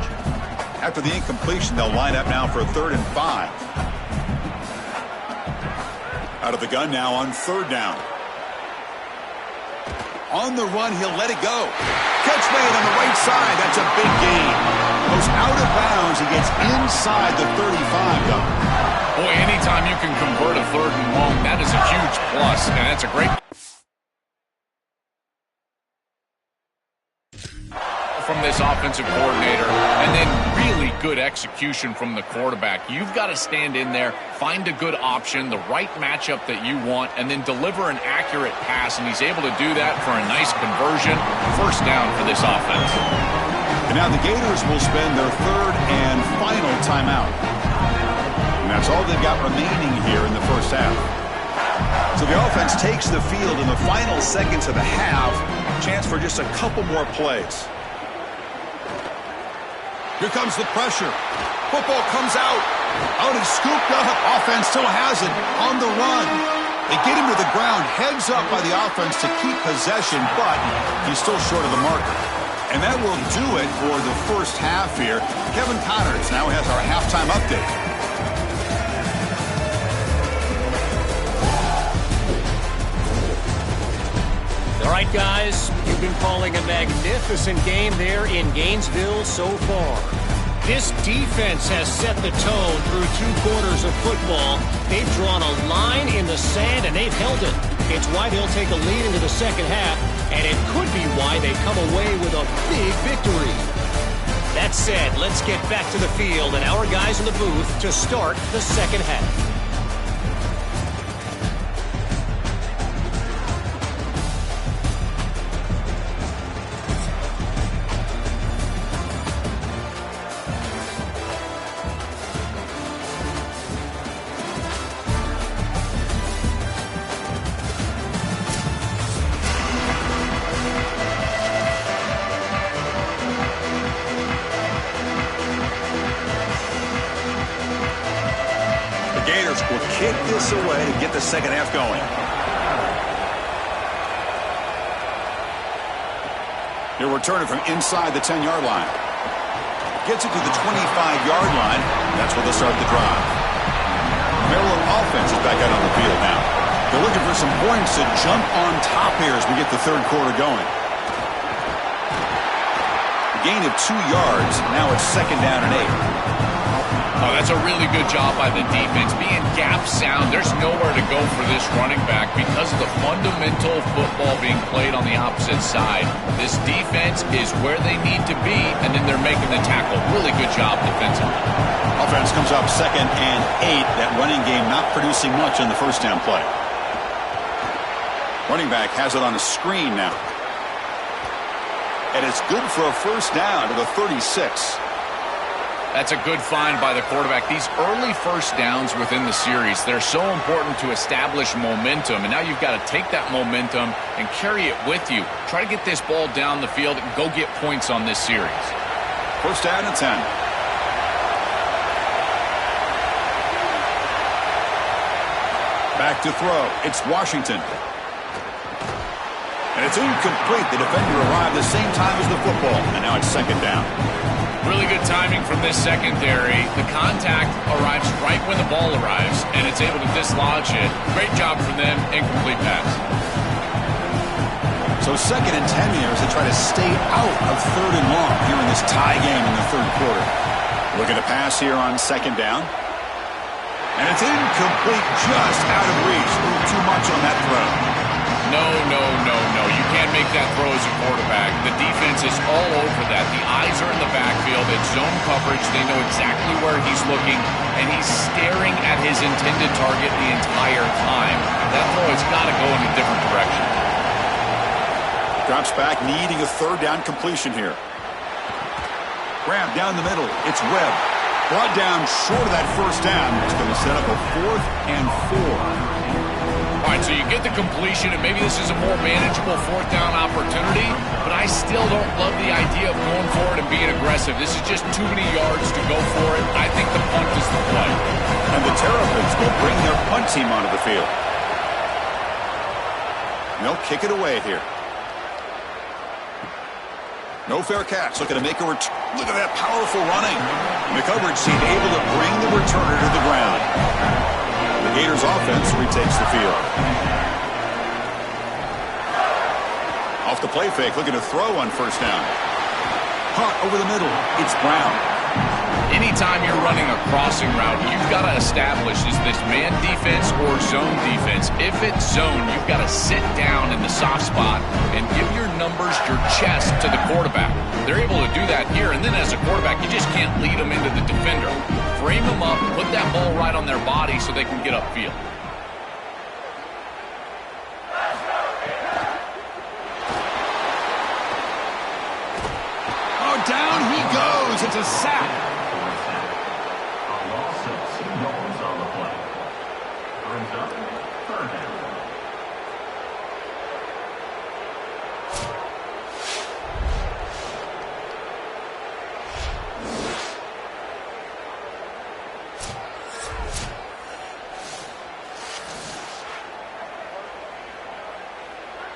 After the incompletion, they'll line up now for a 3rd and 5. Out of the gun now on 3rd down. On the run, he'll let it go. Catch made on the right side. That's a big gain. Goes out of bounds. He gets inside the 35, though. Boy, anytime you can convert a 3rd and long, that is a huge plus, and that's a great from this offensive coordinator, and then really good execution from the quarterback. You've got to stand in there, find a good option, the right matchup that you want, and then deliver an accurate pass, and he's able to do that for a nice conversion. 1st down for this offense. And now the Gators will spend their 3rd and final timeout. And that's all they've got remaining here in the first half. So the offense takes the field in the final seconds of the half. Chance for just a couple more plays. Here comes the pressure. Football comes out. Out and scooped up. Offense still has it on the run. They get him to the ground. Heads up by the offense to keep possession, but he's still short of the marker. And that will do it for the first half here. Kevin Connors now has our halftime update. All right, guys, you've been calling a magnificent game there in Gainesville so far. This defense has set the tone through 2 quarters of football. They've drawn a line in the sand, and they've held it. It's why they'll take a lead into the second half, and it could be why they come away with a big victory. That said, let's get back to the field and our guys in the booth to start the second half. Kick this away to get the second half going. He'll return it from inside the 10-yard line. Gets it to the 25-yard line. That's where they'll start the drive. Maryland offense is back out on the field now. They're looking for some points to jump on top here as we get the 3rd quarter going. Gain of 2 yards. Now it's 2nd down and 8. Oh, that's a really good job by the defense. Being gap sound, there's nowhere to go for this running back because of the fundamental football being played on the opposite side. This defense is where they need to be, and then they're making the tackle. Really good job defensively. Offense comes up 2nd and 8. That running game not producing much on the 1st down play. Running back has it on a screen now. And it's good for a 1st down to the 36. That's a good find by the quarterback. These early 1st downs within the series, they're so important to establish momentum. And now you've got to take that momentum and carry it with you. Try to get this ball down the field and go get points on this series. 1st down and 10. Back to throw. It's Washington. And it's incomplete. The defender arrived the same time as the football. And now it's 2nd down. Really good timing from this secondary. The contact arrives right when the ball arrives, and it's able to dislodge it. Great job from them. Incomplete pass. So 2nd and 10 here as they try to stay out of 3rd and long here in this tie game in the 3rd quarter. Look at the pass here on 2nd down. And it's incomplete, just out of reach. A little too much on that throw. No. You can't make that throw as a quarterback. The defense is all over that. The eyes are in the backfield. It's zone coverage. They know exactly where he's looking, and he's staring at his intended target the entire time. That throw has got to go in a different direction. Drops back, needing a 3rd down completion here. Grab down the middle. It's Webb. Brought down short of that 1st down. It's going to set up a 4th and 4. All right, so you get the completion, and maybe this is a more manageable fourth down opportunity, but I still don't love the idea of going for it and being aggressive. This is just too many yards to go for it. I think the punt is the play. And the Terrapins will bring their punt team onto the field. They'll kick it away here. No fair catch. Looking to make a return. Look at that powerful running. And the coverage team able to bring the returner to the ground. The Gators offense retakes the field. Off the play fake, looking to throw on first down. Hot over the middle. It's Brown. Anytime you're running a crossing route, you've got to establish, is this man defense or zone defense? If it's zone, you've got to sit down in the soft spot and give your numbers, your chest to the quarterback. They're able to do that here, and then as a quarterback, you just can't lead them into the defender. Frame them up, put that ball right on their body so they can get upfield. Oh, down he goes. It's a sack.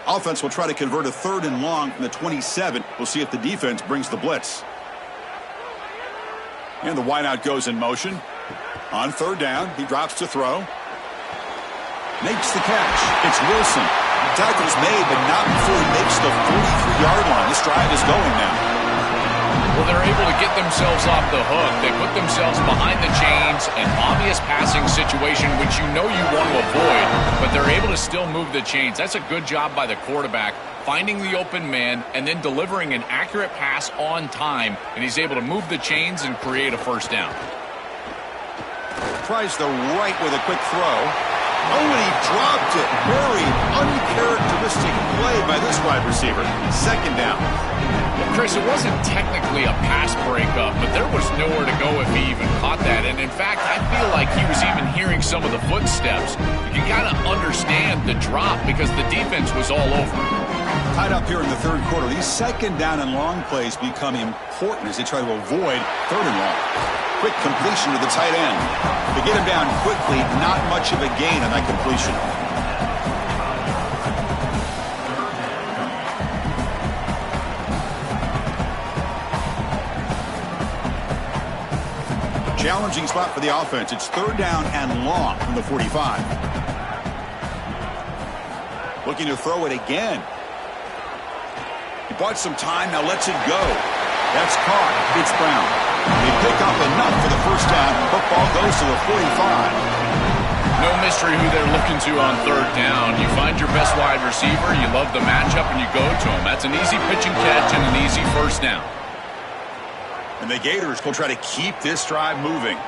Offense will try to convert a 3rd and long from the 27. We'll see if the defense brings the blitz. And the wideout goes in motion. On 3rd down, he drops to throw. Makes the catch. It's Wilson. Tackle's made, but not before he makes the 43-yard line. This drive is going now. Well, they're able to get themselves off the hook. They put themselves behind the chains, an obvious passing situation, which you know you want to avoid, but they're able to still move the chains. That's a good job by the quarterback, finding the open man and then delivering an accurate pass on time, and he's able to move the chains and create a first down. Tries the right with a quick throw. Oh, and he dropped it. Very uncharacteristic play by this wide receiver. 2nd down. Chris, it wasn't technically a pass breakup, but there was nowhere to go if he even caught that. And in fact, I feel like he was even hearing some of the footsteps. You can kind of understand the drop because the defense was all over him. Tied up here in the 3rd quarter. These 2nd down and long plays become important as they try to avoid 3rd and long. Quick completion to the tight end. To get him down quickly, not much of a gain on that completion. Challenging spot for the offense. It's 3rd down and long from the 45. Looking to throw it again. He bought some time, now lets it go. That's caught. It's Brown. They pick up enough for the first down. Football goes to the 45. No mystery who they're looking to on 3rd down. You find your best wide receiver, you love the matchup, and you go to him. That's an easy pitch and catch and an easy first down. And the Gators will try to keep this drive moving.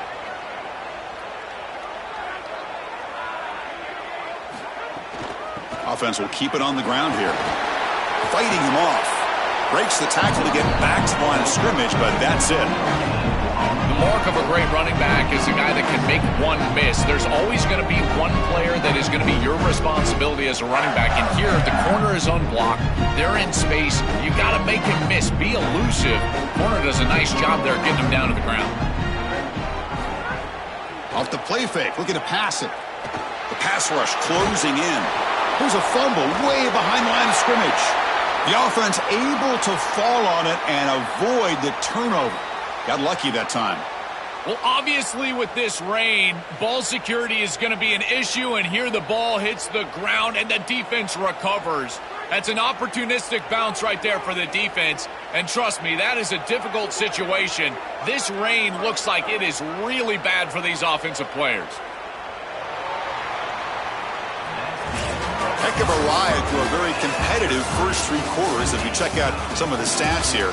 Offense will keep it on the ground here. Fighting him off. Breaks the tackle to get back to the line of scrimmage, but that's it. The mark of a great running back is a guy that can make one miss. There's always going to be one player that is going to be your responsibility as a running back. And here, the corner is unblocked. They're in space. You got to make him miss. Be elusive. Corner does a nice job there getting him down to the ground. Off the play fake, looking to pass it. The pass rush closing in. There's a fumble way behind the line of scrimmage. The offense able to fall on it and avoid the turnover. Got lucky that time. Well, obviously with this rain, ball security is going to be an issue, and here the ball hits the ground and the defense recovers. That's an opportunistic bounce right there for the defense, and trust me, that is a difficult situation. This rain looks like it is really bad for these offensive players. Heck of a ride through a very competitive first 3 quarters as we check out some of the stats here.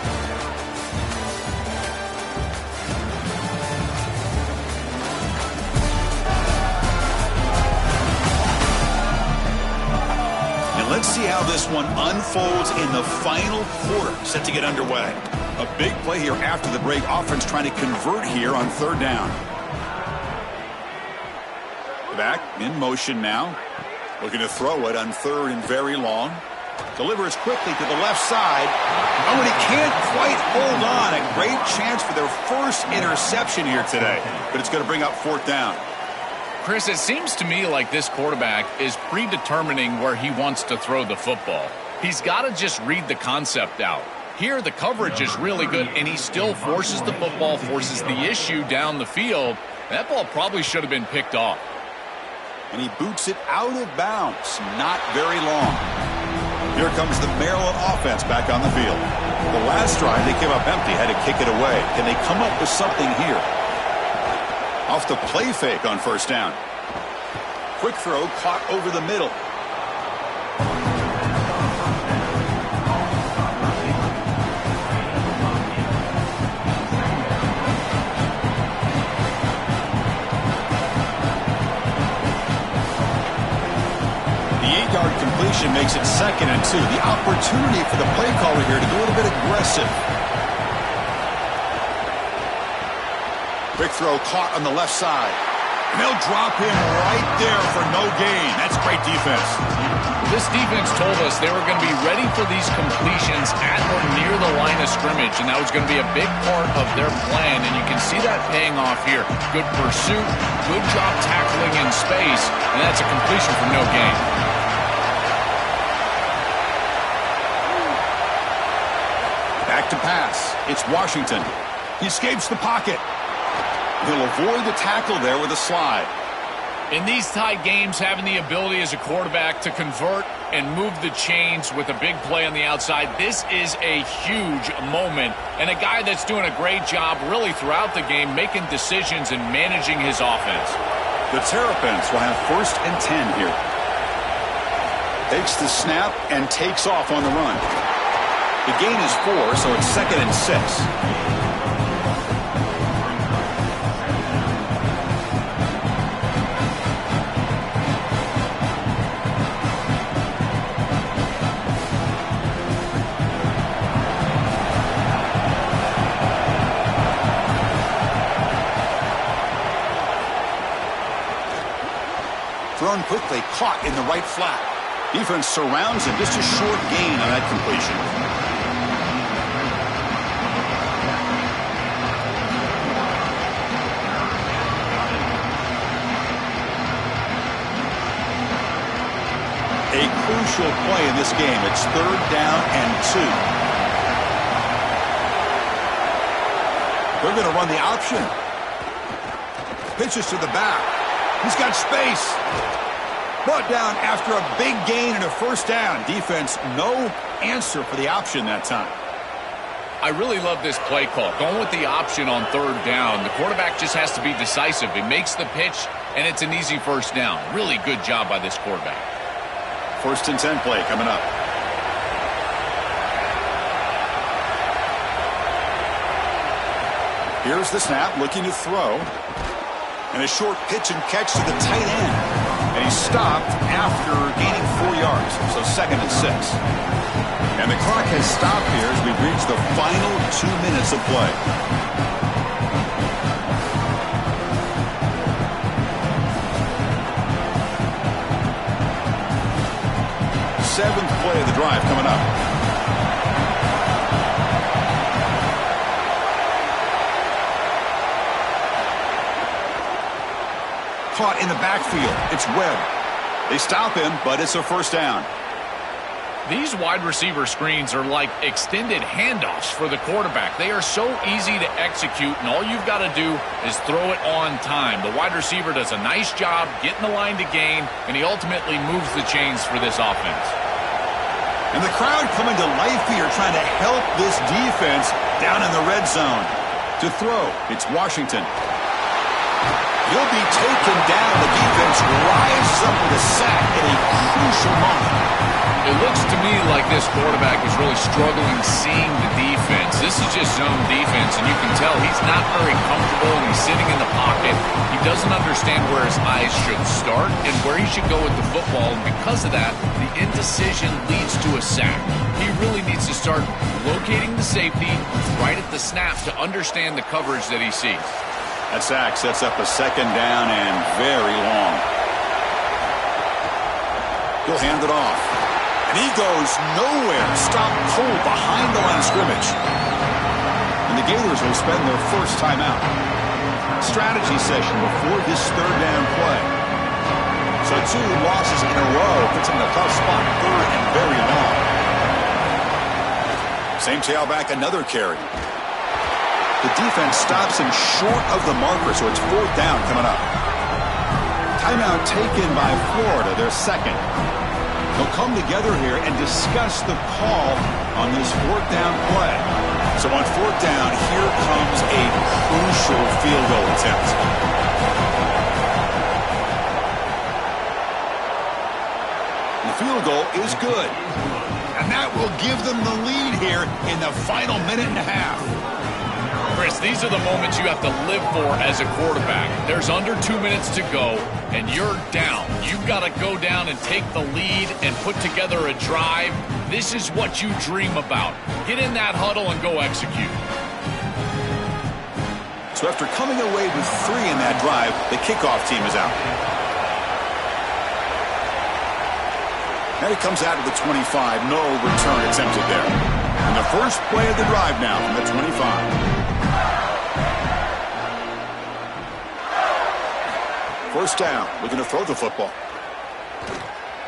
And let's see how this one unfolds in the final quarter, set to get underway. A big play here after the break. Offense trying to convert here on 3rd down. Back in motion now. Looking to throw it on 3rd and very long. Delivers quickly to the left side. Oh, and he can't quite hold on. A great chance for their first interception here today. But it's going to bring up 4th down. Chris, it seems to me like this quarterback is predetermining where he wants to throw the football. He's got to just read the concept out. Here, the coverage is really good, and he still forces the football, forces the issue down the field. That ball probably should have been picked off. And he boots it out of bounds. Not very long. Here comes the Maryland offense back on the field. The last drive, they came up empty, had to kick it away. Can they come up with something here? Off the play fake on 1st down. Quick throw caught over the middle. Completion makes it 2nd and 2. The opportunity for the play caller here to go a little bit aggressive. Quick throw caught on the left side. And they'll drop him right there for no gain. That's great defense. This defense told us they were going to be ready for these completions at or near the line of scrimmage, and that was going to be a big part of their plan, and you can see that paying off here. Good pursuit, good job tackling in space, and that's a completion for no gain. Back to pass. It's Washington. He escapes the pocket. He'll avoid the tackle there with a slide. In these tight games, having the ability as a quarterback to convert and move the chains with a big play on the outside, this is a huge moment. And a guy that's doing a great job really throughout the game, making decisions and managing his offense. The Terrapins will have 1st and 10 here. Takes the snap and takes off on the run. The gain is 4, so it's 2nd and 6. Thrown quickly, caught in the right flat. Defense surrounds him, just a short gain on that completion. A crucial play in this game. It's 3rd down and 2. They're going to run the option. Pitches to the back. He's got space. Brought down after a big gain and a 1st down. Defense, no answer for the option that time. I really love this play call. Going with the option on 3rd down. The quarterback just has to be decisive. He makes the pitch, and it's an easy 1st down. Really good job by this quarterback. 1st and 10 play coming up. Here's the snap, looking to throw. And a short pitch and catch to the tight end. And he stopped after gaining 4 yards. So 2nd and 6. And the clock has stopped here as we've reached the final 2 minutes of play. Seventh play of the drive coming up. Caught in the backfield. It's Webb. They stop him, but it's a 1st down. These wide receiver screens are like extended handoffs for the quarterback. They are so easy to execute, and all you've got to do is throw it on time. The wide receiver does a nice job getting the line to gain, and he ultimately moves the chains for this offense. And the crowd coming to life here, trying to help this defense down in the red zone. To throw, it's Washington. He'll be taken down. The defense rises up with a sack at a crucial moment. It looks to me like this quarterback is really struggling seeing the defense. This is just zone defense, and you can tell he's not very comfortable, and he's sitting in the pocket. He doesn't understand where his eyes should start and where he should go with the football, and because of that, the indecision leads to a sack. He really needs to start locating the safety right at the snap to understand the coverage that he sees. That sack sets up a 2nd down and very long. He'll hand it off. And he goes nowhere. Stopped cold behind the line of scrimmage. And the Gators will spend their first timeout. Strategy session before this third down play. So 2 losses in a row puts him in a tough spot, third and very long. Same tailback, another carry. The defense stops him short of the marker, so it's 4th down coming up. Timeout taken by Florida, their second. They'll come together here and discuss the call on this 4th down play. So on 4th down, here comes a crucial field goal attempt. The field goal is good. And that will give them the lead here in the final minute and a half. Chris, these are the moments you have to live for as a quarterback. There's under 2 minutes to go, and you're down. You've got to go down and take the lead and put together a drive. This is what you dream about. Get in that huddle and go execute. So after coming away with 3 in that drive, the kickoff team is out. And it comes out of the 25. No return attempted there. And the first play of the drive now from the 25. First down, looking to throw the football.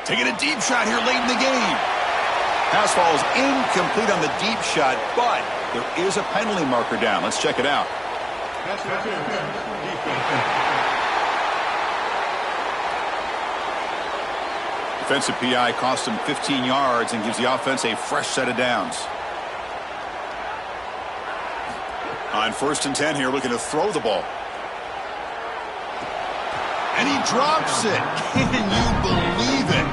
Taking a deep shot here late in the game. Pass falls incomplete on the deep shot, but there is a penalty marker down. Let's check it out. Defensive PI cost him 15 yards and gives the offense a fresh set of downs. On 1st and 10 here, looking to throw the ball. And he drops it. Can you believe it?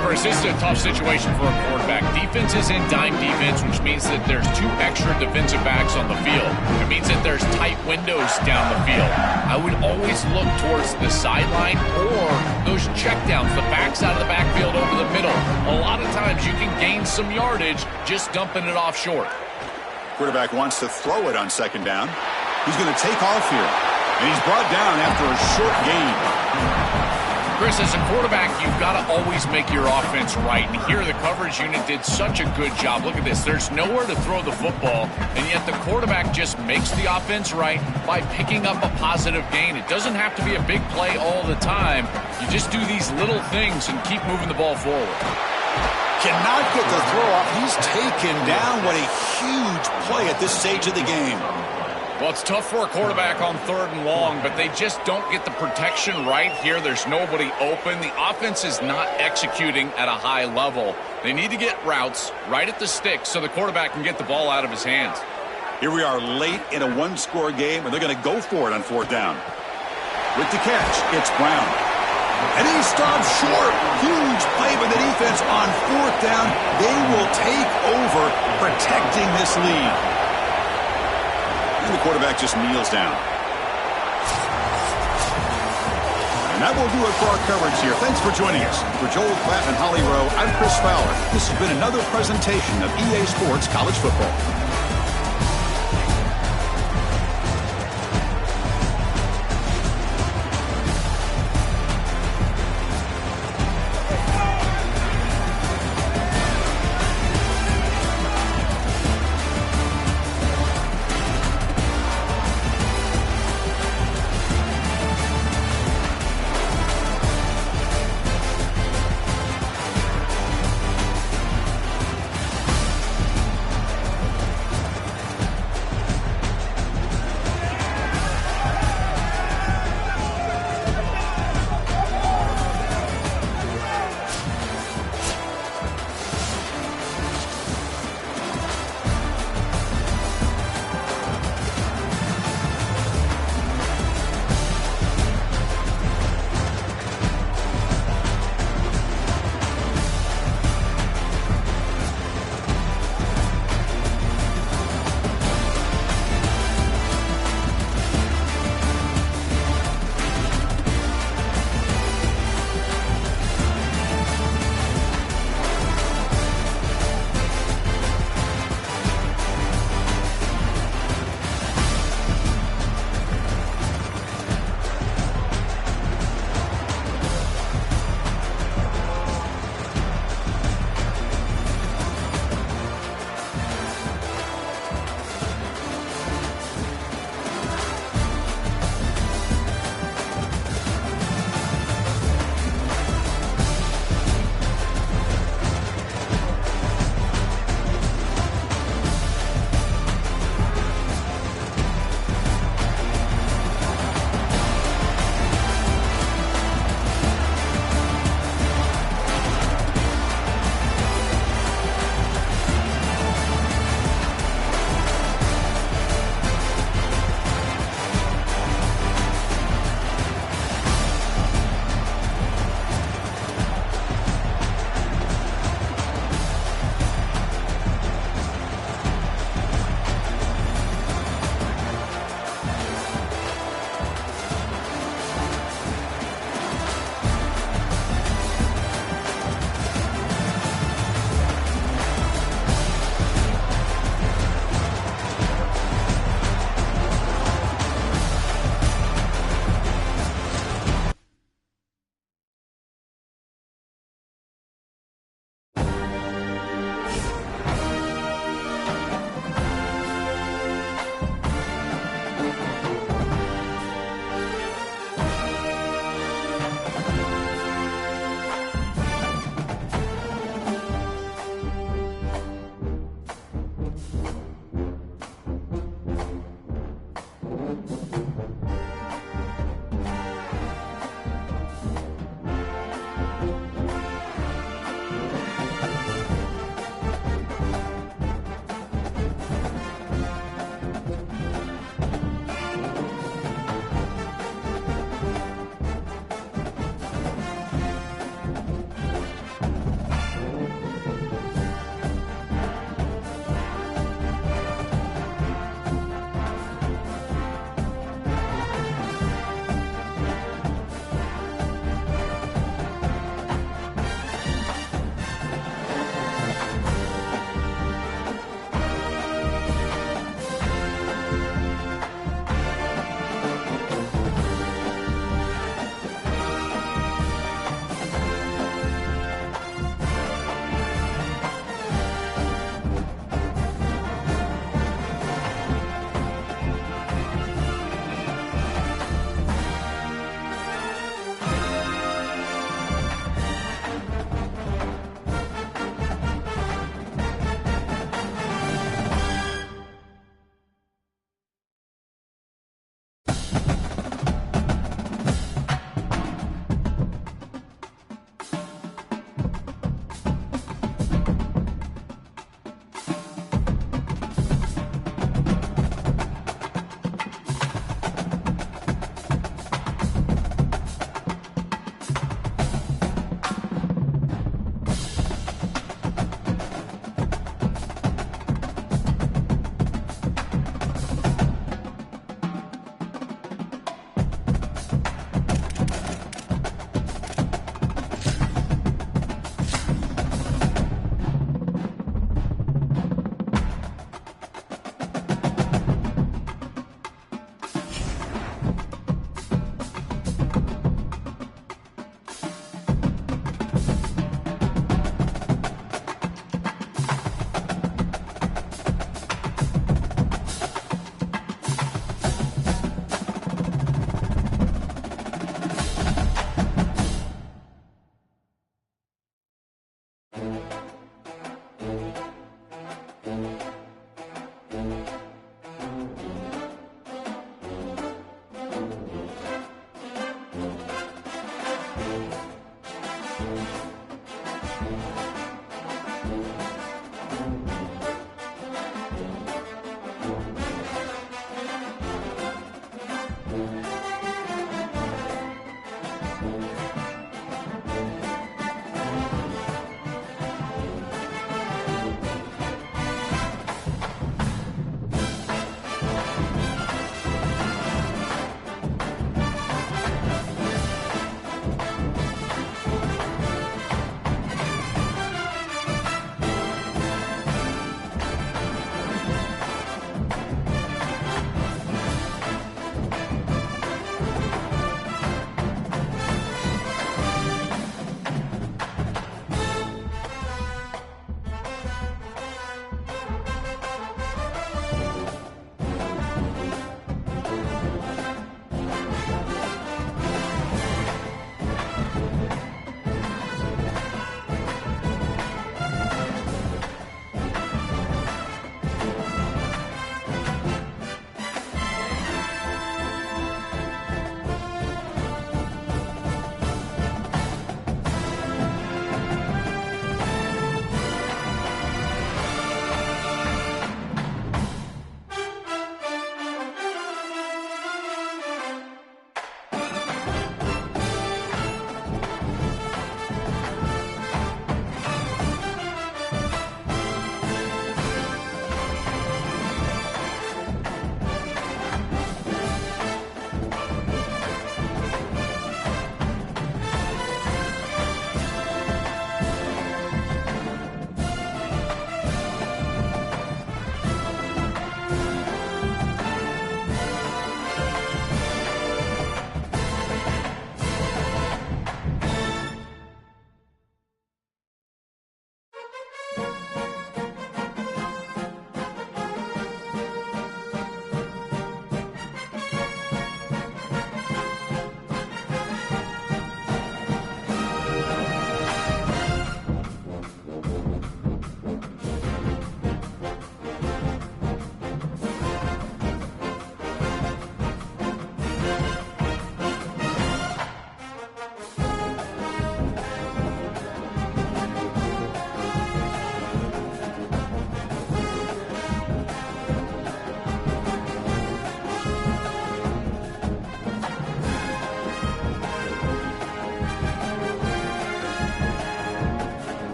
Chris, this is a tough situation for a quarterback. Defense is in dime defense, which means that there's 2 extra defensive backs on the field. It means that there's tight windows down the field. I would always look towards the sideline or those checkdowns, the backs out of the backfield over the middle. A lot of times you can gain some yardage just dumping it off short. Quarterback wants to throw it on 2nd down. He's going to take off here. And he's brought down after a short gain. Chris, as a quarterback, you've got to always make your offense right. And here the coverage unit did such a good job. Look at this. There's nowhere to throw the football, and yet the quarterback just makes the offense right by picking up a positive gain. It doesn't have to be a big play all the time. You just do these little things and keep moving the ball forward. Cannot get the throw off. He's taken down. What a huge play at this stage of the game. Well, it's tough for a quarterback on 3rd and long, but they just don't get the protection right here. There's nobody open. The offense is not executing at a high level. They need to get routes right at the stick so the quarterback can get the ball out of his hands. Here we are late in a 1-score game, and they're going to go for it on 4th down. With the catch, it's Brown. And he stops short. Huge play by the defense on 4th down. They will take over protecting this lead. And the quarterback just kneels down. And that will do it for our coverage here. Thanks for joining us. For Joel Klatt and Holly Rowe, I'm Chris Fowler. This has been another presentation of EA Sports College Football.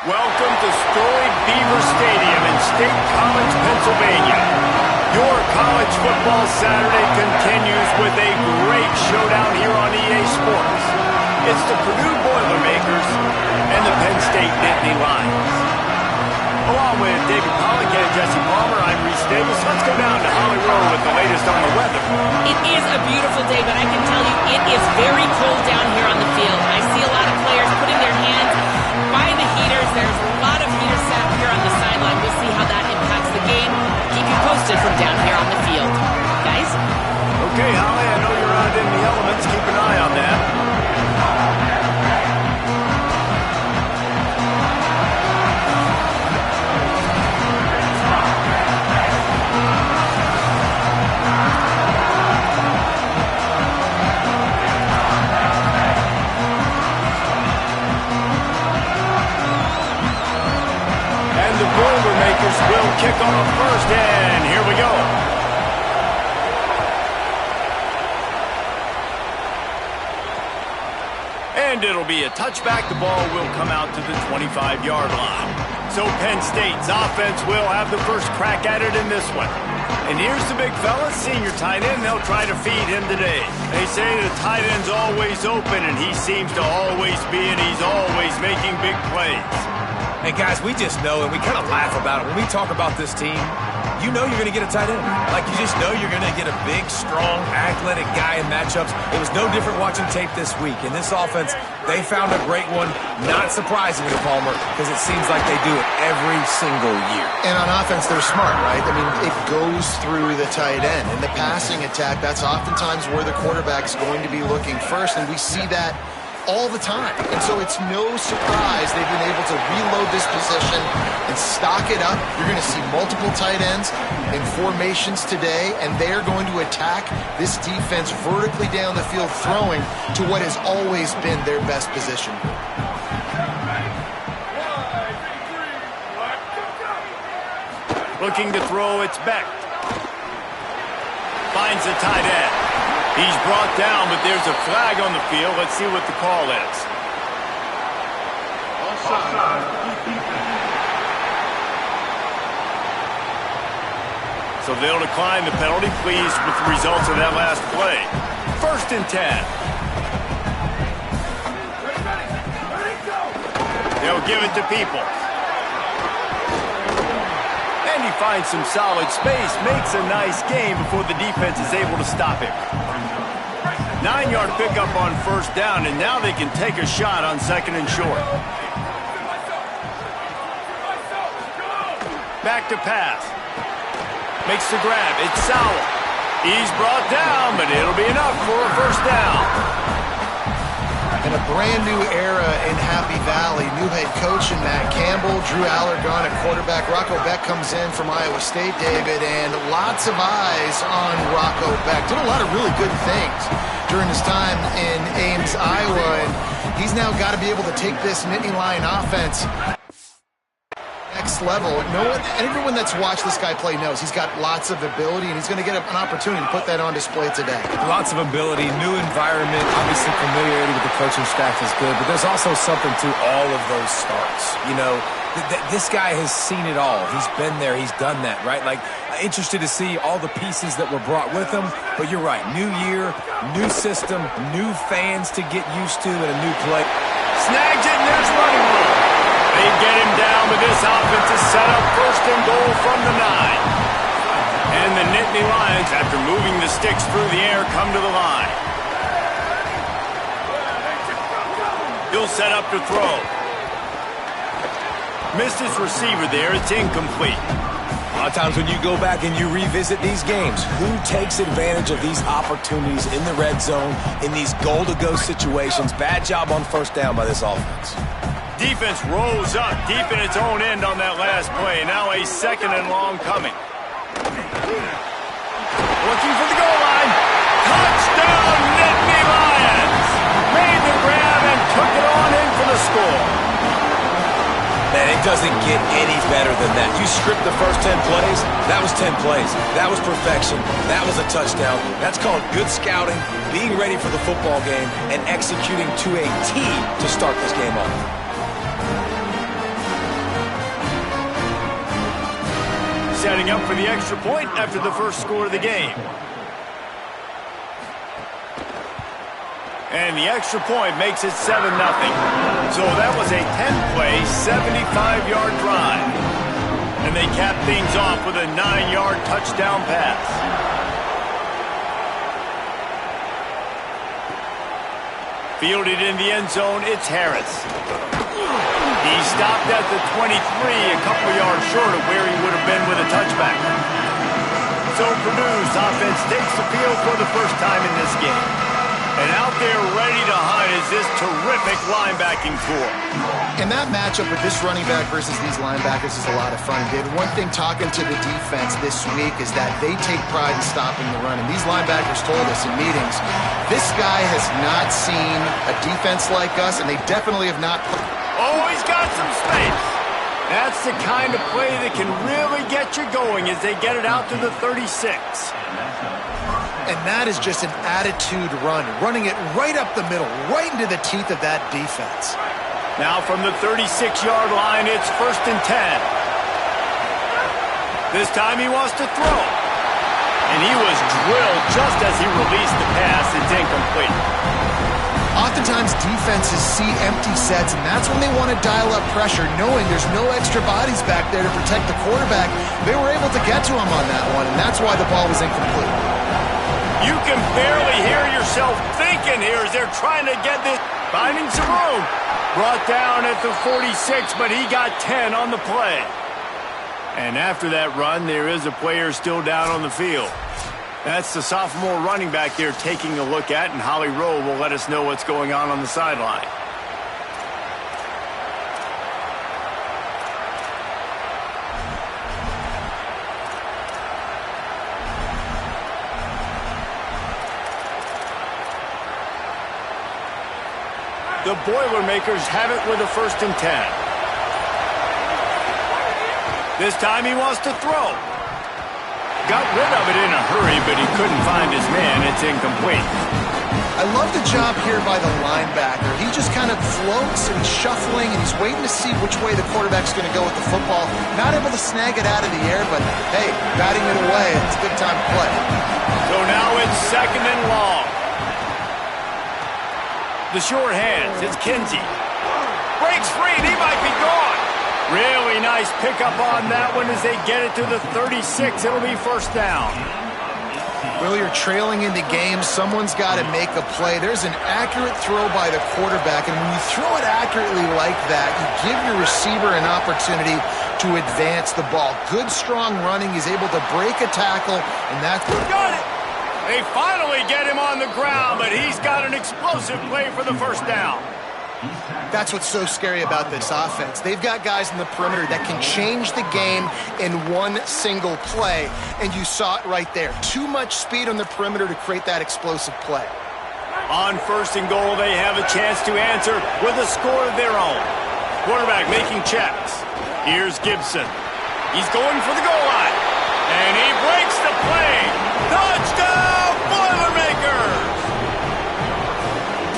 Welcome to storied Beaver Stadium in State College, Pennsylvania. Your college football Saturday continues with a great showdown here on EA Sports. It's the Purdue Boilermakers and the Penn State Nittany Lions. Along with David Pollack and Jesse Palmer, I'm Reese Davis. Let's go down to Hollywood with the latest on the weather. It is a beautiful day, but I can tell you it is very cold down here on the field. I see a lot of players putting their hands by the heaters. There's a lot of heaters set up here on the sideline. We'll see how that impacts the game. Keep you posted from down here on the field. Guys? Okay, Holly, I know you're out in the elements. Keep an eye on that. Boilermakers will kick off first, and here we go. And it'll be a touchback. The ball will come out to the 25-yard line. So Penn State's offense will have the first crack at it in this one. And here's the big fella, senior tight end. They'll try to feed him today. They say the tight end's always open, and he seems to always be, and he's always making big plays. Hey, guys, we just know, and we kind of laugh about it. When we talk about this team, you know you're going to get a tight end. Like, you just know you're going to get a big, strong, athletic guy in matchups. It was no different watching tape this week. In this offense, they found a great one. Not surprisingly, Palmer, because it seems like they do it every single year. And on offense, they're smart, right? I mean, it goes through the tight end. In the passing attack, that's oftentimes where the quarterback's going to be looking first, and we see that all the time. And so it's no surprise they've been able to reload this position and stock it up. You're going to see multiple tight ends in formations today, and they're going to attack this defense vertically down the field, throwing to what has always been their best position. Looking to throw, it's Beck. Finds the tight end. He's brought down, but there's a flag on the field. Let's see what the call is. So they'll decline the penalty. Pleased with the results of that last play. 1st and 10. They'll give it to Peoples. And he finds some solid space, makes a nice game before the defense is able to stop him. 9-yard pickup on 1st down, and now they can take a shot on 2nd and short. Back to pass. Makes the grab. It's Sowell. He's brought down, but it'll be enough for a 1st down. In a brand new era in Happy Valley, new head coach in Matt Campbell, Drew Allergon at quarterback. Rocco Beck comes in from Iowa State, David, and lots of eyes on Rocco Beck. Did a lot of really good things during his time in Ames, Iowa, and he's now got to be able to take this Nittany Lion offense next level. Everyone that's watched this guy play knows he's got lots of ability, and he's going to get an opportunity to put that on display today. Lots of ability, new environment, obviously familiarity with the coaching staff is good, but there's also something to all of those starts. You know, this guy has seen it all. He's been there. He's done that, right? Like, interested to see all the pieces that were brought with him, but you're right. New year, new system, new fans to get used to, and a new play. Snags it, and there's running room. They get him down, but this offense is set up 1st and goal from the 9. And the Nittany Lions, after moving the sticks through the air, come to the line. He'll set up to throw. Missed his receiver there. It's incomplete. A lot of times when you go back and you revisit these games, who takes advantage of these opportunities in the red zone, in these goal-to-go situations? Bad job on 1st down by this offense. Defense rolls up deep in its own end on that last play. Now a 2nd and long coming. Looking for the goal line. Touchdown, Nittany Lions! Made the grab and took it on in for the score. Man, it doesn't get any better than that. You strip the first 10 plays, that was 10 plays. That was perfection. That was a touchdown. That's called good scouting, being ready for the football game, and executing to a T to start this game off. setting up for the extra point after the first score of the game. And the extra point makes it 7-0. So that was a 10-play, 75-yard drive. And they cap things off with a 9-yard touchdown pass. Fielded in the end zone, it's Harris. He stopped at the 23, a couple yards short of where he would have been with a touchback. So Purdue's offense takes the field for the first time in this game. And out there ready to hunt is this terrific linebacking core. And that matchup with this running back versus these linebackers is a lot of fun, David. One thing talking to the defense this week is that they take pride in stopping the run. And these linebackers told us in meetings, this guy has not seen a defense like us, and they definitely have not. Oh, he's got some space. That's the kind of play that can really get you going as they get it out to the 36. And that is just an attitude run, running it right up the middle, right into the teeth of that defense. Now from the 36-yard line, it's 1st and 10. This time he wants to throw. And he was drilled just as he released the pass. It's incomplete. Oftentimes defenses see empty sets, and that's when they want to dial up pressure, knowing there's no extra bodies back there to protect the quarterback. They were able to get to him on that one, and that's why the ball was incomplete. You can barely hear yourself thinking here as they're trying to get this, finding some room. Brought down at the 46, but he got 10 on the play. And after that run, there is a player still down on the field. That's the sophomore running back there taking a look at, and Holly Rowe will let us know what's going on the sideline. The Boilermakers have it with a 1st and 10. This time he wants to throw. Got rid of it in a hurry, but he couldn't find his man. It's incomplete. I love the job here by the linebacker. He just kind of floats and shuffling, and he's waiting to see which way the quarterback's going to go with the football. Not able to snag it out of the air, but hey, batting it away, it's a good time to play. So now it's 2nd and long. The short hands, it's Kinsey. Breaks free, and he might be gone. Really nice pickup on that one as they get it to the 36. It'll be 1st down. Well, you're trailing in the game. Someone's got to make a play. There's an accurate throw by the quarterback, and when you throw it accurately like that, you give your receiver an opportunity to advance the ball. Good, strong running. He's able to break a tackle, and that's... Got it! They finally get him on the ground, but he's got an explosive play for the 1st down. That's what's so scary about this offense. They've got guys in the perimeter that can change the game in one single play, and you saw it right there. Too much speed on the perimeter to create that explosive play. On 1st and goal, they have a chance to answer with a score of their own. Quarterback making checks. Here's Gibson. He's going for the goal line, and he breaks the play. Touchdown, Boilermakers!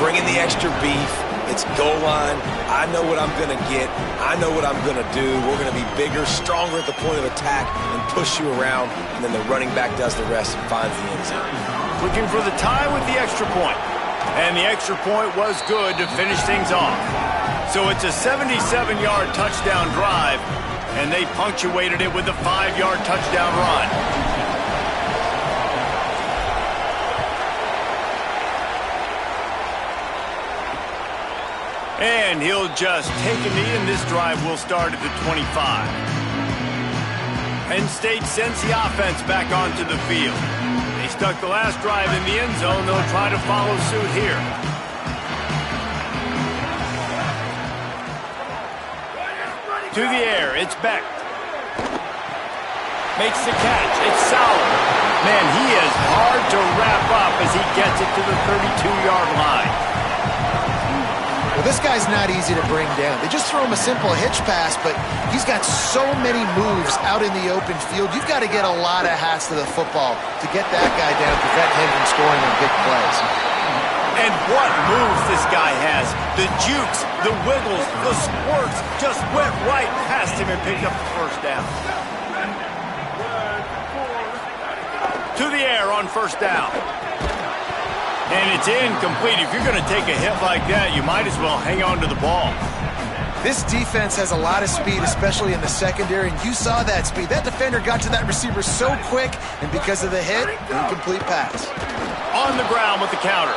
Bringing the extra beef. It's goal line. I know what I'm going to get. I know what I'm going to do. We're going to be bigger, stronger at the point of attack and push you around, and then the running back does the rest and finds the end zone. Looking for the tie with the extra point. And the extra point was good to finish things off. So it's a 77-yard touchdown drive, and they punctuated it with a 5-yard touchdown run. And he'll just take a knee, and this drive will start at the 25. Penn State sends the offense back onto the field. They stuck the last drive in the end zone. They'll try to follow suit here. To the air, it's Beck. Makes the catch, it's Sauer. Man, he is hard to wrap up as he gets it to the 32-yard line. Well, this guy's not easy to bring down. They just throw him a simple hitch pass, but he's got so many moves out in the open field. You've got to get a lot of hats to the football to get that guy down, prevent him from scoring on big plays. And what moves this guy has. The jukes, the wiggles, the squirts just went right past him and picked up the 1st down. to the air on first down. And it's incomplete. If you're going to take a hit like that, you might as well hang on to the ball. This defense has a lot of speed, especially in the secondary, and you saw that speed. That defender got to that receiver so quick, and because of the hit, incomplete pass. On the ground with the counter.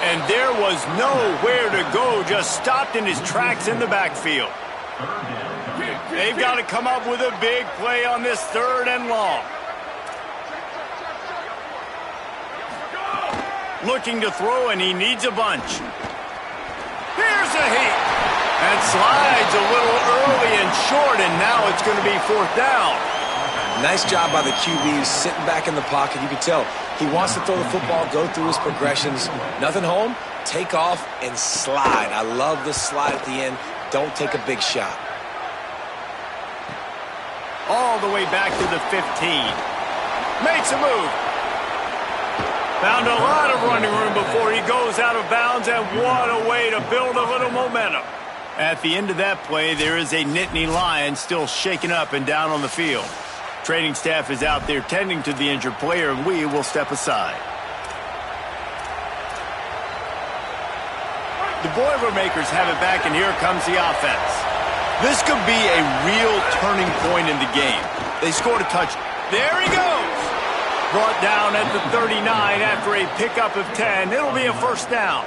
And there was nowhere to go, just stopped in his tracks in the backfield. They've got to come up with a big play on this 3rd and long. Looking to throw, and he needs a bunch. Here's a heat. And slides a little early and short, and now it's going to be 4th down. Nice job by the QB, sitting back in the pocket. You can tell he wants to throw the football, go through his progressions. Nothing home, take off, and slide. I love the slide at the end. Don't take a big shot. All the way back to the 15. Makes a move. Found a lot of running room before he goes out of bounds, and what a way to build a little momentum. At the end of that play, there is a Nittany Lion still shaken up and down on the field. Training staff is out there tending to the injured player, and we will step aside. The Boilermakers have it back, and here comes the offense. This could be a real turning point in the game. They scored a touchdown. There he goes! Brought down at the 39 after a pickup of 10. It'll be a 1st down.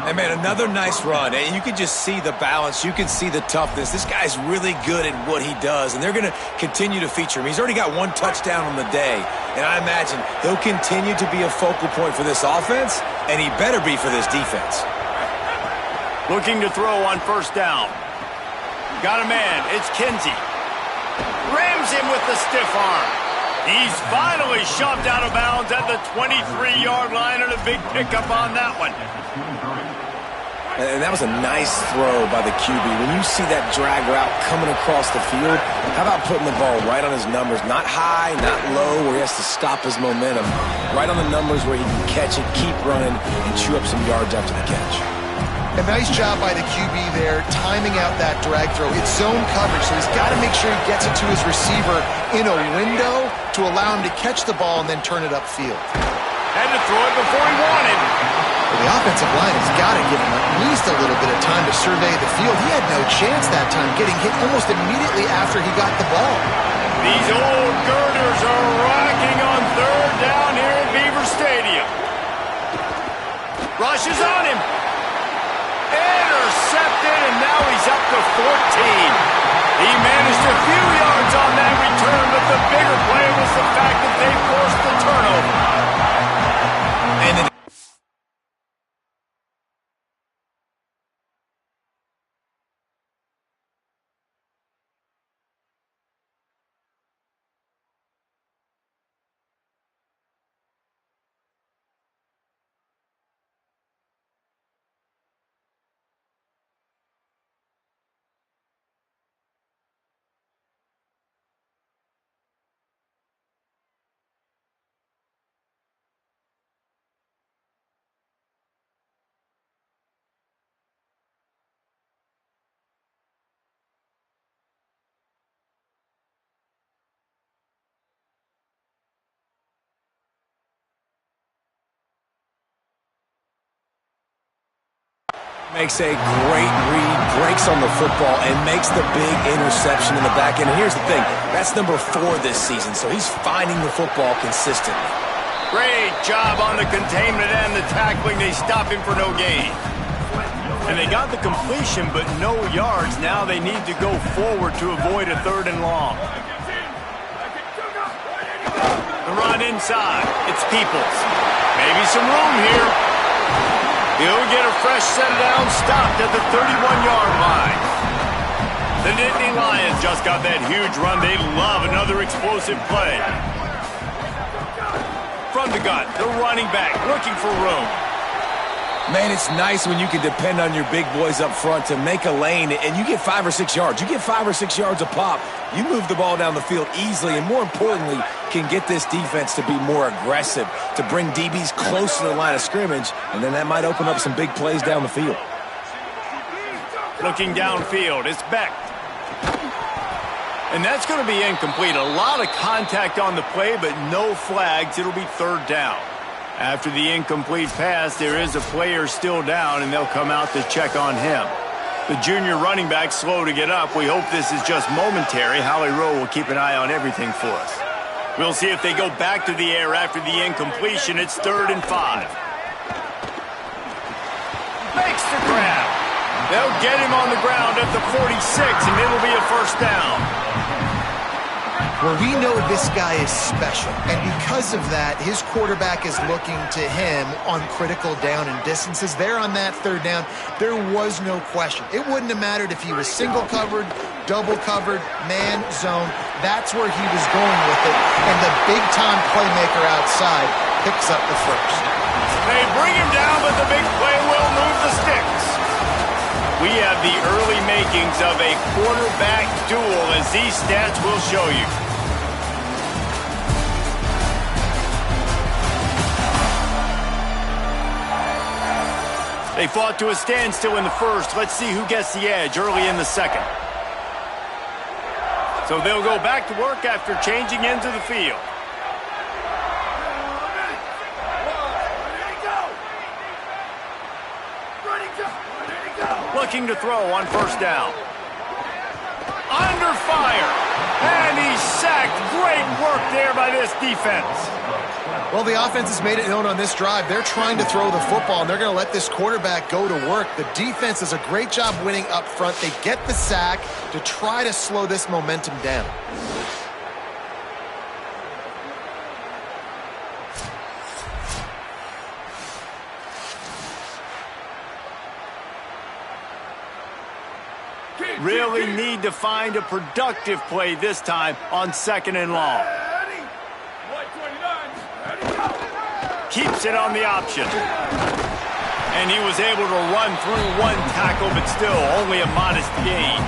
Hey, man, another nice run. And you can just see the balance. You can see the toughness. This guy's really good at what he does, and they're going to continue to feature him. He's already got 1 touchdown on the day, and I imagine he'll continue to be a focal point for this offense, and he better be for this defense. Looking to throw on 1st down. Got a man. It's Kinsey. Rams him with the stiff arm. He's finally shoved out of bounds at the 23-yard line, and a big pickup on that one. And that was a nice throw by the QB. When you see that drag route coming across the field, how about putting the ball right on his numbers? Not high, not low, where he has to stop his momentum. Right on the numbers where he can catch it, keep running, and chew up some yards after the catch. A nice job by the QB there, timing out that drag throw. It's zone coverage, so he's got to make sure he gets it to his receiver in a window to allow him to catch the ball and then turn it upfield. Had to throw it before he wanted. Well, the offensive line has got to give him at least a little bit of time to survey the field. He had no chance that time, getting hit almost immediately after he got the ball. These old girders are rocking on 3rd down here at Beaver Stadium. Rushes on him. Intercepted, and now he's up to 14. He managed a few yards on that return, but the bigger play was the fact that they forced the turnover. And then makes a great read, breaks on the football, and makes the big interception in the back end. And here's the thing, that's number 4 this season, so he's finding the football consistently. Great job on the containment and the tackling. They stop him for no gain. And they got the completion, but no yards. Now they need to go forward to avoid a 3rd and long. The run inside. It's Peoples. Maybe some room here. He'll get a fresh set down, stopped at the 31-yard line. The Nittany Lions just got that huge run. They love another explosive play. From the gun, the running back looking for room. Man, it's nice when you can depend on your big boys up front to make a lane, and you get 5 or 6 yards. You get 5 or 6 yards a pop. You move the ball down the field easily, and more importantly, can get this defense to be more aggressive, to bring DBs close to the line of scrimmage, and then that might open up some big plays down the field. Looking downfield, it's Beck. And that's going to be incomplete. A lot of contact on the play, but no flags. It'll be third down. After the incomplete pass, there is a player still down, and they'll come out to check on him. The junior running back slow to get up. We hope this is just momentary. Holly Rowe will keep an eye on everything for us. We'll see if they go back to the air after the incompletion. It's 3rd and 5. Makes the grab. They'll get him on the ground at the 46, and it'll be a first down. Well, we know this guy is special, and because of that, his quarterback is looking to him on critical down and distances. There on that 3rd down, there was no question. It wouldn't have mattered if he was single covered, double covered, man, zone. That's where he was going with it, and the big-time playmaker outside picks up the first. They bring him down, but the big play will move the sticks. We have the early makings of a quarterback duel, as these stats will show you. They fought to a standstill in the first. Let's see who gets the edge early in the second. So they'll go back to work after changing into the field. Looking to throw on first down. Under fire. And he's sacked. Great work there by this defense. Well, the offense has made it known on this drive. They're trying to throw the football, and they're going to let this quarterback go to work. The defense does a great job winning up front. They get the sack to try to slow this momentum down. Really need to find a productive play this time on 2nd and long. Keeps it on the option. And he was able to run through one tackle, but still only a modest gain.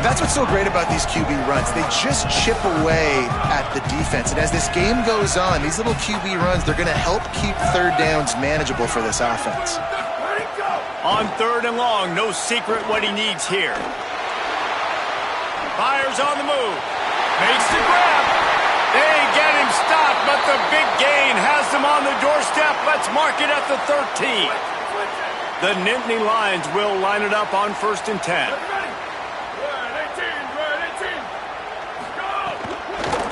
That's what's so great about these QB runs. They just chip away at the defense. And as this game goes on, these little QB runs, they're going to help keep 3rd downs manageable for this offense. On 3rd and long, no secret what he needs here. Fires on the move. Makes the grab. They get him stopped, but the big gain has them on the doorstep. Let's mark it at the 13. The Nittany Lions will line it up on 1st and 10.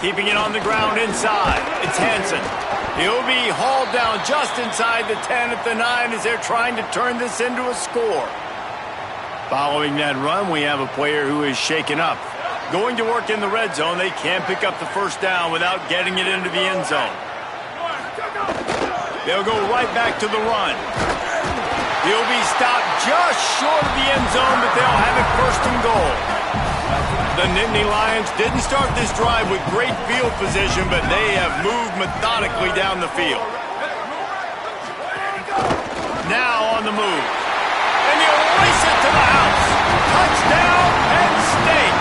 Keeping it on the ground inside. It's Hansen. He'll be hauled down just inside the 10 at the 9 as they're trying to turn this into a score. Following that run, we have a player who is shaken up. Going to work in the red zone, they can't pick up the first down without getting it into the end zone. They'll go right back to the run. He'll be stopped just short of the end zone, but they'll have it 1st and goal. The Nittany Lions didn't start this drive with great field position, but they have moved methodically down the field. Now on the move. And he'll race it to the house. Touchdown, Penn State.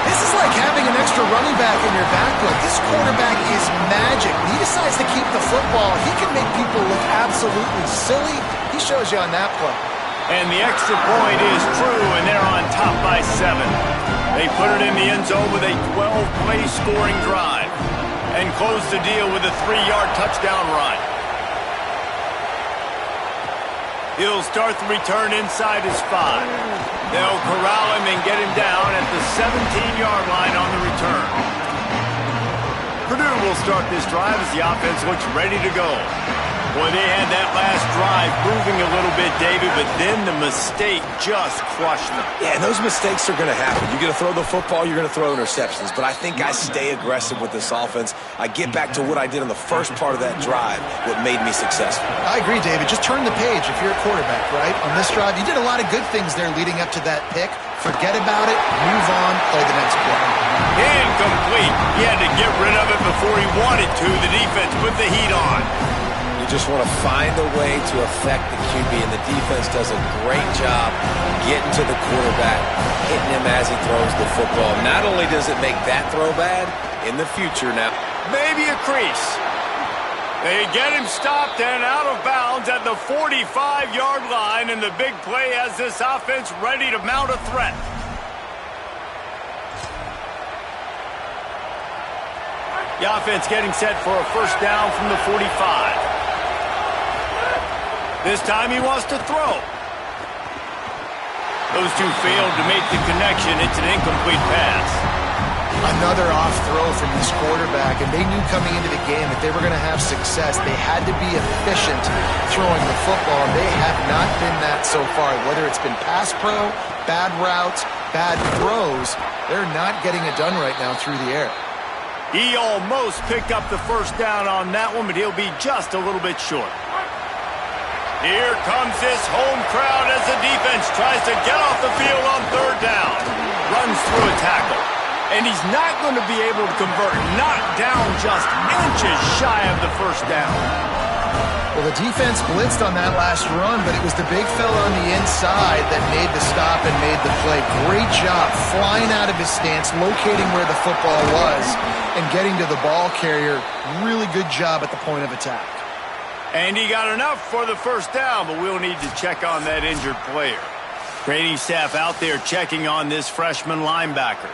This is like having an extra running back in your backfield. This quarterback is magic. He decides to keep the football. He can make people look absolutely silly. He shows you on that play. And the extra point is true, and they're on top by 7. They put it in the end zone with a 12-play scoring drive and close the deal with a 3-yard touchdown run. He'll start the return inside his 5. They'll corral him and get him down at the 17-yard line on the return. Purdue will start this drive as the offense looks ready to go. Boy, they had that last drive moving a little bit, David, but then the mistake just crushed them. Yeah, and those mistakes are going to happen. You're going to throw the football, you're going to throw interceptions. But I think I stay aggressive with this offense. I get back to what I did in the first part of that drive, what made me successful. I agree, David. Just turn the page if you're a quarterback, right? On this drive, you did a lot of good things there leading up to that pick. Forget about it, move on, play the next play. Incomplete. He had to get rid of it before he wanted to. The defense put the heat on. You just want to find a way to affect the QB, and the defense does a great job getting to the quarterback, hitting him as he throws the football. Not only does it make that throw bad, in the future now. Maybe a crease. They get him stopped and out of bounds at the 45-yard line, and the big play has this offense ready to mount a threat. The offense getting set for a first down from the 45. This time he wants to throw. Those two failed to make the connection. It's an incomplete pass. Another off throw from this quarterback, and they knew coming into the game that they were going to have success. They had to be efficient throwing the football, and they have not been that so far. Whether it's been pass pro, bad routes, bad throws, they're not getting it done right now through the air. He almost picked up the first down on that one, but he'll be just a little bit short. Here comes this home crowd as the defense tries to get off the field on third down. Runs through a tackle. And he's not going to be able to convert. Knocked down just inches shy of the first down. Well, the defense blitzed on that last run, but it was the big fella on the inside that made the stop and made the play. Great job flying out of his stance, locating where the football was, and getting to the ball carrier. Really good job at the point of attack. And he got enough for the first down, but we'll need to check on that injured player. Training staff out there checking on this freshman linebacker.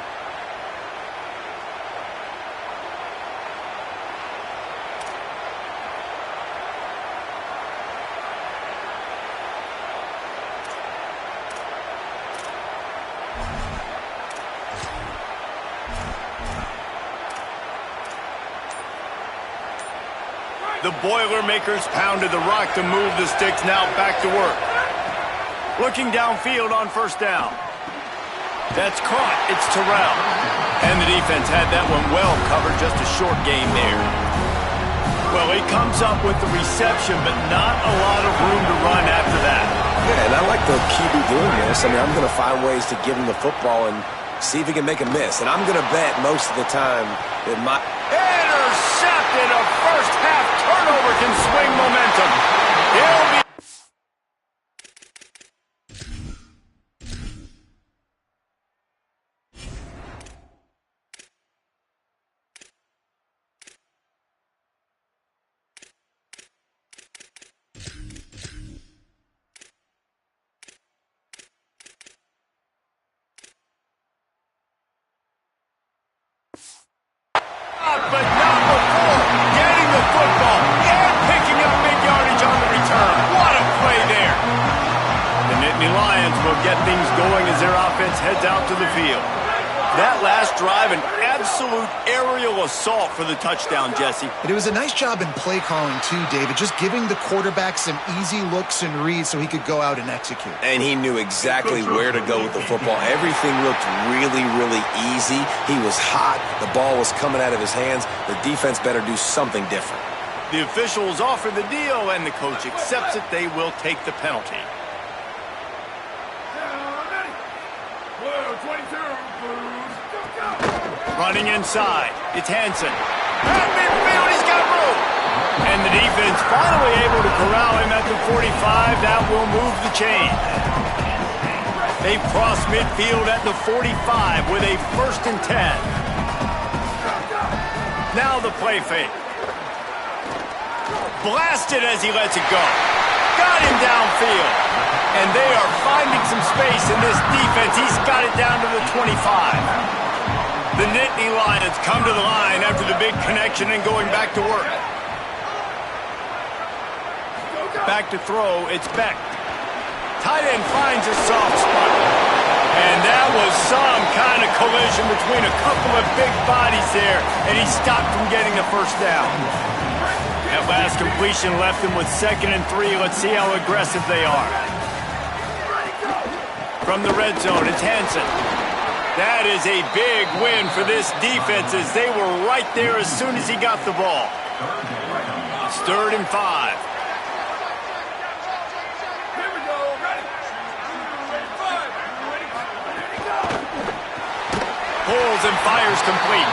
The Boilermakers pounded the rock to move the sticks, now back to work. Looking downfield on first down. That's caught. It's Terrell. And the defense had that one well covered, just a short gain there. Well, he comes up with the reception, but not a lot of room to run after that. Yeah, and I like the QB doing this. I mean, I'm going to find ways to give him the football and see if he can make a miss. And I'm going to bet most of the time that my... Intercepted! A first half turnover can swing momentum. He'll be... But not before getting the football and picking up big yardage on the return. What a play there. The Nittany Lions will get things going as their offense heads out to the field. That last drive, an absolute aerial assault for the touchdown, Jesse. But it was a nice job in play calling too, David, just giving the quarterback some easy looks and reads so he could go out and execute. And he knew exactly where to go with the football. Everything looked really, really easy. He was hot. The ball was coming out of his hands. The defense better do something different. The officials offer the deal, and the coach accepts it. They will take the penalty. Running inside, it's Hansen. At midfield, he's got room. And the defense finally able to corral him at the 45. That will move the chain. They cross midfield at the 45 with a 1st and 10. Now the play fake. Blasted as he lets it go. Got him downfield. And they are finding some space in this defense. He's got it down to the 25. The Nittany Lions come to the line after the big connection and going back to work. Back to throw, it's Beck. Tight end finds a soft spot. And that was some kind of collision between a couple of big bodies there, and he stopped from getting the first down. That last completion left him with 2nd and 3. Let's see how aggressive they are. From the red zone, it's Hansen. That is a big win for this defense as they were right there as soon as he got the ball. It's 3rd and 5. Pulls and fires complete.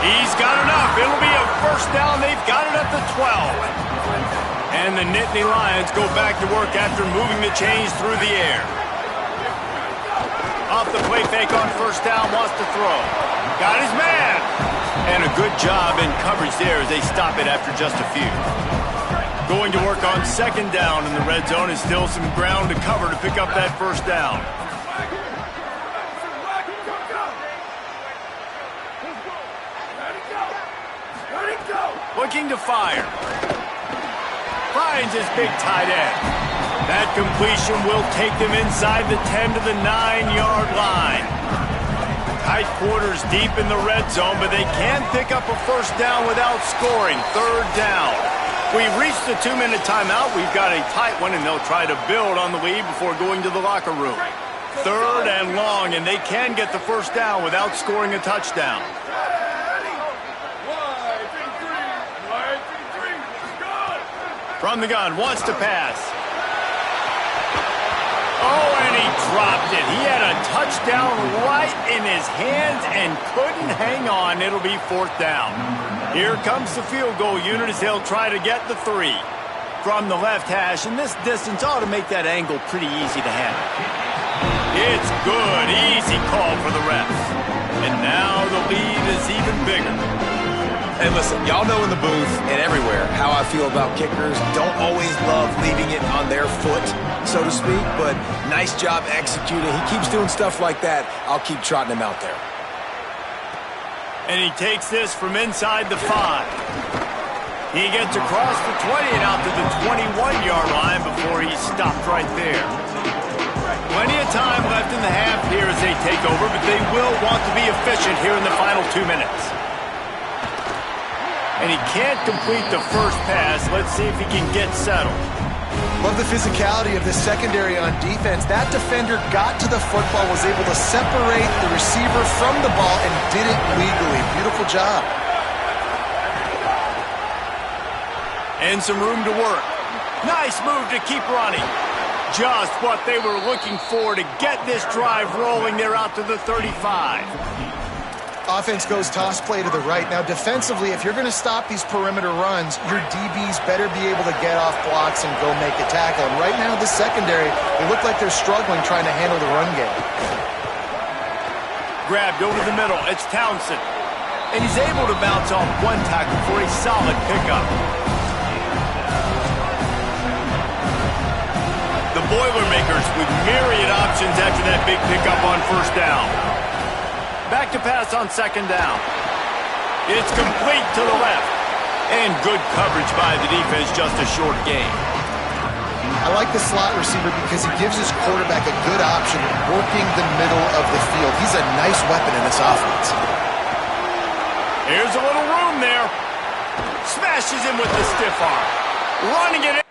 He's got enough. It'll be a first down. They've got it at the 12. And the Nittany Lions go back to work after moving the chains through the air. Off the play fake on first down, wants to throw. Got his man. And a good job in coverage there as they stop it after just a few. Going to work on 2nd down in the red zone is still some ground to cover to pick up that first down. looking to fire. Finds his big tight end. That completion will take them inside the 10 to the 9-yard line. Tight quarters deep in the red zone, but they can pick up a first down without scoring. Third down. We've reached the 2-minute timeout. We've got a tight one, and they'll try to build on the lead before going to the locker room. Third and long, and they can get the first down without scoring a touchdown. From the gun, wants to pass. Oh, and he dropped it. He had a touchdown right in his hands and couldn't hang on. It'll be fourth down. Here comes the field goal unit as they'll try to get the 3. From the left hash, and this distance ought to make that angle pretty easy to handle. It's good. Easy call for the refs. And now the lead is even bigger. And listen, y'all know in the booth and everywhere how I feel about kickers. Don't always love leaving it on their foot, so to speak, but nice job executing. He keeps doing stuff like that. I'll keep trotting him out there. And he takes this from inside the 5. He gets across the 20 and out to the 21-yard line before he's stopped right there. Plenty of time left in the half here as they take over, but they will want to be efficient here in the final 2 minutes. And he can't complete the first pass. Let's see if he can get settled. Love the physicality of this secondary on defense. That defender got to the football, was able to separate the receiver from the ball, and did it legally. Beautiful job. And some room to work. Nice move to keep running. Just what they were looking for to get this drive rolling. They're out to the 35. Offense goes toss play to the right. Now, defensively, if you're going to stop these perimeter runs, your DBs better be able to get off blocks and go make a tackle. And right now, the secondary, they look like they're struggling trying to handle the run game. Grabbed over the middle. It's Townsend. And he's able to bounce off one tackle for a solid pickup. The Boilermakers with myriad options after that big pickup on first down. Back to pass on second down. It's complete to the left. And good coverage by the defense, just a short gain. I like the slot receiver because he gives his quarterback a good option working the middle of the field. He's a nice weapon in this offense. Here's a little room there. Smashes him with the stiff arm. Running it in.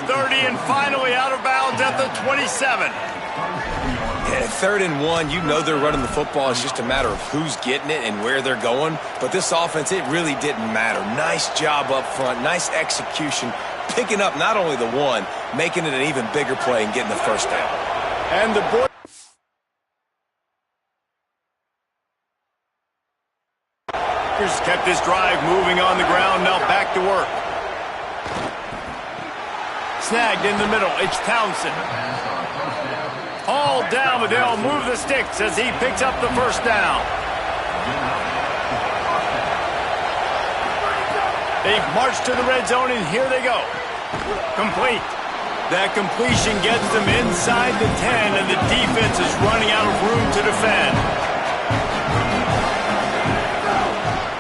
30 and finally out of bounds at the 27. At 3rd and 1, you know they're running the football. It's just a matter of who's getting it and where they're going. But this offense, it really didn't matter. Nice job up front, nice execution, picking up not only the one, making it an even bigger play and getting the first down. And the boy kept this drive moving on the ground, now back to work. Snagged in the middle, it's Townsend. Hauled down, but they'll move the sticks as he picks up the first down. They've marched to the red zone, and here they go. Complete. That completion gets them inside the 10, and the defense is running out of room to defend.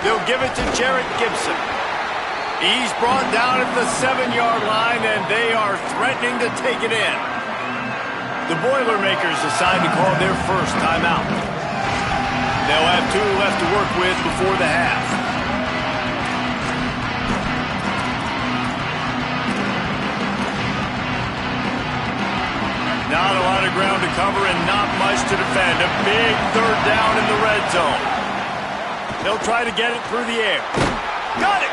They'll give it to Jarrett Gibson. He's brought down at the 7-yard line, and they are threatening to take it in. The Boilermakers decide to call their first timeout. They'll have 2 left to work with before the half. Not a lot of ground to cover and not much to defend. A big 3rd down in the red zone. They'll try to get it through the air. Got it!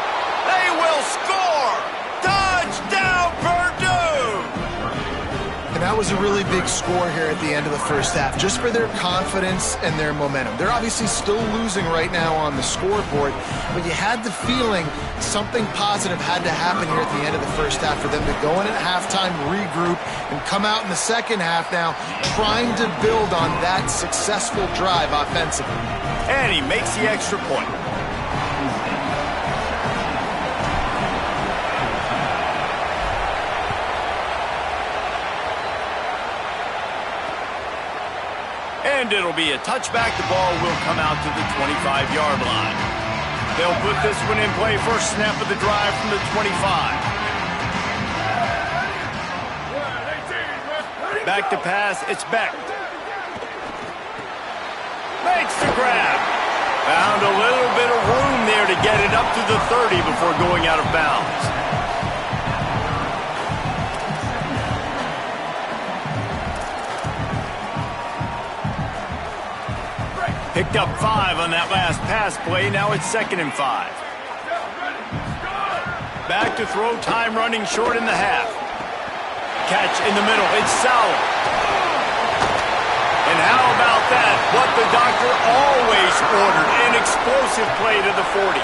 They will score! Touchdown, Purdue! And that was a really big score here at the end of the first half, just for their confidence and their momentum. They're obviously still losing right now on the scoreboard, but you had the feeling something positive had to happen here at the end of the first half for them to go in at halftime, regroup, and come out in the second half now trying to build on that successful drive offensively. And he makes the extra point. And it'll be a touchback. The ball will come out to the 25-yard line. They'll put this one in play. First snap of the drive from the 25. Back to pass. It's Beck. Makes the grab. Found a little bit of room there to get it up to the 30 before going out of bounds. Picked up 5 on that last pass play. Now it's 2nd and 5. Back to throw. Time running short in the half. Catch in the middle. It's Sauer. And how about that? What the doctor always ordered. An explosive play to the 40.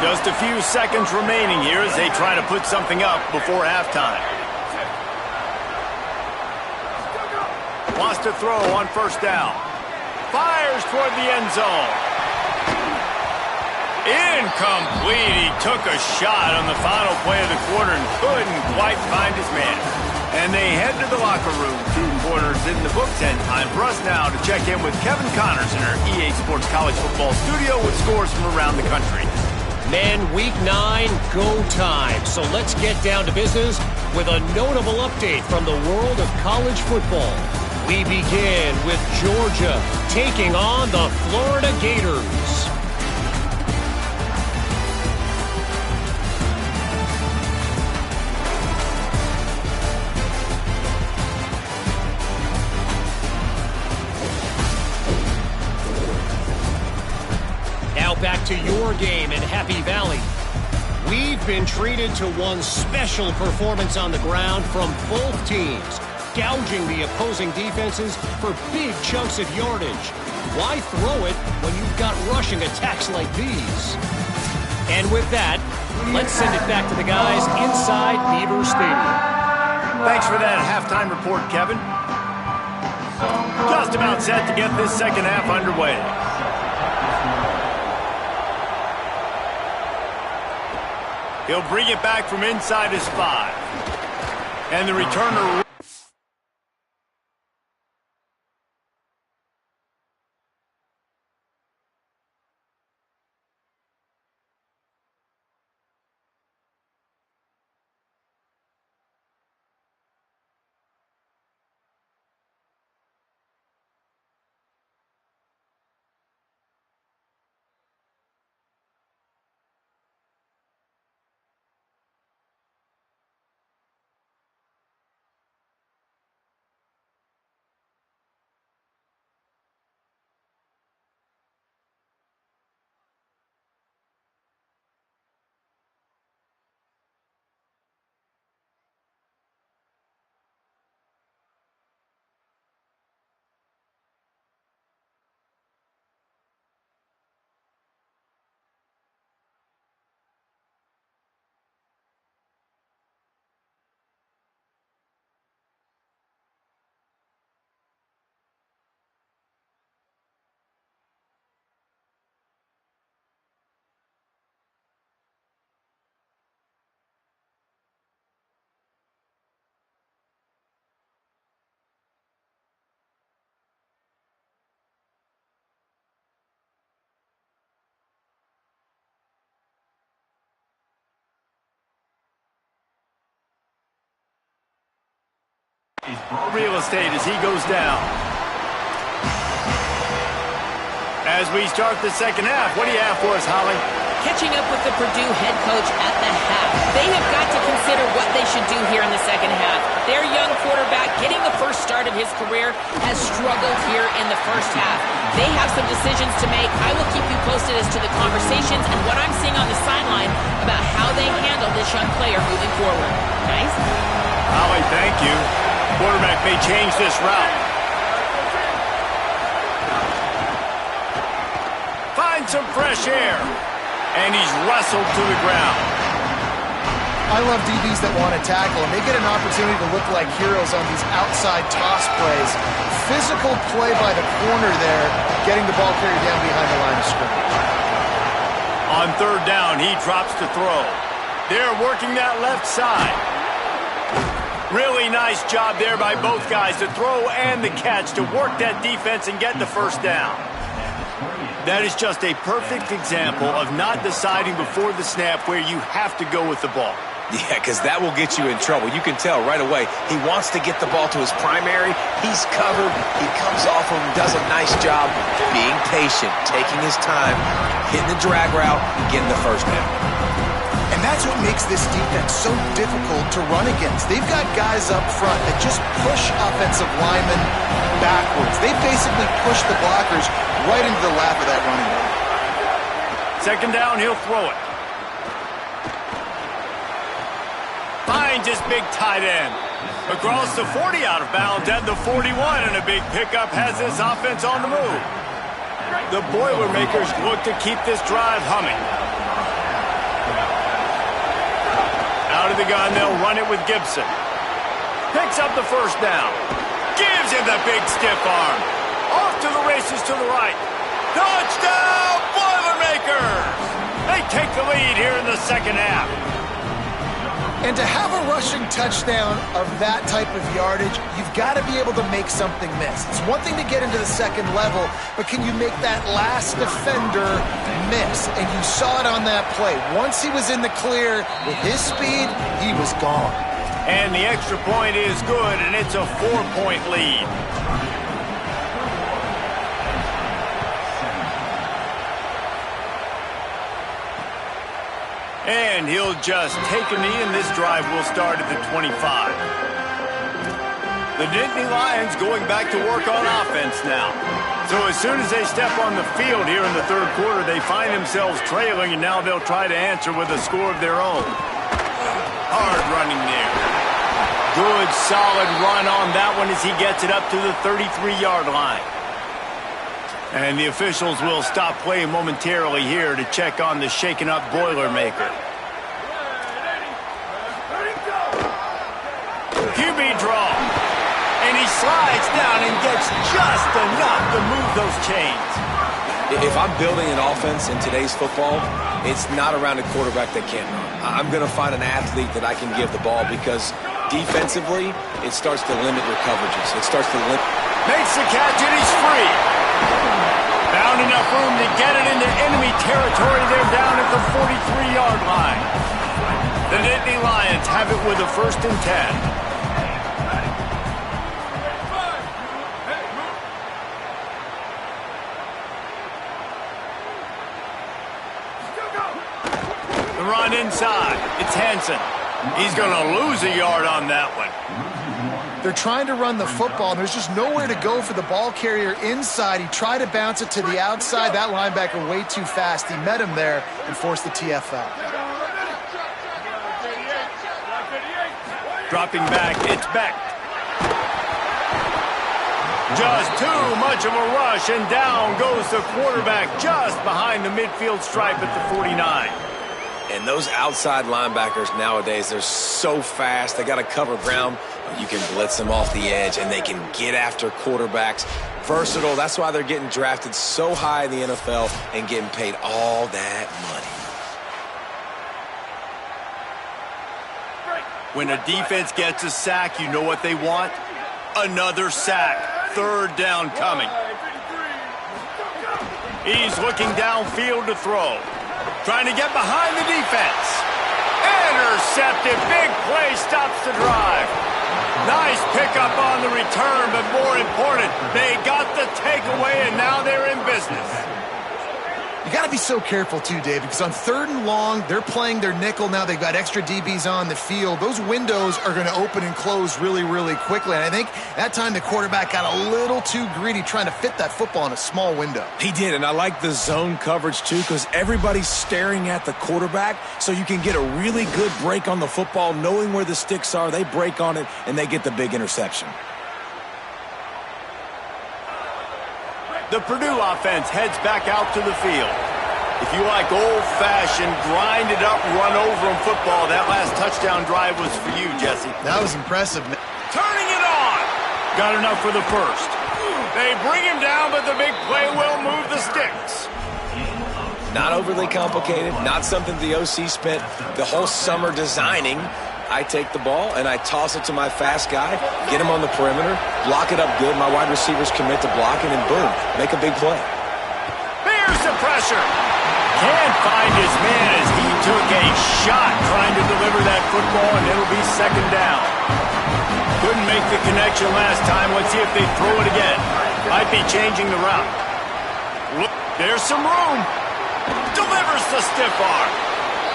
Just a few seconds remaining here as they try to put something up before halftime. Wants to throw on first down. Fires toward the end zone. Incomplete. He took a shot on the final play of the quarter and couldn't quite find his man. And they head to the locker room. 2 quarters in the books, and time for us now to check in with Kevin Connors in our EA Sports College Football studio with scores from around the country. Men, Week 9, go time. So let's get down to business with a notable update from the world of college football. We begin with Georgia taking on the Florida Gators. Now back to your game in Happy Valley. We've been treated to one special performance on the ground from both teams, gouging the opposing defenses for big chunks of yardage. Why throw it when you've got rushing attacks like these? And with that, let's send it back to the guys inside Beaver Stadium. Thanks for that halftime report, Kevin. Just about set to get this second half underway. He'll bring it back from inside his 5. And the returner... real estate as he goes down. As we start the second half, what do you have for us, Holly? Catching up with the Purdue head coach at the half. They have got to consider what they should do here in the second half. Their young quarterback, getting the first start of his career, has struggled here in the first half. They have some decisions to make. I will keep you posted as to the conversations and what I'm seeing on the sideline about how they handle this young player moving forward. Guys? Holly, thank you. Quarterback may change this route. Find some fresh air. And he's wrestled to the ground. I love DBs that want to tackle, and they get an opportunity to look like heroes on these outside toss plays. Physical play by the corner there, getting the ball carried down behind the line of scrimmage. On third down, he drops to throw. They're working that left side. Really nice job there by both guys, the throw and the catch, to work that defense and get the first down. That is just a perfect example of not deciding before the snap where you have to go with the ball. Yeah, because that will get you in trouble. You can tell right away he wants to get the ball to his primary. He's covered. He comes off him, does a nice job being patient, taking his time, hitting the drag route, and getting the first down. And that's what makes this defense so difficult to run against. They've got guys up front that just push offensive linemen backwards. They basically push the blockers right into the lap of that running back. Second down, he'll throw it. Finds his big tight end. Across the 40, out of bounds at the 41, and a big pickup has this offense on the move. The Boilermakers look to keep this drive humming. Out of the gun, they'll run it with Gibson. Picks up the first down. Gives him the big stiff arm. Off to the races to the right. Touchdown, Boilermakers! They take the lead here in the second half. And to have a rushing touchdown of that type of yardage, you've got to be able to make something miss. It's one thing to get into the second level, but can you make that last defender miss? And you saw it on that play. Once he was in the clear with his speed, he was gone. And the extra point is good, and it's a 4-point lead. And he'll just take a knee, and this drive will start at the 25. The Nittany Lions going back to work on offense now. So as soon as they step on the field here in the third quarter, they find themselves trailing, and now they'll try to answer with a score of their own. Hard running there. Good, solid run on that one as he gets it up to the 33-yard line. And the officials will stop play momentarily here to check on the shaken-up Boilermaker. QB draw. And he slides down and gets just enough to move those chains. If I'm building an offense in today's football, it's not around a quarterback that can't run. I'm going to find an athlete that I can give the ball because defensively, it starts to limit your coverages. It starts to limit. Makes the catch and he's free. Found enough room to get it into enemy territory. They're down at the 43-yard line. The Nittany Lions have it with a 1st and 10. The run inside. It's Hansen. He's going to lose a yard on that one. They're trying to run the football, and there's just nowhere to go for the ball carrier inside. He tried to bounce it to the outside. That linebacker way too fast. He met him there and forced the TFL. Dropping back, it's Beck. Just too much of a rush, and down goes the quarterback just behind the midfield stripe at the 49. And those outside linebackers nowadays, they're so fast. They got to cover ground. You can blitz them off the edge, and they can get after quarterbacks. Versatile. That's why they're getting drafted so high in the NFL and getting paid all that money. When a defense gets a sack, you know what they want? Another sack. Third down coming. He's looking downfield to throw. Trying to get behind the defense. Intercepted. Big play stops the drive. Nice pickup on the return, but more important, they got the takeaway, and now they're in business. You got to be so careful, too, Dave, because on 3rd and long, they're playing their nickel now. They've got extra DBs on the field. Those windows are going to open and close really, really quickly. And I think that time the quarterback got a little too greedy trying to fit that football in a small window. He did, and I like the zone coverage, too, because everybody's staring at the quarterback, so you can get a really good break on the football, knowing where the sticks are. They break on it, and they get the big interception. The Purdue offense heads back out to the field. If you like old-fashioned, grind-it-up, run-over-'em football, that last touchdown drive was for you, Jesse. That was impressive. Turning it on! Got enough for the first. They bring him down, but the big play will move the sticks. Not overly complicated, not something the OC spent the whole summer designing. I take the ball and I toss it to my fast guy, get him on the perimeter, block it up good. My wide receivers commit to blocking, and boom, make a big play. There's the pressure. Can't find his man as he took a shot trying to deliver that football, and it'll be 2nd down. Couldn't make the connection last time. Let's see if they throw it again. Might be changing the route. Look, there's some room. Delivers the stiff arm.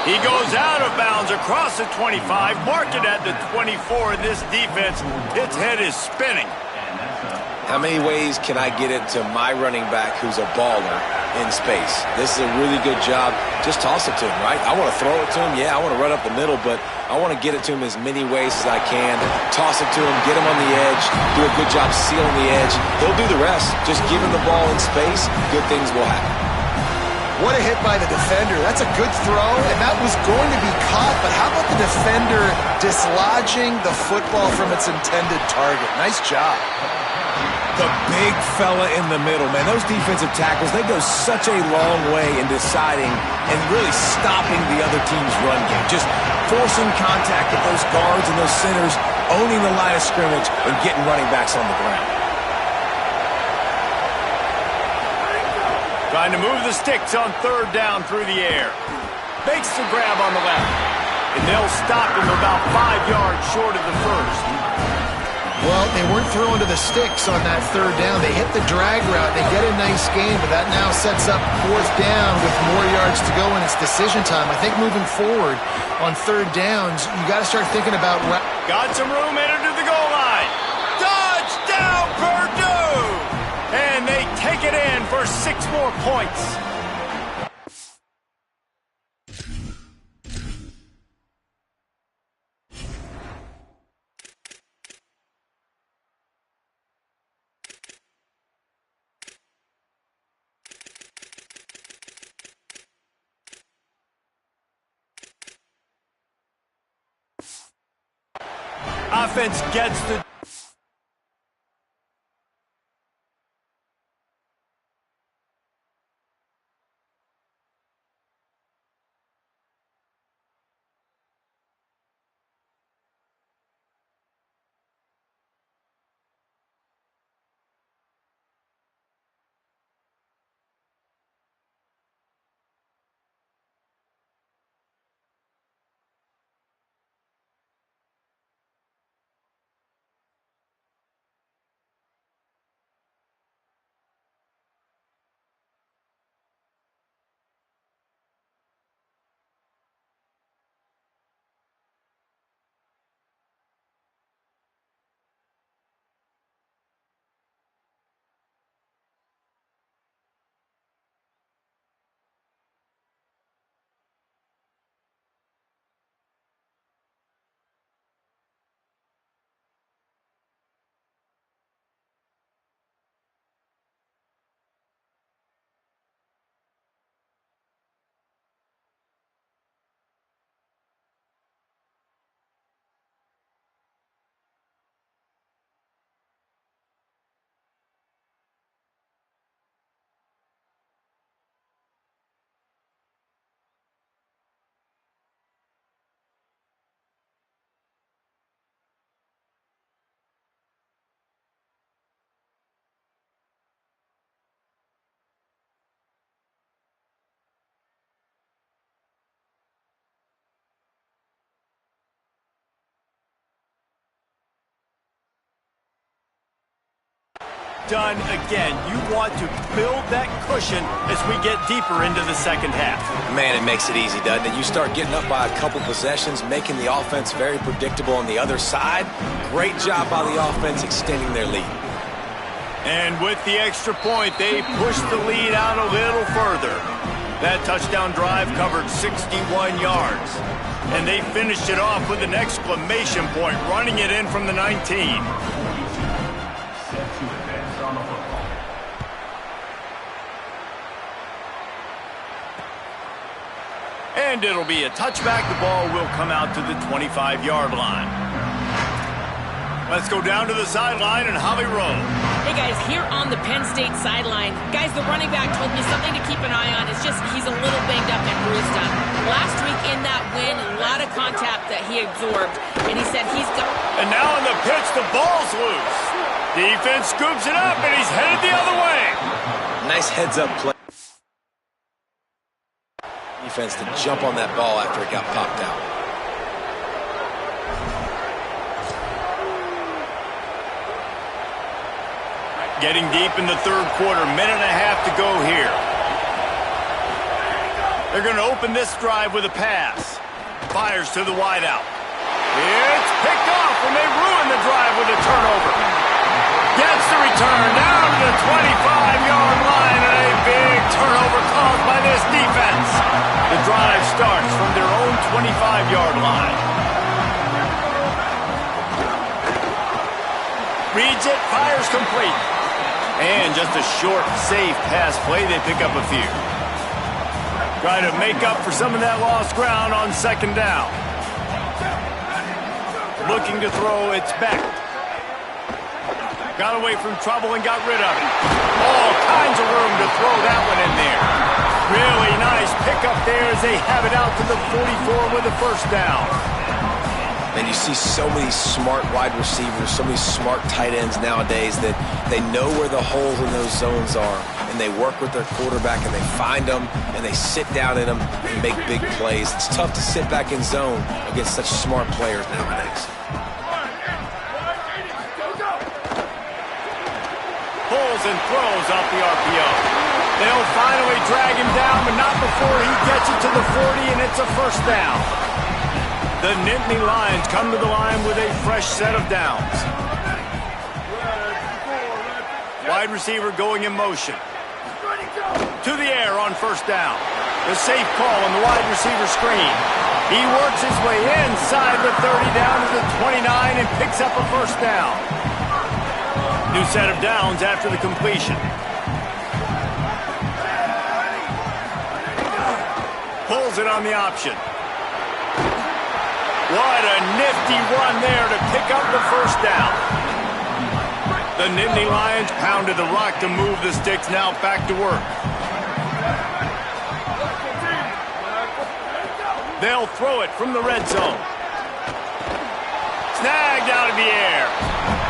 He goes out of bounds across the 25, marked it at the 24, and this defense, its head is spinning. How many ways can I get it to my running back who's a baller in space? This is a really good job. Just toss it to him, right? I want to throw it to him. Yeah, I want to run up the middle, but I want to get it to him as many ways as I can. Toss it to him, get him on the edge, do a good job sealing the edge. He'll do the rest. Just give him the ball in space, good things will happen. What a hit by the defender. That's a good throw, and that was going to be caught, but how about the defender dislodging the football from its intended target? Nice job. The big fella in the middle, man. Those defensive tackles, they go such a long way in deciding and really stopping the other team's run game. Just forcing contact with those guards and those centers, owning the line of scrimmage, and getting running backs on the ground. Trying to move the sticks on 3rd down through the air. Makes the grab on the left. And they'll stop him about 5 yards short of the first. Well, they weren't throwing to the sticks on that 3rd down. They hit the drag route. They get a nice gain, but that now sets up 4th down with more yards to go, and it's decision time. I think moving forward on 3rd downs, you got to start thinking about... Got some room, entered to the goal line. Touchdown, Purdue! And they take it in for 6 more points. Offense gets the... done again. You want to build that cushion as we get deeper into the second half. Man, it makes it easy, doesn't it? You start getting up by a couple possessions, making the offense very predictable on the other side. Great job by the offense extending their lead. And with the extra point, they push the lead out a little further. That touchdown drive covered 61 yards. And they finished it off with an exclamation point, running it in from the 19. Set to advance on the football. And it'll be a touchback. The ball will come out to the 25-yard line. Let's go down to the sideline and Holly Rowe. Hey, guys, here on the Penn State sideline, guys, the running back told me something to keep an eye on. It's just he's a little banged up and bruised up. Last week in that win, a lot of contact that he absorbed, and he said he's got... And now on the pitch, the ball's loose. Defense scoops it up, and he's headed the other way. Nice heads-up play. Defense to jump on that ball after it got popped out. Getting deep in the third quarter, minute and a half to go here. They're going to open this drive with a pass. Fires to the wideout. It's picked off, and they ruin the drive with a turnover. Gets the return down to the 25-yard line, and a big turnover caused by this defense. The drive starts from their own 25-yard line. Reads it, fires complete. And just a short, safe pass play, they pick up a few. Try to make up for some of that lost ground on second down. Looking to throw, it's back. Got away from trouble and got rid of it. All kinds of room to throw that one in there. Really nice pickup there as they have it out to the 44 with a first down. And you see so many smart wide receivers, so many smart tight ends nowadays that they know where the holes in those zones are, and they work with their quarterback, and they find them, and they sit down in them and make big plays. It's tough to sit back in zone against such smart players nowadays. Pulls and throws off the RPO. They'll finally drag him down, but not before he gets it to the 40, and it's a first down. The Nittany Lions come to the line with a fresh set of downs. Wide receiver going in motion. To the air on first down. The safe call on the wide receiver screen. He works his way inside the 30 down to the 29 and picks up a first down. New set of downs after the completion. Pulls it on the option. What a nifty run there to pick up the first down. The Nittany Lions pounded the rock to move the sticks, now back to work. They'll throw it from the red zone. Snagged out of the air.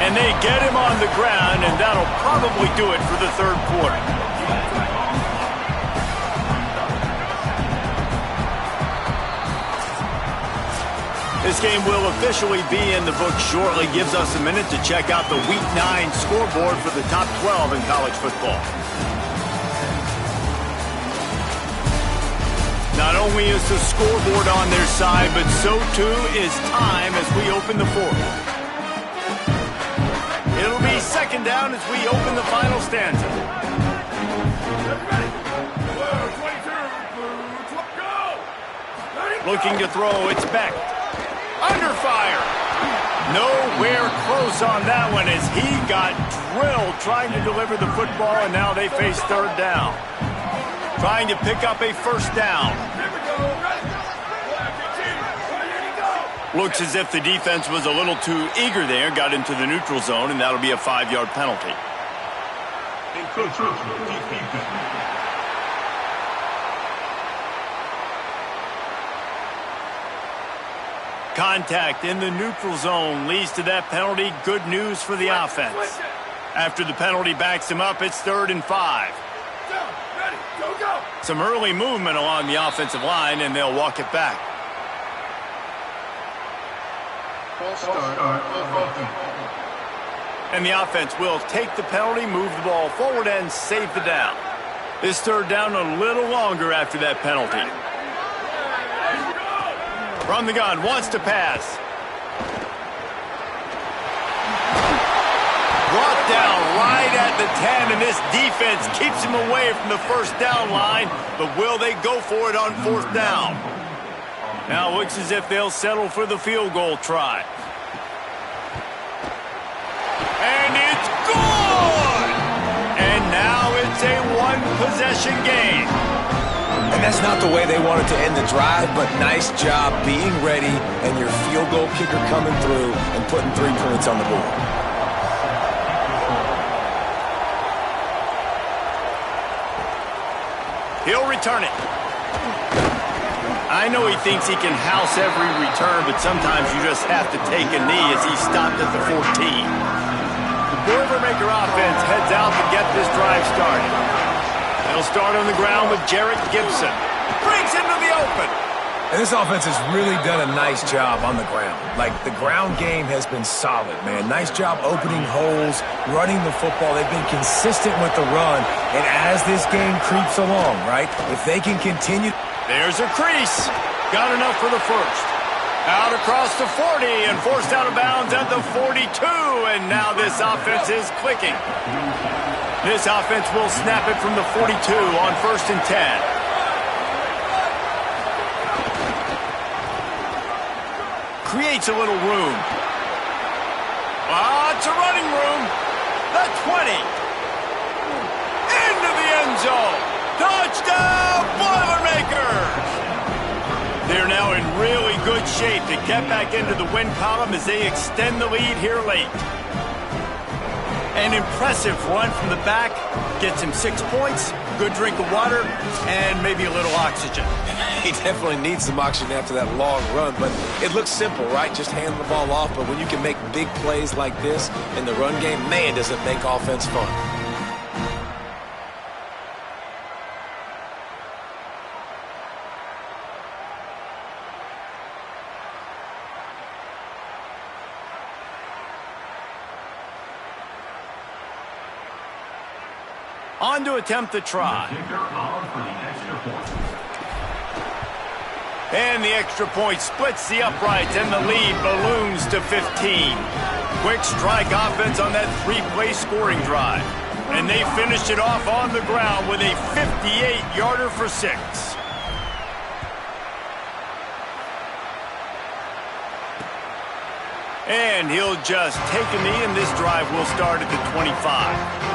And they get him on the ground, and that'll probably do it for the third quarter. This game will officially be in the books shortly. Gives us a minute to check out the Week 9 scoreboard for the top 12 in college football. Not only is the scoreboard on their side, but so too is time as we open the fourth. It'll be second down as we open the final stanza. Looking to throw, it's Beck. Under fire. Nowhere close on that one as he got drilled trying to deliver the football, and now they face third down. Trying to pick up a first down. Looks as if the defense was a little too eager there, got into the neutral zone, and that'll be a 5-yard penalty. Contact in the neutral zone leads to that penalty. Good news for the offense. After the penalty backs him up, it's 3rd and 5. Some early movement along the offensive line, and they'll walk it back. And the offense will take the penalty, move the ball forward, and save the down. This third down a little longer after that penalty. From the gun, wants to pass. Brought down right at the 10, and this defense keeps him away from the first down line, but will they go for it on fourth down? Now it looks as if they'll settle for the field goal try. And it's good! And now it's a one-possession game. And that's not the way they wanted to end the drive, but nice job being ready and your field goal kicker coming through and putting 3 points on the board. He'll return it. I know he thinks he can house every return, but sometimes you just have to take a knee as he stopped at the 14. The Boilermaker offense heads out to get this drive started. They'll start on the ground with Jarrett Gibson. Breaks into the open. And this offense has really done a nice job on the ground. Like, the ground game has been solid, man. Nice job opening holes, running the football. They've been consistent with the run. And as this game creeps along, right, if they can continue... There's a crease. Got enough for the first. Out across the 40 and forced out of bounds at the 42. And now this offense is clicking. This offense will snap it from the 42 on 1st and 10. Creates a little room. It's a running room. The 20. Into the end zone. Touchdown, Boilermakers! They're now in really good shape to get back into the win column as they extend the lead here late. An impressive run from the back. Gets him 6 points, good drink of water, and maybe a little oxygen. He definitely needs some oxygen after that long run, but it looks simple, right? Just hand the ball off, but when you can make big plays like this in the run game, man, does it make offense fun. On to attempt the try. And the extra point splits the uprights, and the lead balloons to 15. Quick strike offense on that 3-play scoring drive. And they finished it off on the ground with a 58-yarder for 6. And he'll just take a knee, and this drive will start at the 25.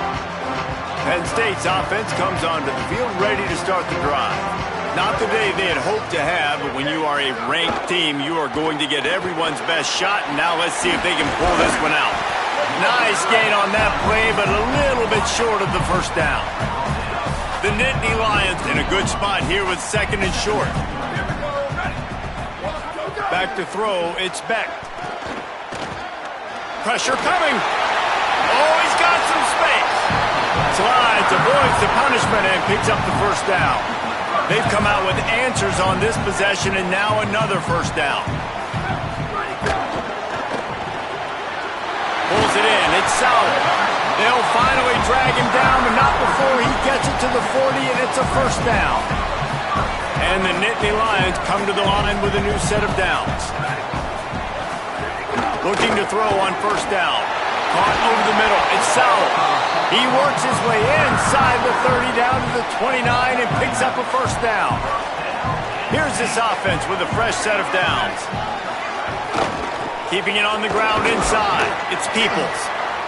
Penn State's offense comes onto the field ready to start the drive. Not the day they had hoped to have, but when you are a ranked team, you are going to get everyone's best shot, and now let's see if they can pull this one out. Nice gain on that play, but a little bit short of the first down. The Nittany Lions in a good spot here with 2nd and short. Back to throw, it's Beck. Pressure coming. Oh, he's got some space. Slides, avoids the punishment, and picks up the first down. They've come out with answers on this possession, and now another first down. Pulls it in. It's Sauer. They'll finally drag him down, but not before he gets it to the 40, and it's a first down. And the Nittany Lions come to the line with a new set of downs. Looking to throw on first down. Caught over the middle. It's Sauer. He works his way inside the 30 down to the 29 and picks up a first down. Here's this offense with a fresh set of downs. Keeping it on the ground inside. It's Peoples.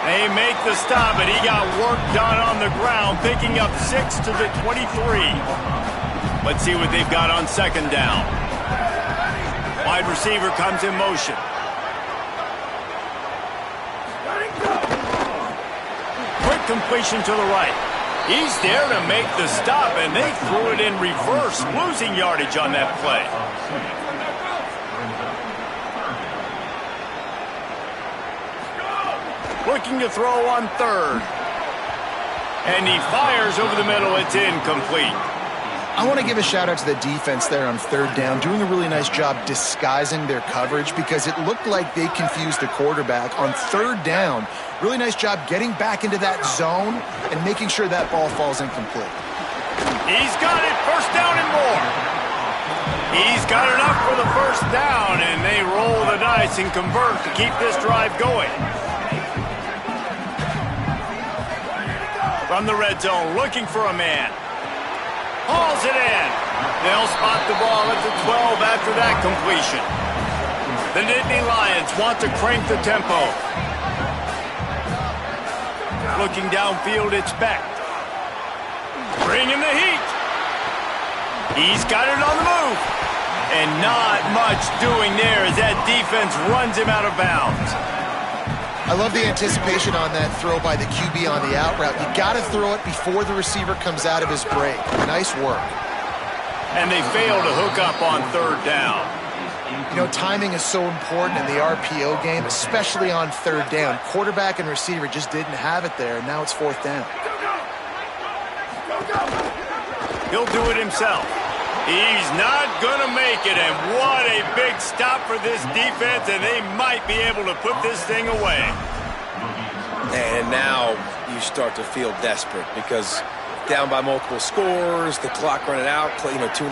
They make the stop, and he got work done on the ground, picking up 6 to the 23. Let's see what they've got on second down. Wide receiver comes in motion. Quick completion to the right. He's there to make the stop, and they threw it in reverse, losing yardage on that play. Looking to throw on third. And he fires over the middle. It's incomplete. I want to give a shout out to the defense there on third down, doing a really nice job disguising their coverage because it looked like they confused the quarterback on third down. Really nice job getting back into that zone and making sure that ball falls incomplete. He's got it, first down and more. He's got enough for the first down, and they roll the dice and convert to keep this drive going. From the red zone, looking for a man. Hauls it in. They'll spot the ball at the 12 after that completion. The Nittany Lions want to crank the tempo. Looking downfield, it's Beck. Bringing the heat. He's got it on the move. And not much doing there as that defense runs him out of bounds. I love the anticipation on that throw by the QB on the out route. You got to throw it before the receiver comes out of his break. Nice work. And they fail to hook up on third down. You know, timing is so important in the RPO game, especially on third down. Quarterback and receiver just didn't have it there, and now it's fourth down. He'll do it himself. He's not going to make it, and what a big stop for this defense, and they might be able to put this thing away. And now you start to feel desperate because down by multiple scores, the clock running out, 2.5+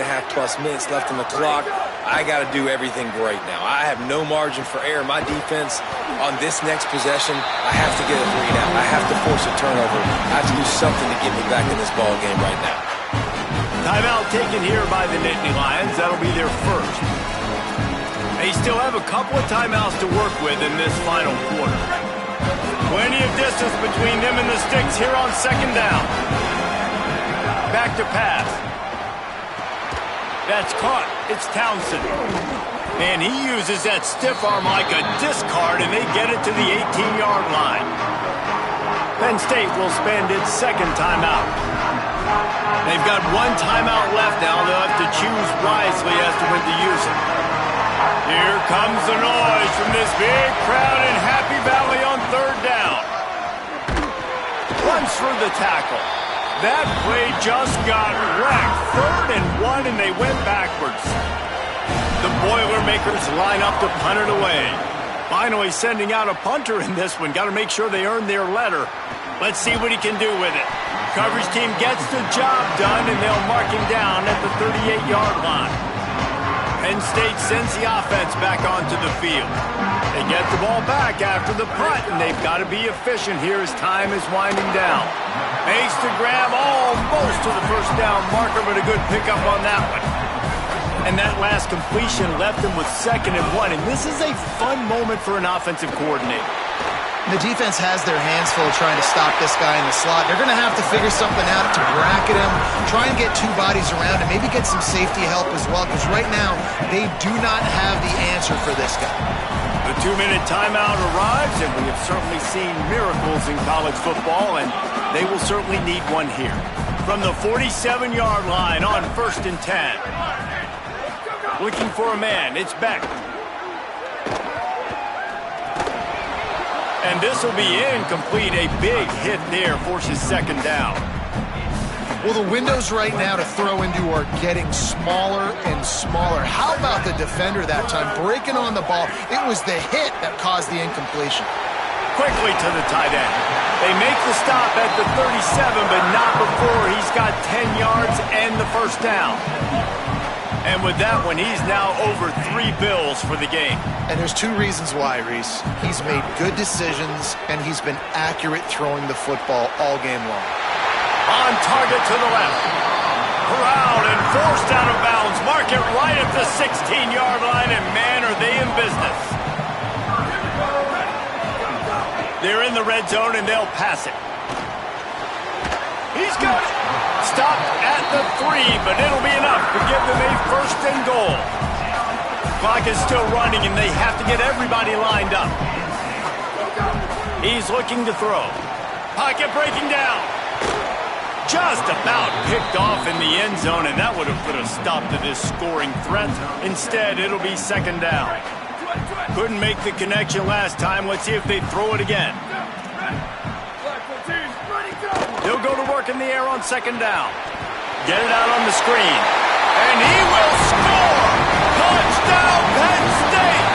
minutes left on the clock. I got to do everything great now. I have no margin for error. My defense on this next possession, I have to get a 3 down. I have to force a turnover. I have to do something to get me back in this ball game right now. Timeout taken here by the Nittany Lions. That'll be their first. They still have a couple of timeouts to work with in this final quarter. Plenty of distance between them and the sticks here on second down. Back to pass. That's caught. It's Townsend. And he uses that stiff arm like a discard, and they get it to the 18-yard line. Penn State will spend its second timeout. They've got one timeout left now. They'll have to choose wisely as to when to use it. Here comes the noise from this big crowd in Happy Valley on third down. Runs through the tackle. That play just got wrecked. 3rd and 1, and they went backwards. The Boilermakers line up to punt it away. Finally sending out a punter in this one. Got to make sure they earn their letter. Let's see what he can do with it. Coverage team gets the job done, and they'll mark him down at the 38-yard line. Penn State sends the offense back onto the field. They get the ball back after the punt, and they've got to be efficient here as time is winding down. Makes the grab almost to the first down marker, but a good pickup on that one. And that last completion left them with 2nd and 1, and this is a fun moment for an offensive coordinator. The defense has their hands full trying to stop this guy in the slot. They're going to have to figure something out to bracket him, try and get 2 bodies around him, maybe get some safety help as well, because right now they do not have the answer for this guy. The 2-minute timeout arrives, and we have certainly seen miracles in college football, and they will certainly need one here. From the 47-yard line on 1st and 10. Looking for a man, it's Beck. And this will be incomplete. A big hit there forces 2nd down. Well, the windows right now to throw into are getting smaller and smaller. How about the defender that time breaking on the ball? It was the hit that caused the incompletion. Quickly to the tight end. They make the stop at the 37, but not before he's got 10 yards and the first down. And with that one, he's now over 3 bills for the game. And there's 2 reasons why, Reese. He's made good decisions, and he's been accurate throwing the football all game long. On target to the left. Corralled and forced out of bounds. Mark it right at the 16-yard line, and man, are they in business. They're in the red zone, and they'll pass it. He's got it. Stopped at the 3, but it'll be enough to give them a 1st and goal. Clock is still running, and they have to get everybody lined up. He's looking to throw. Pocket breaking down. Just about picked off in the end zone, and that would have put a stop to this scoring threat. Instead, it'll be 2nd down. Couldn't make the connection last time. Let's see if they throw it again. He'll go to work in the air on 2nd down. Get it out on the screen. And he will score! Touchdown, Penn State!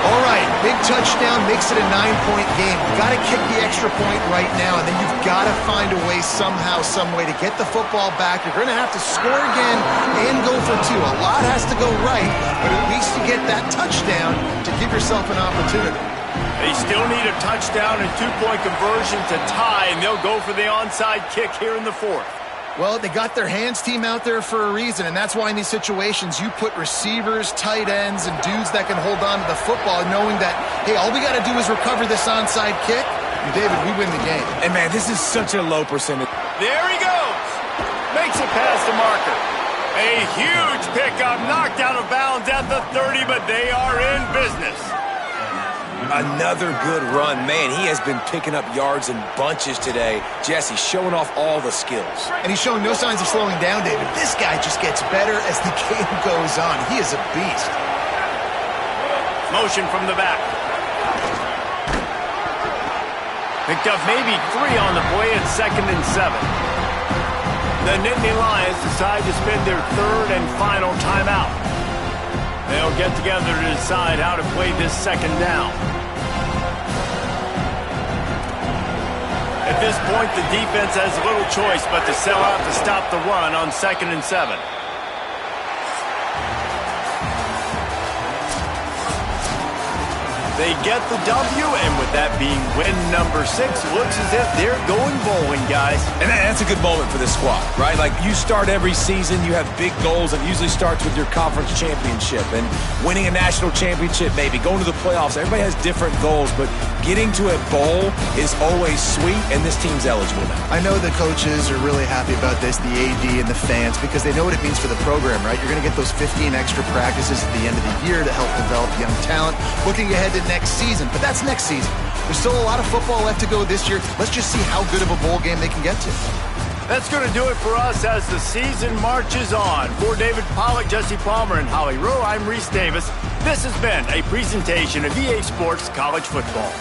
All right, big touchdown makes it a 9-point game. Got to kick the extra point right now, and then you've got to find a way somehow, some way to get the football back. You're going to have to score again and go for two. A lot has to go right, but at least you get that touchdown to give yourself an opportunity. They still need a touchdown and two-point conversion to tie, and they'll go for the onside kick here in the fourth. Well, they got their hands team out there for a reason, and that's why in these situations you put receivers, tight ends, and dudes that can hold on to the football, knowing that, hey, all we got to do is recover this onside kick, and David, we win the game. And, man, this is such a low percentage. There he goes. Makes it past the marker. A huge pickup, knocked out of bounds at the 30, but they are in business. Another good run. Man, he has been picking up yards in bunches today. Jesse showing off all the skills. And he's showing no signs of slowing down, David. This guy just gets better as the game goes on. He is a beast. Motion from the back. Picked up maybe 3 on the play at 2nd and 7. The Nittany Lions decide to spend their third and final timeout. They'll get together to decide how to play this second down. At this point, the defense has little choice but to sell out to stop the run on 2nd and 7. They get the W, and with that being win number 6, looks as if they're going bowling, guys. And that's a good moment for this squad, right? Like, you start every season, you have big goals. It usually starts with your conference championship and winning a national championship, maybe going to the playoffs. Everybody has different goals, but getting to a bowl is always sweet, and this team's eligible now. I know the coaches are really happy about this, the AD and the fans, because they know what it means for the program, right? You're going to get those 15 extra practices at the end of the year to help develop young talent. Looking ahead to next season, but that's next season. There's still a lot of football left to go this year. Let's just see how good of a bowl game they can get to. That's going to do it for us as the season marches on. For David Pollack, Jesse Palmer, and Holly Rowe, I'm Reese Davis. This has been a presentation of EA Sports College Football.